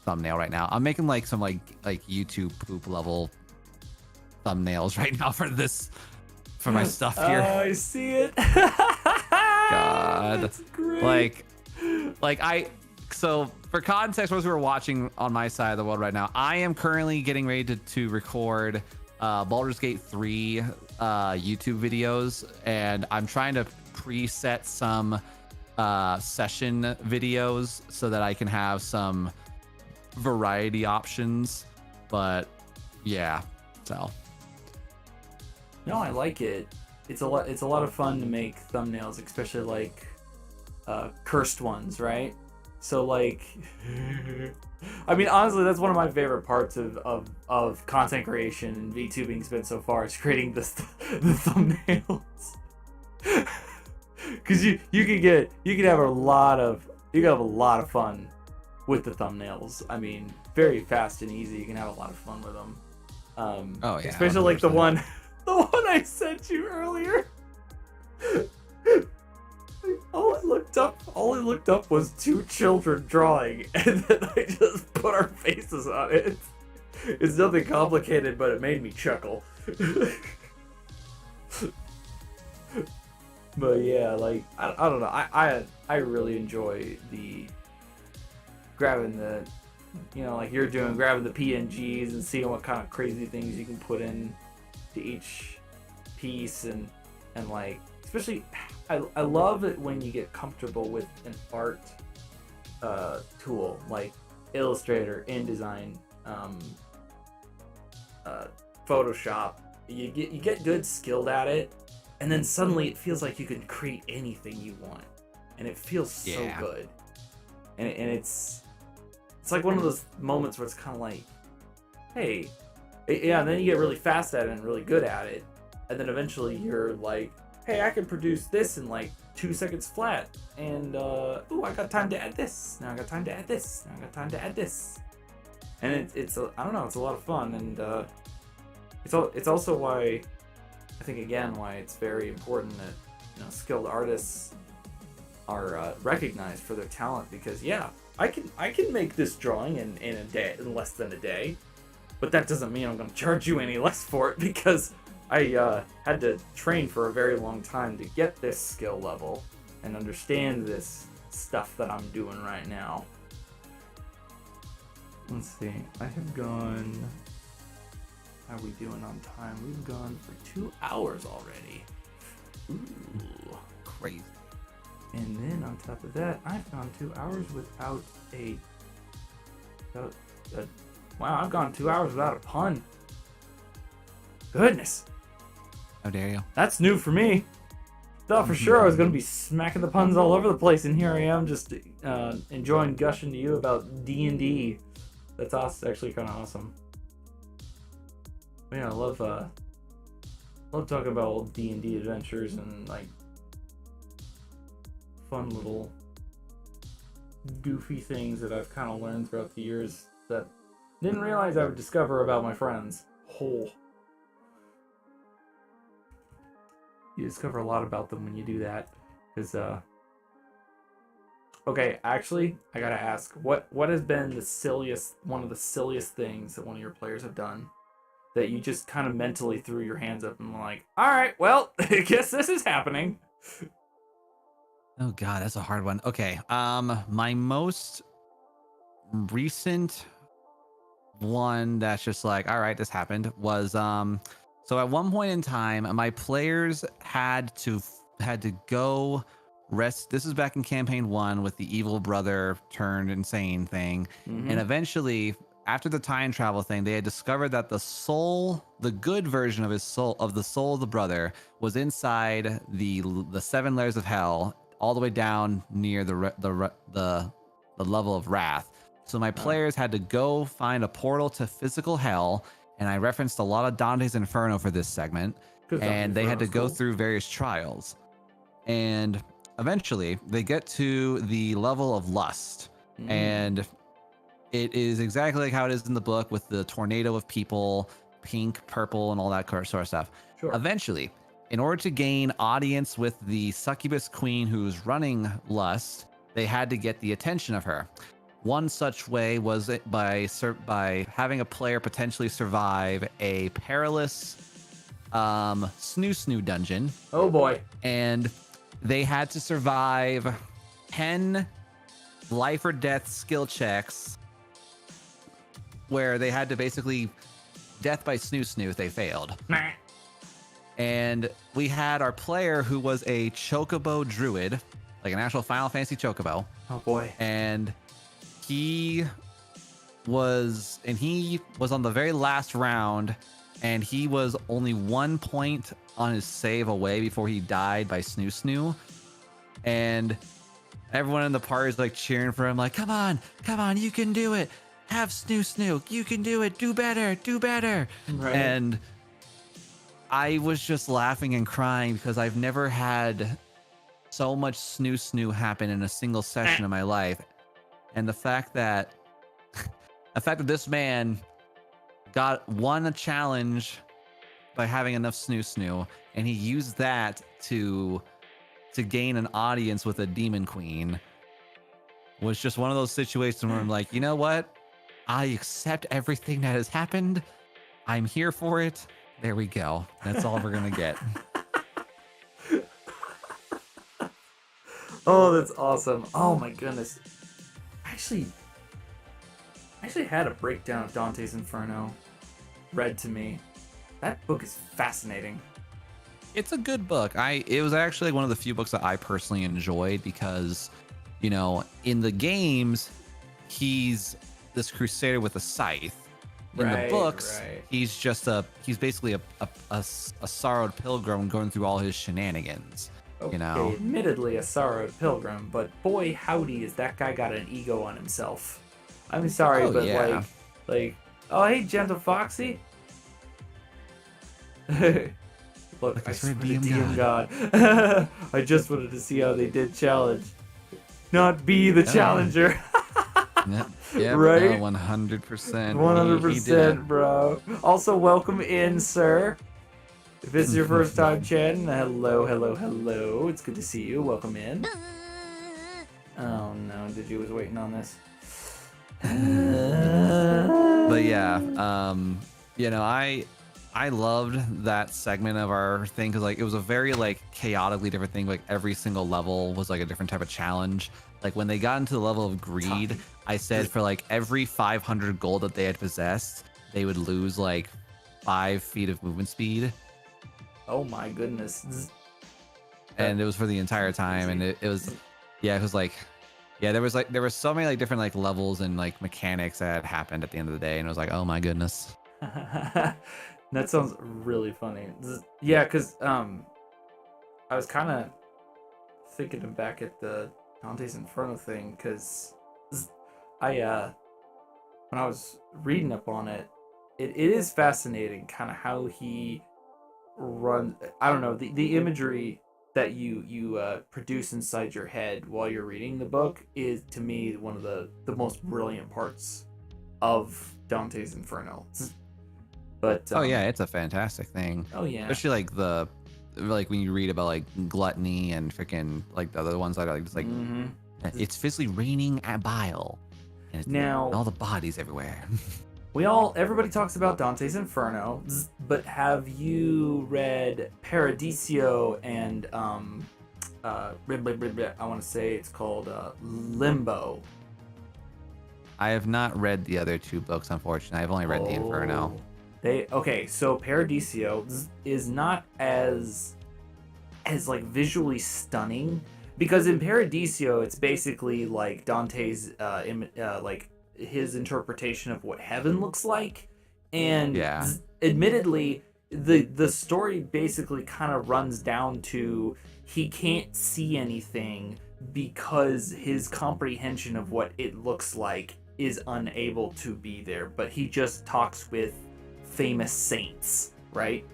thumbnail right now. I'm making like some like YouTube poop level thumbnails right now for my stuff here. Oh, I see it. God, that's great. So for context, those who are watching on my side of the world right now, I am currently getting ready to record Baldur's Gate 3 YouTube videos, and I'm trying to preset some session videos so that I can have some variety options But yeah, so No, I like it. It's a lot of fun to make thumbnails, especially like cursed ones, right? So like I mean, honestly, that's one of my favorite parts of content creation and VTubing's been so far, is creating the thumbnails. Because you can have a lot of fun with the thumbnails. I mean, very fast and easy. You can have a lot of fun with them. oh yeah, Especially like the 100%. one I sent you earlier. All I looked up was two children drawing, and then I just put our faces on it. It's nothing complicated, but it made me chuckle. But yeah, like I don't know. I really enjoy the grabbing the, you know, like you're doing, grabbing the PNGs and seeing what kind of crazy things you can put in to each piece, and like, especially I love it when you get comfortable with an art tool like Illustrator, InDesign, Photoshop. You get good, skilled at it, and then suddenly it feels like you can create anything you want, and it feels so good. And it's like one of those moments where it's kind of like, hey, yeah. And then you get really fast at it and really good at it, and then eventually you're like, hey, I can produce this in like 2 seconds flat, and ooh, I got time to add this. Now I got time to add this. Now I got time to add this. And it's I don't know, it's a lot of fun, and it's also why I think, again, why it's very important that, you know, skilled artists are recognized for their talent, because yeah, I can make this drawing in a day, in less than a day, but that doesn't mean I'm going to charge you any less for it, because I had to train for a very long time to get this skill level and understand this stuff that I'm doing right now. Let's see. I have gone... How are we doing on time? We've gone for 2 hours already. Ooh. Crazy. And then on top of that, I've gone 2 hours without a... Wow, I've gone 2 hours without a pun. Goodness. How dare you? That's new for me. Thought for sure I was going to be smacking the puns all over the place, and here I am just enjoying gushing to you about D&D. That's actually kind of awesome. But yeah, I love talking about old D&D adventures and like fun little goofy things that I've kind of learned throughout the years that didn't realize I would discover about my friends. Oh. You discover a lot about them when you do that, because okay, actually, I gotta ask, what has been one of the silliest things that one of your players have done that you just kind of mentally threw your hands up and were like, all right, well, I guess this is happening? Oh god, that's a hard one. Okay, my most recent one that's just like, all right, this happened, was so at one point in time, my players had to go rest. This is back in campaign 1 with the evil brother turned insane thing. Mm-hmm. And eventually, after the time travel thing, they had discovered that the good version of the soul of the brother, was inside the 7 layers of hell, all the way down near the level of wrath. So my players had to go find a portal to physical hell. And I referenced a lot of Dante's Inferno for this segment, and they had to go through various trials. And eventually, they get to the level of lust. And it is exactly like how it is in the book, with the tornado of people, pink, purple, and all that sort of stuff. Sure. Eventually, in order to gain audience with the succubus queen who's running lust, they had to get the attention of her. One such way was by having a player potentially survive a perilous snoo dungeon. Oh boy. And they had to survive 10 life or death skill checks, where they had to basically death by snoo if they failed. And we had our player who was a chocobo druid, like an actual Final Fantasy chocobo. Oh boy. And he he was on the very last round, and he was only 1 point on his save away before he died by Snoo Snoo. And everyone in the party is like cheering for him, like, come on, you can do it. Have Snoo Snoo. You can do it. Do better. Right. And I was just laughing and crying because I've never had so much Snoo Snoo happen in a single session of my life. And the fact that this man won a challenge by having enough Snoo Snoo, and he used that to gain an audience with a demon queen, was just one of those situations where I'm like, you know what? I accept everything that has happened. I'm here for it. There we go. That's all we're gonna get. Oh, that's awesome. Oh my goodness. I actually had a breakdown of Dante's Inferno read to me. That book is fascinating. It's a good book. It was actually one of the few books that I personally enjoyed because, you know, in the games, he's this crusader with a scythe. In the books, he's basically a sorrowed pilgrim going through all his shenanigans. Okay, you know, admittedly a sorrowed pilgrim, but boy howdy, is that guy got an ego on himself. I'm sorry, Oh, but yeah. like, oh hey, Gentle Foxy. Look, I swear to DM God. I just wanted to see how they did challenge, not be the challenger. Yeah, right? 100%. 100%, bro. Also, welcome in, sir. If this is your first time chatting, hello. It's good to see you. Welcome in. Oh no, did you was waiting on this? But yeah, you know, I loved that segment of our thing because like it was a very like chaotically different thing. Like every single level was like a different type of challenge. Like when they got into the level of greed, I said for like every 500 gold that they had possessed, they would lose like 5 feet of movement speed. Oh my goodness. And it was for the entire time, and it was like, yeah, there was so many like different like levels and like mechanics that happened at the end of the day, and it was like, oh my goodness. That sounds really funny. Yeah, because I was kind of thinking back at the Dante's Inferno thing, because when I was reading up on it, it is fascinating kind of how he runs. I don't know, the imagery that you produce inside your head while you're reading the book is, to me, one of the most brilliant parts of Dante's Inferno. But Oh yeah, it's a fantastic thing. Oh yeah. Especially like when you read about like gluttony and freaking like the other ones that are like just like it's physically raining at bile. And Now all the bodies everywhere. Everybody talks about Dante's Inferno, but have you read Paradiso and I want to say it's called Limbo? I have not read the other 2 books, unfortunately. I've only read the Inferno. So Paradiso is not as like visually stunning, because in Paradiso it's basically like Dante's like his interpretation of what heaven looks like, and admittedly the story basically kind of runs down to he can't see anything because his comprehension of what it looks like is unable to be there, but he just talks with famous saints, right?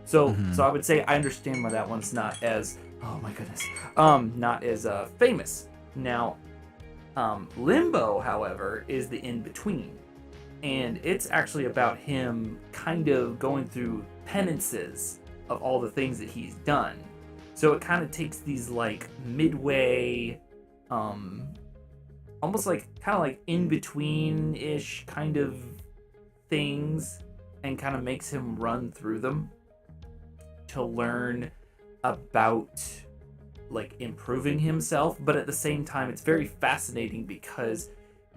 So I would say I understand why that one's not as, oh my goodness, not as famous. Now Limbo, however, is the in-between, and it's actually about him kind of going through penances of all the things that he's done. So it kind of takes these like midway, almost like kind of like in-between-ish kind of things, and kind of makes him run through them to learn about like improving himself. But at the same time, it's very fascinating because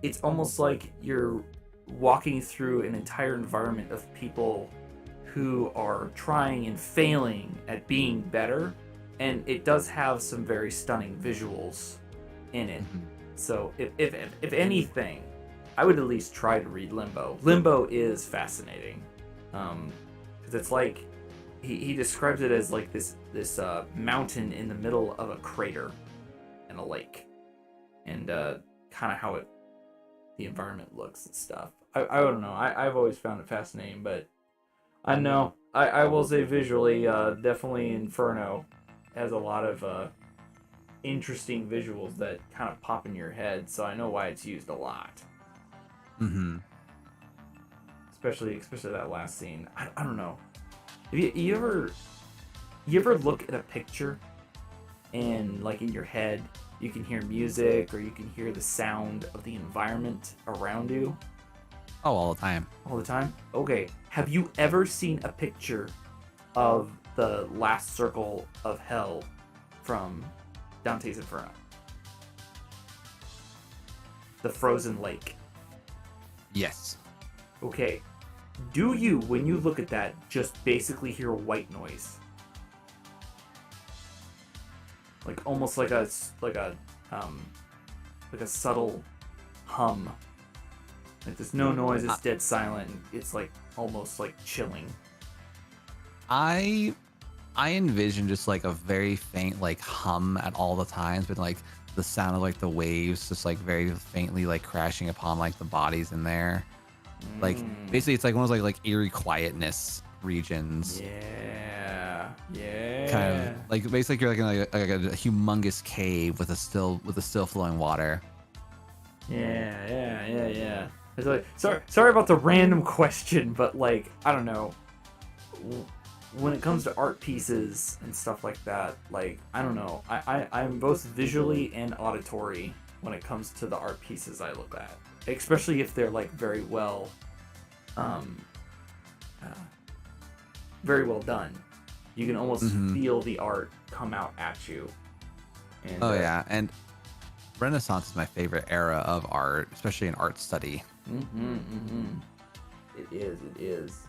it's almost like you're walking through an entire environment of people who are trying and failing at being better, and it does have some very stunning visuals in it. So if anything, I would at least try to read Limbo. Limbo is fascinating, because it's like he describes it as like this mountain in the middle of a crater and a lake, and kind of how the environment looks and stuff. I don't know. I've always found it fascinating, but I know I will say visually, definitely Inferno has a lot of interesting visuals that kind of pop in your head, so I know why it's used a lot. Mm-hmm. Especially that last scene. I don't know. Have you ever look at a picture and like in your head you can hear music or you can hear the sound of the environment around you? Oh, all the time. All the time? Okay. Have you ever seen a picture of the last circle of hell from Dante's Inferno? The frozen lake. Yes. Okay. Do you, when you look at that, just basically hear white noise? Like almost like a subtle hum. Like there's no noise, it's dead silent. It's like almost like chilling. I envision just like a very faint like hum at all the times, but like the sound of like the waves just like very faintly like crashing upon like the bodies in there. Like basically it's like one of those like eerie quietness regions. Yeah. Kind of like basically you're like in like a humongous cave with a still flowing water. Yeah. It's like, sorry about the random question, but like I don't know. When it comes to art pieces and stuff like that, like I don't know. I'm both visually and auditory when it comes to the art pieces I look at, especially if they're like very well done. You can almost feel the art come out at you. And, yeah, and Renaissance is my favorite era of art, especially in art study. It is.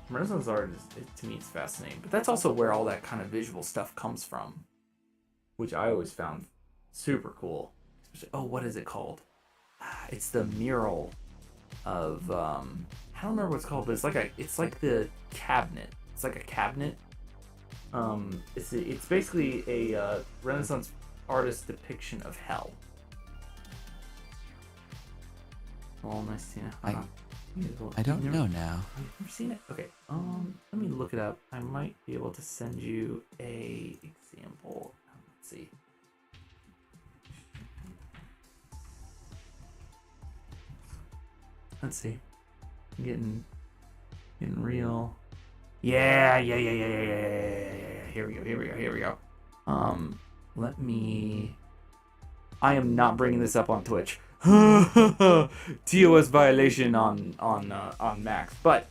Renaissance art to me, it's fascinating, but that's also where all that kind of visual stuff comes from, which I always found super cool. Especially, what is it called? It's the mural of I don't remember what it's called, but it's like the cabinet. It's like a cabinet. It's basically a Renaissance artist depiction of hell. Oh, nice. Yeah. I don't know now. You've never seen it? Okay. Let me look it up. I might be able to send you a example. Let's see. Let's see. I'm getting real. Yeah. Here we go. Let me. I am not bringing this up on Twitch. TOS violation on Max, but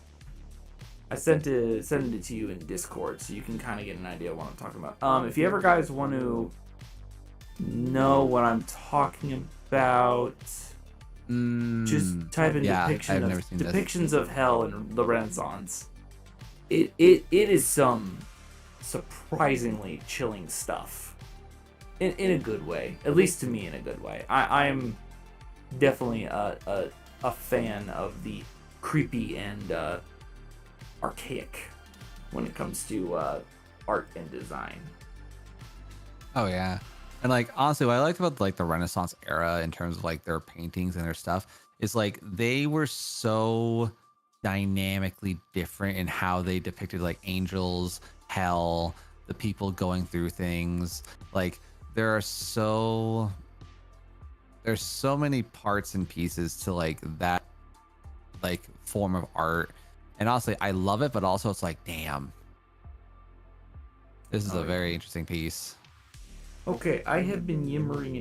I sent it to you in Discord, so you can kind of get an idea of what I'm talking about. If you ever guys want to know what I'm talking about, just type in depictions of hell in the Renaissance. It is some surprisingly chilling stuff, in a good way, at least to me, in a good way. I'm definitely a fan of the creepy and archaic when it comes to art and design. Oh yeah, and like honestly, what I liked about like the Renaissance era in terms of like their paintings and their stuff is like they were so dynamically different in how they depicted like angels, hell, the people going through things. Like there's so many parts and pieces to like that like form of art, and honestly I love it, but also it's like, damn, this is a very interesting piece. Okay, I have been yammering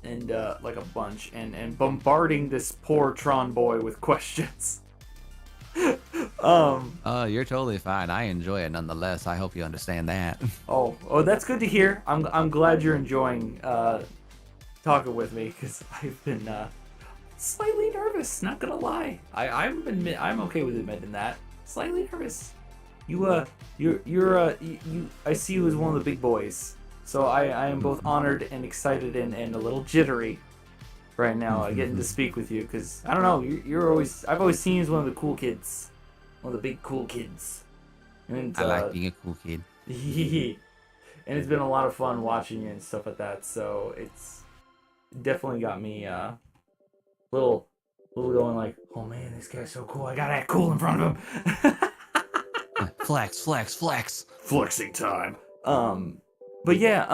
and like a bunch and bombarding this poor Tron boy with questions. You're totally fine. I enjoy it nonetheless. I hope you understand that. Oh, that's good to hear. I'm glad you're enjoying talking with me, because I've been slightly nervous. Not gonna lie. I'm okay with admitting that. Slightly nervous. I see you as one of the big boys. So I am both honored and excited and a little jittery right now, getting to speak with you, because I don't know, I've always seen you as one of the cool kids, one of the big cool kids. And I like being a cool kid. and it's been a lot of fun watching you and stuff like that. So it's definitely got me little going like, oh man, this guy's so cool. I gotta act cool in front of him. Flex. Flexing time. But yeah,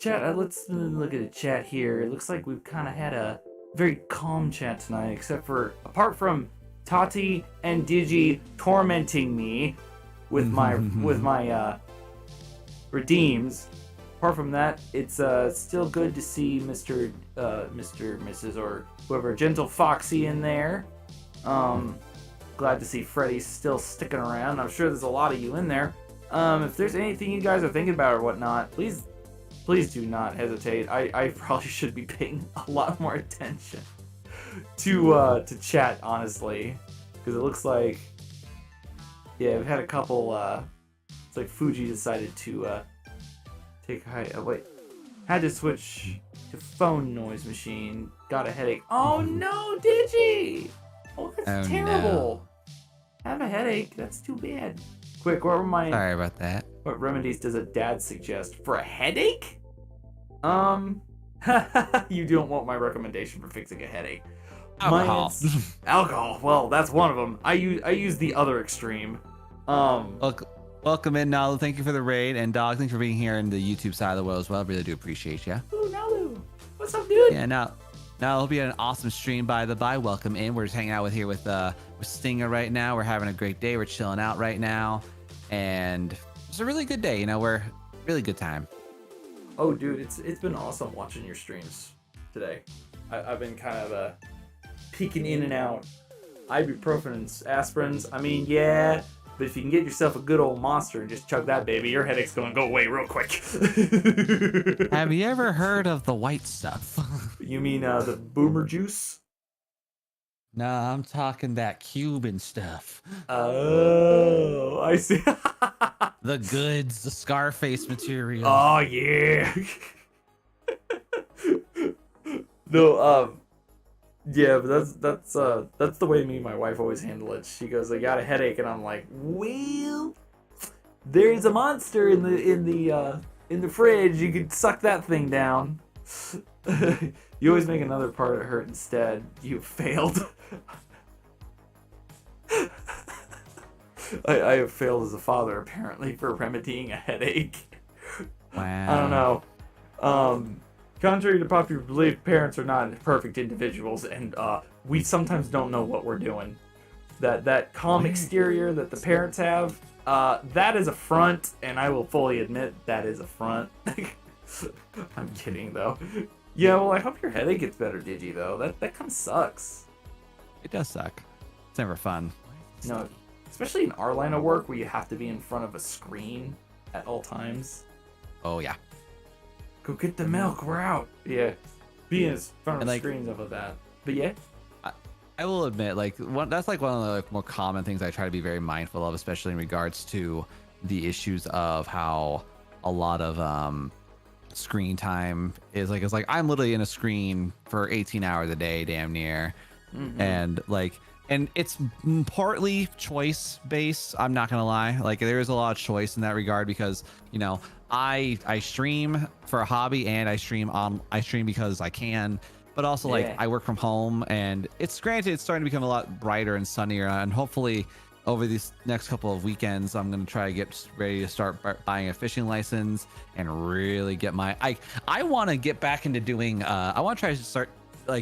chat. Let's look at the chat here. It looks like we've kind of had a very calm chat tonight, except for apart from Tati and Digi tormenting me with my redeems. Apart from that, it's still good to see Mr. Mrs. or whoever, Gentle Foxy in there. Glad to see Freddy's still sticking around. I'm sure there's a lot of you in there. If there's anything you guys are thinking about or whatnot, please do not hesitate. I probably should be paying a lot more attention to chat, honestly, because it looks like, yeah, we've had a couple. It's like Fuji decided to take wait, had to switch to phone noise machine. Got a headache. Oh no, Digi! Oh, that's terrible. No. Have a headache. That's too bad. Quick, what were my? Sorry about that. What remedies does a dad suggest for a headache? You don't want my recommendation for fixing a headache. Alcohol. Alcohol. Well, that's one of them. I use the other extreme. Welcome in, Nalu. Thank you for the raid, and Dog, thanks for being here in the YouTube side of the world as well. Really do appreciate you. Ooh, Nalu. What's up, dude? Yeah, now it'll be an awesome stream. By the by, welcome in. We're just hanging out with Stinger right now. We're having a great day. We're chilling out right now, and it's a really good day. You know, we're really good time. Oh, dude, it's been awesome watching your streams today. I've been kind of peeking in and out. Ibuprofen and aspirins. I mean, yeah. But if you can get yourself a good old monster and just chug that baby, your headache's gonna go away real quick. Have you ever heard of the white stuff? You mean the boomer juice? No, I'm talking that Cuban stuff. Oh, I see. The goods, the Scarface material. Oh yeah. No, yeah, but that's the way me and my wife always handle it. She goes, "I got a headache," and I'm like, "Well, there's a monster in the fridge. You could suck that thing down." You always make another part hurt instead. You failed. I have failed as a father, apparently, for remedying a headache. Wow. I don't know. Contrary to popular belief, parents are not perfect individuals, and we sometimes don't know what we're doing. That calm exterior that the parents have, that is a front, and I will fully admit that is a front. I'm kidding, though. Yeah, well, I hope your headache gets better, Digi, though. That kind of sucks. It does suck. It's never fun. No, especially in our line of work where you have to be in front of a screen at all times. Oh, yeah. Go get the milk, we're out. Yeah. Being in front of like, screens of that. But yeah. I will admit, that's one of the more common things I try to be very mindful of, especially in regards to the issues of how a lot of screen time is it's like I'm literally in a screen for 18 hours a day, damn near. Mm-hmm. And it's partly choice based. I'm not gonna lie. There is a lot of choice in that regard because, you know, I stream for a hobby and I stream because I can, but also I work from home, and it's starting to become a lot brighter and sunnier, and hopefully over these next couple of weekends I'm gonna try to get ready to start buying a fishing license and really get my I want to get back into doing I want to try to start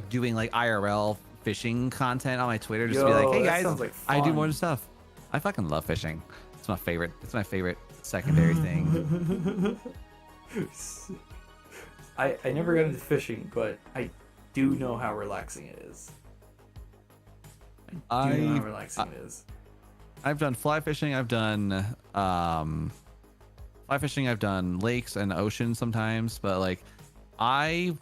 doing IRL fishing content on my Twitter, just to be like, hey guys, I do more stuff. I fucking love fishing. It's my favorite secondary thing. I never got into fishing, but I do know how relaxing it is. I do know how relaxing it is. I've done fly fishing. I've done lakes and oceans sometimes, but a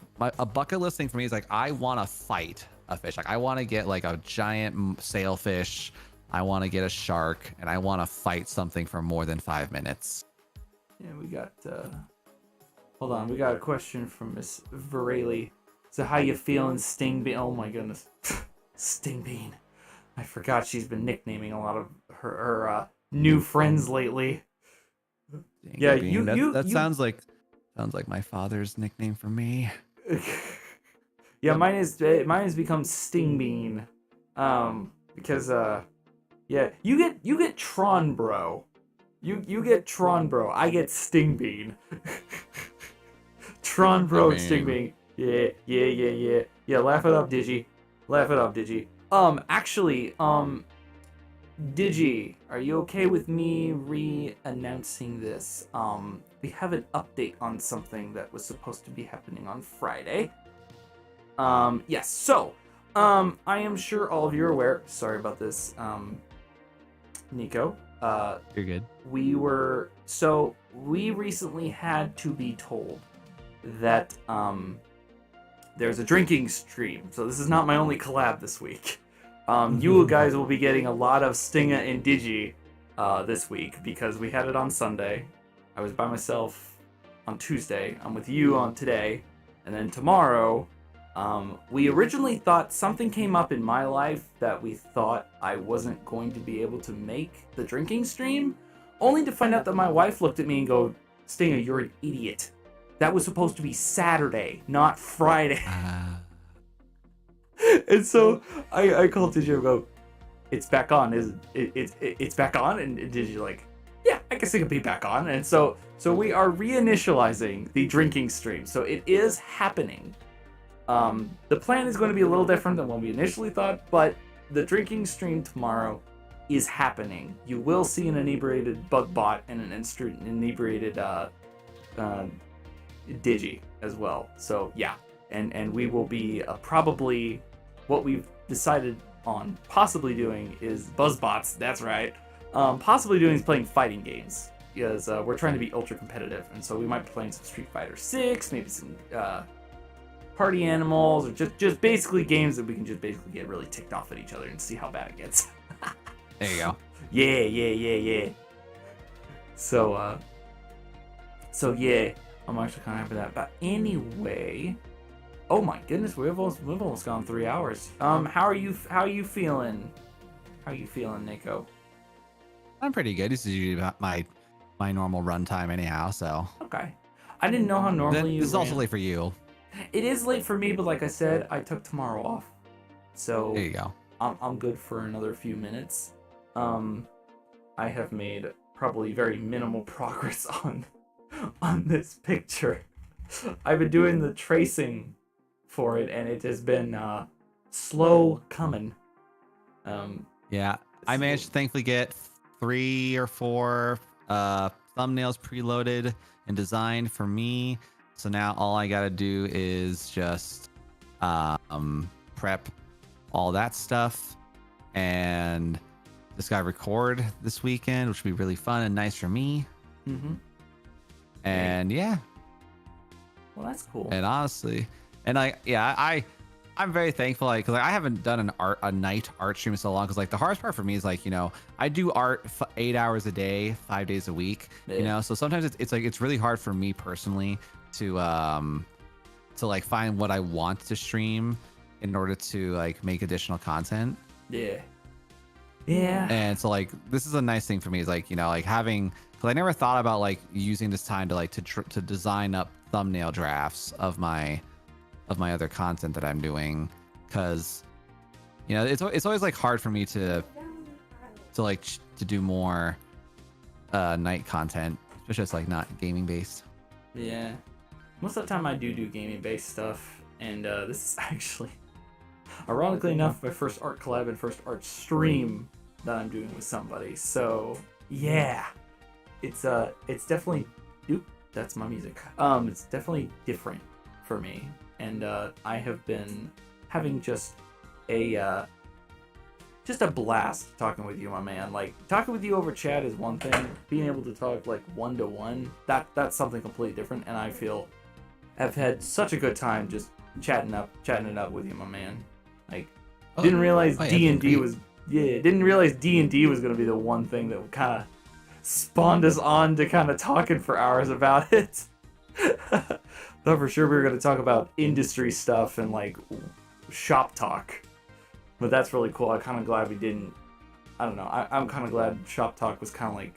bucket list thing for me is I want to fight a fish. I want to get a giant sailfish. I want to get a shark, and I want to fight something for more than 5 minutes. Yeah, we got hold on, we got a question from Miss Varelli. So how you feeling, Stingbean? Oh my goodness, Stingbean. I forgot she's been nicknaming a lot of her new friends lately. Yeah, Bean. That sounds like my father's nickname for me. Yeah, mine has become Stingbean. Because yeah, you get Tron Bro. You get Tron Bro. I get Stingbean. Tron Bro and Stingbean. Yeah. Yeah, laugh it up, Digi. Laugh it up, Digi. Actually, Digi, are you okay with me re-announcing this? We have an update on something that was supposed to be happening on Friday. Yes, so, I am sure all of you are aware, sorry about this, Nico. You're good. We recently had to be told that, there's a drinking stream, so this is not my only collab this week. You guys will be getting a lot of Stinga and Digi this week because we had it on Sunday. I was by myself on Tuesday. I'm with you on today. And then tomorrow, we originally thought something came up in my life that we thought I wasn't going to be able to make the drinking stream, only to find out that my wife looked at me and go, Stinga, you're an idiot. That was supposed to be Saturday, not Friday. And so I called Digi and go, it's back on, it's back on? And Digi like, yeah, I guess it could be back on. And so we are reinitializing the drinking stream. So it is happening. The plan is going to be a little different than what we initially thought, but the drinking stream tomorrow is happening. You will see an inebriated bug bot and an inebriated Digi as well. So yeah, and we will be probably what we've decided on possibly doing is buzzbots. That's right. Possibly doing is playing fighting games because we're trying to be ultra competitive, and so we might be playing some Street Fighter 6, maybe some Party Animals, or just basically games that we can just basically get really ticked off at each other and see how bad it gets. There you go. Yeah. So yeah, I'm actually kind of happy with that. But anyway, oh my goodness, we've almost gone 3 hours. How are you feeling? How are you feeling, Nico? I'm pretty good. This is usually about my normal run time anyhow, so. Okay. I didn't know how normally you This is also ran. late for you. It is late for me, but like I said, I took tomorrow off. So There you go. I'm good for another few minutes. I have made probably very minimal progress on this picture. I've been doing the tracing for it, and it has been slow coming. Yeah, I managed to thankfully get 3 or 4 thumbnails preloaded and designed for me. So now all I gotta do is just prep all that stuff and just gotta record this weekend, which will be really fun and nice for me. Mm-hmm. And yeah. Well, that's cool. And honestly, and I'm very thankful, because I haven't done a night art stream in so long. Because the hardest part for me is I do art 8 hours a day, 5 days a week. Yeah. So sometimes it's really hard for me personally to find what I want to stream in order to make additional content. Yeah. And so this is a nice thing for me is having, because I never thought about using this time to design up thumbnail drafts of my other content that I'm doing, because it's always hard for me to do more night content, especially it's not gaming based. Yeah, most of the time I do gaming based stuff, and this is actually, ironically enough, my first art collab and first art stream that I'm doing with somebody. So yeah, it's definitely, oop, that's my music. It's definitely different for me. And I have been having just a blast talking with you, my man. Talking with you over chat is one thing. Being able to talk one-to-one, that's something completely different. And I feel I've had such a good time just chatting it up with you, my man. Didn't realize D&D was didn't realize D&D was gonna be the one thing that kind of spawned us on to kind of talking for hours about it. thought for sure we were going to talk about industry stuff and like shop talk, but that's really cool. I'm kind of glad we didn't. I don't know. I'm kind of glad shop talk was kind of like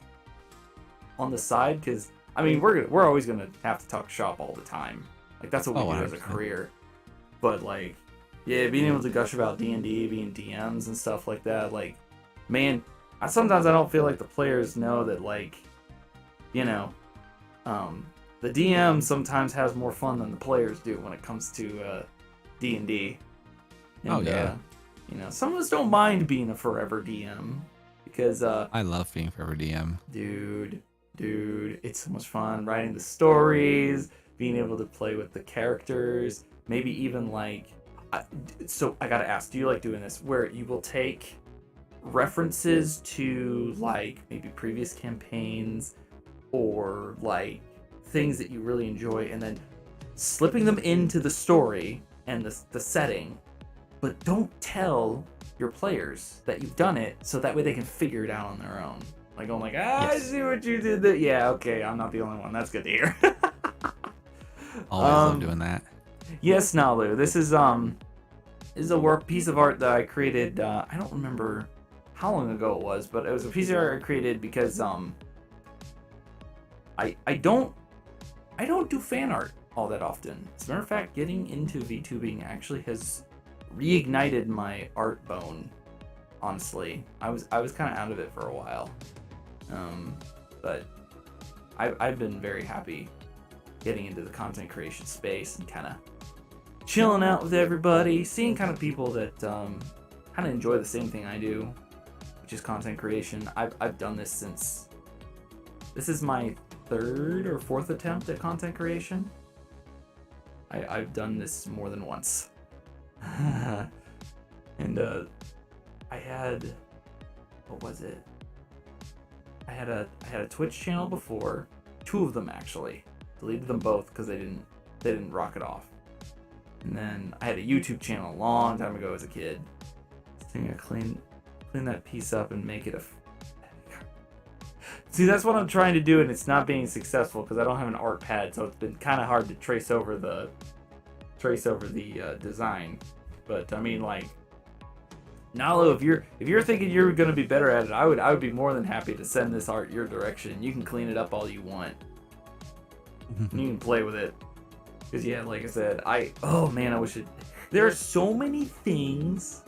on the side, because I mean we're always gonna have to talk shop all the time. Like that's what we do as a 100%. career. But like, yeah, being able to gush about D&D, being DMs and stuff like that. Like, man, sometimes I don't feel like the players know that, like, you know, the DM sometimes has more fun than the players do when it comes to D&D. Oh, yeah. You know, some of us don't mind being a forever DM because I love being forever DM. dude, it's so much fun writing the stories, being able to play with the characters, maybe even like so I gotta ask, do you like doing this where you will take references to like maybe previous campaigns or like things that you really enjoy and then slipping them into the story and the setting, but don't tell your players that you've done it, so that way they can figure it out on their own? Like going like, I see what you did there. Yeah, okay, I'm not the only one. That's good to hear. Always love doing that. Yes, Nalu. This is a piece of art that I created. I don't remember how long ago it was, but it was a piece of art I created because I don't do fan art all that often. As a matter of fact, getting into VTubing actually has reignited my art bone. Honestly, I was kind of out of it for a while, but I've been very happy getting into the content creation space and kind of chilling out with everybody, seeing kind of people that kind of enjoy the same thing I do, which is content creation. I've done this since, this is my third or fourth attempt at content creation. I've done this more than once. And I had, what was it? I had a Twitch channel before, 2 of them actually. Deleted them both because they didn't rock it off. And then I had a YouTube channel a long time ago as a kid. I think I clean that piece up and make it a. See, that's what I'm trying to do, and it's not being successful because I don't have an art pad, so it's been kind of hard to trace over the design. But I mean, like, Nalo, if you're thinking you're gonna be better at it, I would be more than happy to send this art your direction. You can clean it up all you want. You can play with it. Because yeah, like I said, oh man, I wish it. There are so many things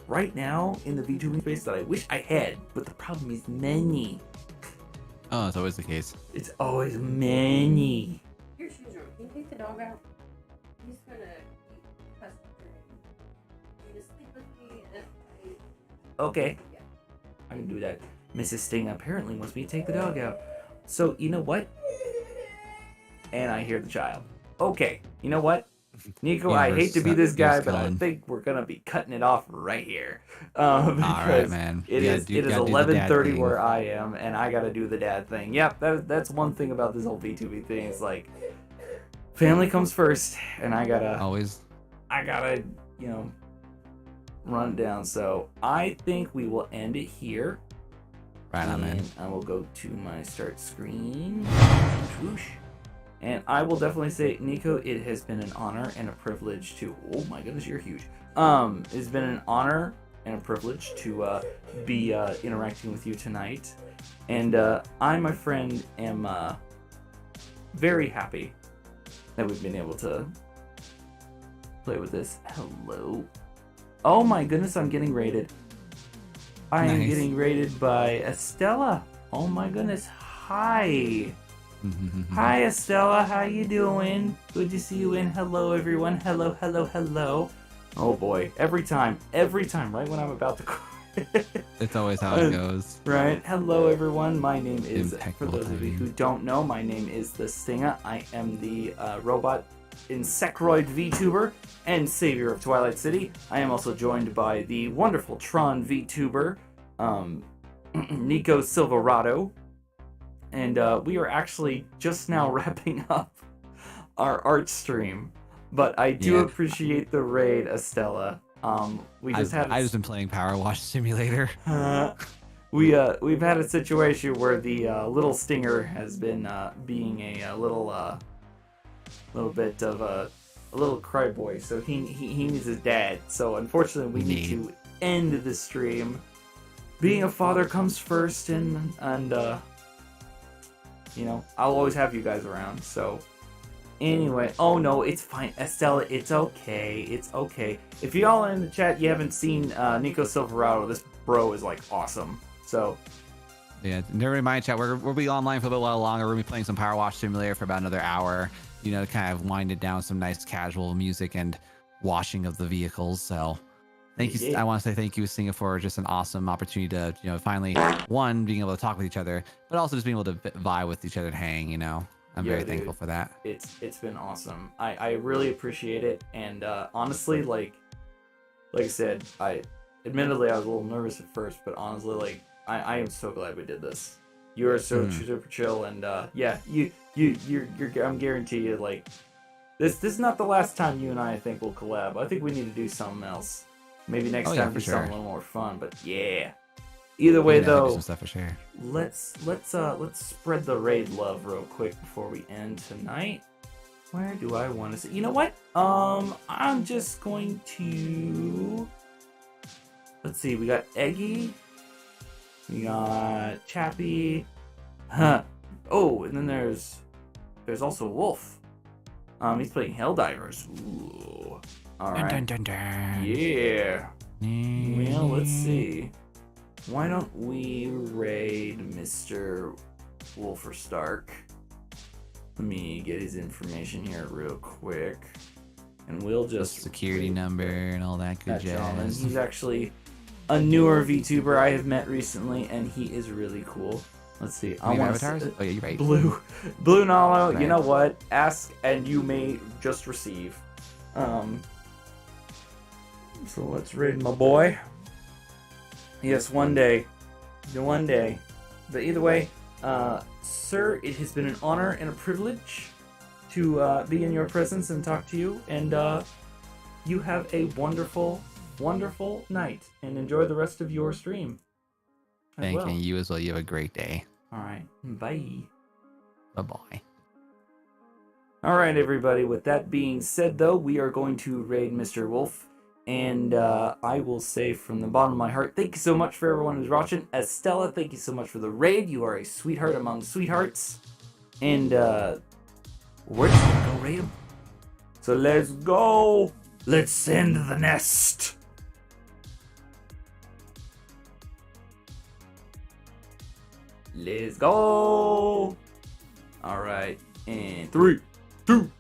right now in the VTubing space that I wish I had, but the problem is many. Oh, it's always the case. It's always many. Your shoes are. Can you take the dog out? He's gonna eat custard. You just sleep with me and Okay, yeah. I can do that. Mrs. Sting apparently wants me to take the dog out. So you know what? And I hear the child. Okay, you know what? Nico, I hate to be this guy, but I think we're gonna be cutting it off right here. All right, man. It is 11:30 where I am, and I gotta do the dad thing. Yep, that's one thing about this whole VTubing thing. Is like, family comes first, and I gotta you know, run it down. So I think we will end it here. Right on, man. I will go to my start screen. Whoosh. And I will definitely say, Nico, it has been an honor and a privilege to. Oh my goodness, you're huge. It's been an honor and a privilege to be interacting with you tonight. And I, my friend, am very happy that we've been able to play with this. Hello. Oh my goodness, I'm getting rated. I am getting rated by Estella. Oh my goodness. Hi. Hi Estella, how you doing? Good to see you in. Hello everyone. Hello. Oh boy, every time, right when I'm about to It's always how it goes. Right. Hello everyone. My name is, Impeccable for those of you timing. who don't know, my name is the Stinger. I am the robot insectoid VTuber and savior of Twilight City. I am also joined by the wonderful Tron VTuber, Nico Silverado. And we are actually just now wrapping up our art stream, but I do appreciate the raid, Estella. I've just been playing Power Wash Simulator. We've had a situation where the little Stinger has been being a little little bit of a little cry boy, so he needs his dad. So unfortunately, we need to end the stream. Being a father comes first, and you know, I'll always have you guys around. So anyway, oh no, it's fine, Estella, it's okay, it's okay. If y'all are in the chat, you haven't seen Nico Silverado, this bro is like awesome. So yeah, never mind, chat. We'll be online for a little while longer. We'll be playing some Power Wash Simulator for about another hour. You know, to kind of wind it down with some nice casual music and washing of the vehicles. So thank you. I want to say thank you, Singapore. Just an awesome opportunity to, you know, finally, one, being able to talk with each other, but also just being able to vibe with each other and hang, you know. I'm very thankful for that. It's been awesome. I really appreciate it. And honestly, like I said, admittedly I was a little nervous at first, but honestly, like I am so glad we did this. You are so super chill, and yeah, you're I'm guarantee you, like this is not the last time you and I think will collab. I think we need to do something else. Maybe next time do something a little more fun. But yeah. Either way though, some stuff for sure. let's spread the raid love real quick before we end tonight. Where do I want to see? You know what? I'm just going to, let's see. We got Eggy. We got Chappie. Huh. Oh, and then there's also Wolf. He's playing Helldivers. Ooh. All right. Dun, dun, dun, dun. Yeah. Well, let's see. Why don't we raid Mr. Wolfer Stark? Let me get his information here real quick. And we'll just... security number and all that good jazz. He's actually a newer VTuber I have met recently, and he is really cool. Let's see. I want avatars? Oh yeah, you're right. Blue Nalo, right. You know what? Ask and you may just receive. So let's raid my boy. Yes, one day. One day. But either way, sir, it has been an honor and a privilege to be in your presence and talk to you. And you have a wonderful, wonderful night. And enjoy the rest of your stream. Thank you. You as well. You have a great day. All right. Bye. Bye-bye. All right, everybody. With that being said, though, we are going to raid Mr. Wolf. And I will say from the bottom of my heart, thank you so much for everyone who's watching. Estella, thank you so much for the raid. You are a sweetheart among sweethearts. And we're just going to go raid him. So let's go. Let's send the nest. Let's go. All right. And 3, 2,